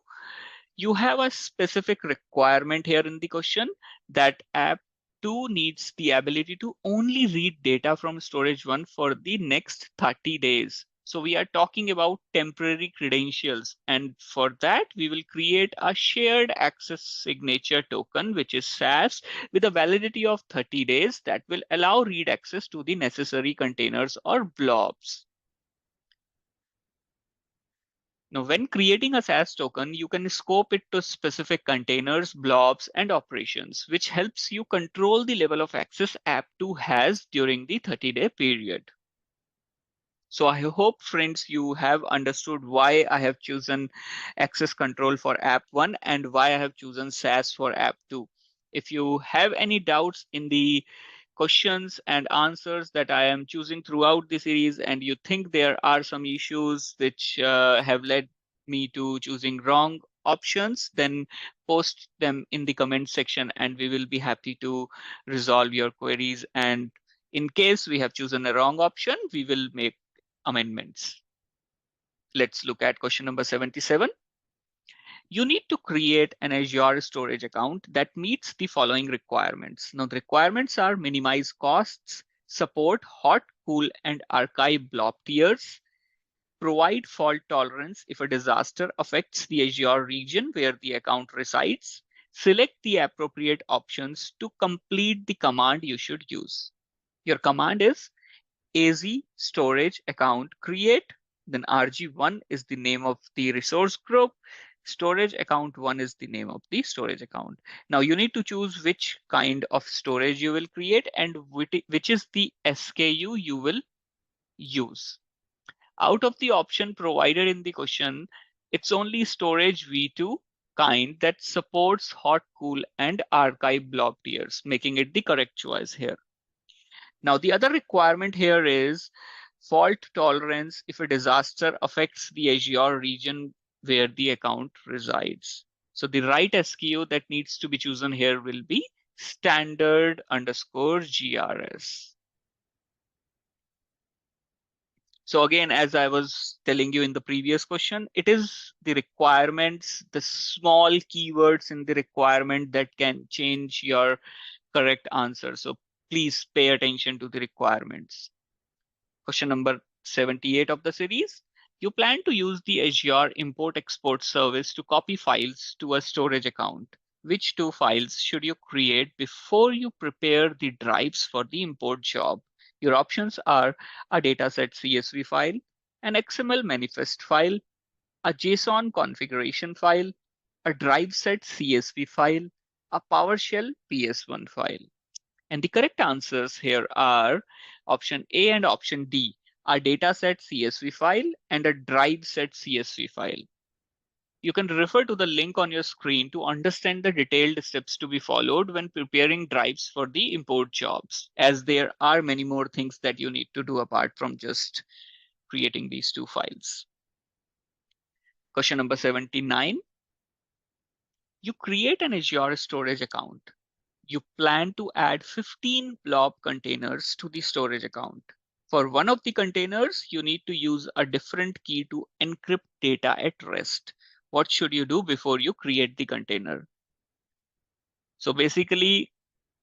you have a specific requirement here in the question that app 2 needs the ability to only read data from storage1 for the next 30 days. So we are talking about temporary credentials. And for that, we will create a shared access signature token, which is SAS, with a validity of 30 days that will allow read access to the necessary containers or blobs. Now, when creating a SAS token, you can scope it to specific containers, blobs, and operations, which helps you control the level of access app2 has during the 30-day period. So I hope, friends, you have understood why I have chosen access control for app1 and why I have chosen SAS for app2. If you have any doubts in the questions and answers that I am choosing throughout the series, and you think there are some issues which have led me to choosing wrong options, then post them in the comment section and we will be happy to resolve your queries and In case we have chosen a wrong option, we will make amendments. Let's look at question number 77. You need to create an Azure storage account that meets the following requirements. Now, the requirements are minimize costs, support hot, cool, and archive blob tiers, provide fault tolerance if a disaster affects the Azure region where the account resides, select the appropriate options to complete the command you should use. Your command is AZ storage account create, then RG1 is the name of the resource group, storage account 1 is the name of the storage account. Now you need to choose which kind of storage you will create and which is the SKU you will use. Out of the option provided in the question, it's only storage V2 kind that supports hot, cool, and archive blob tiers, making it the correct choice here. Now, the other requirement here is fault tolerance if a disaster affects the Azure region where the account resides. So the right SKU that needs to be chosen here will be standard_GRS. So again, as I was telling you in the previous question, it is the requirements, the small keywords in the requirement that can change your correct answer. So please pay attention to the requirements. Question number 78 of the series. You plan to use the Azure import-export service to copy files to a storage account. Which two files should you create before you prepare the drives for the import job? Your options are a dataset CSV file, an XML manifest file, a JSON configuration file, a drive set CSV file, a PowerShell PS1 file. And the correct answers here are option A and option D, a dataset CSV file and a drive set CSV file. You can refer to the link on your screen to understand the detailed steps to be followed when preparing drives for the import jobs, as there are many more things that you need to do apart from just creating these two files. Question number 79. You create an Azure storage account. You plan to add 15 blob containers to the storage account. For one of the containers, you need to use a different key to encrypt data at rest. What should you do before you create the container? So basically,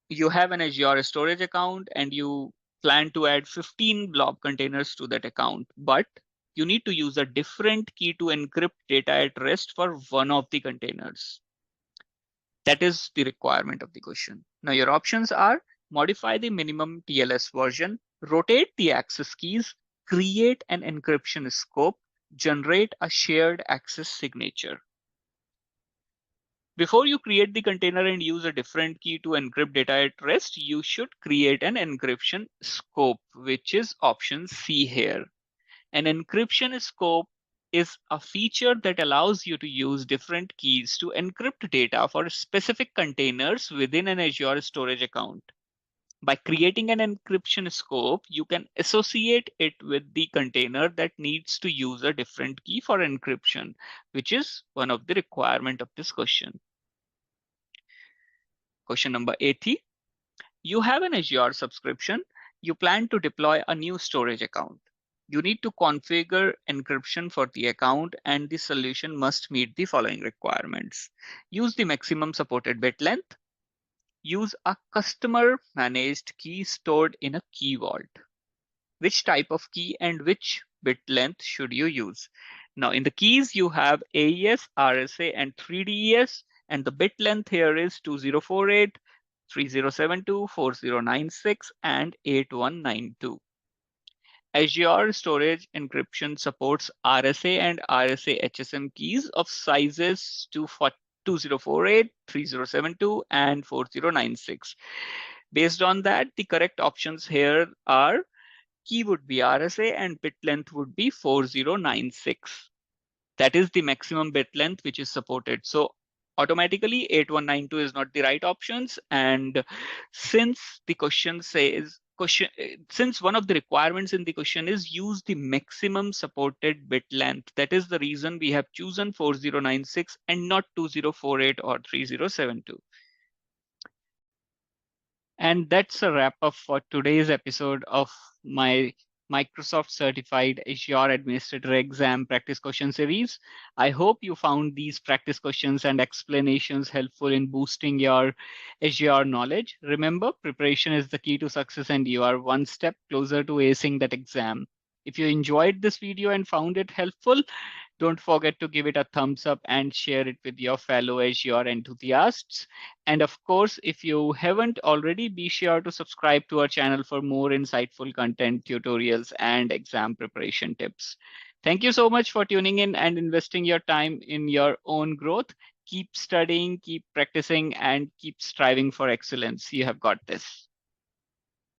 you have an Azure storage account and you plan to add 15 blob containers to that account, but you need to use a different key to encrypt data at rest for one of the containers. That is the requirement of the question. Now your options are modify the minimum TLS version, rotate the access keys, create an encryption scope, generate a shared access signature. Before you create the container and use a different key to encrypt data at rest, you should create an encryption scope, which is option C here. An encryption scope is a feature that allows you to use different keys to encrypt data for specific containers within an Azure storage account. By creating an encryption scope, you can associate it with the container that needs to use a different key for encryption, which is one of the requirements of this question. Question number 80. You have an Azure subscription. You plan to deploy a new storage account. You need to configure encryption for the account, and the solution must meet the following requirements. Use the maximum supported bit length. Use a customer managed key stored in a key vault. Which type of key and which bit length should you use? Now in the keys, you have AES, RSA, and 3DES, and the bit length here is 2048, 3072, 4096, and 8192. Azure Storage Encryption supports RSA and RSA HSM keys of sizes 2048, 3072, and 4096. Based on that, the correct options here are key would be RSA and bit length would be 4096. That is the maximum bit length which is supported. So automatically 8192 is not the right options. And since the question says, since one of the requirements in the question is use the maximum supported bit length, that is the reason we have chosen 4096 and not 2048 or 3072. And that's a wrap up for today's episode of my Microsoft Certified Azure Administrator Exam Practice Question Series. I hope you found these practice questions and explanations helpful in boosting your Azure knowledge. Remember, preparation is the key to success, and you are one step closer to acing that exam. If you enjoyed this video and found it helpful, don't forget to give it a thumbs up and share it with your fellow Azure enthusiasts. And of course, if you haven't already, be sure to subscribe to our channel for more insightful content, tutorials, and exam preparation tips. Thank you so much for tuning in and investing your time in your own growth. Keep studying, keep practicing, and keep striving for excellence. You have got this.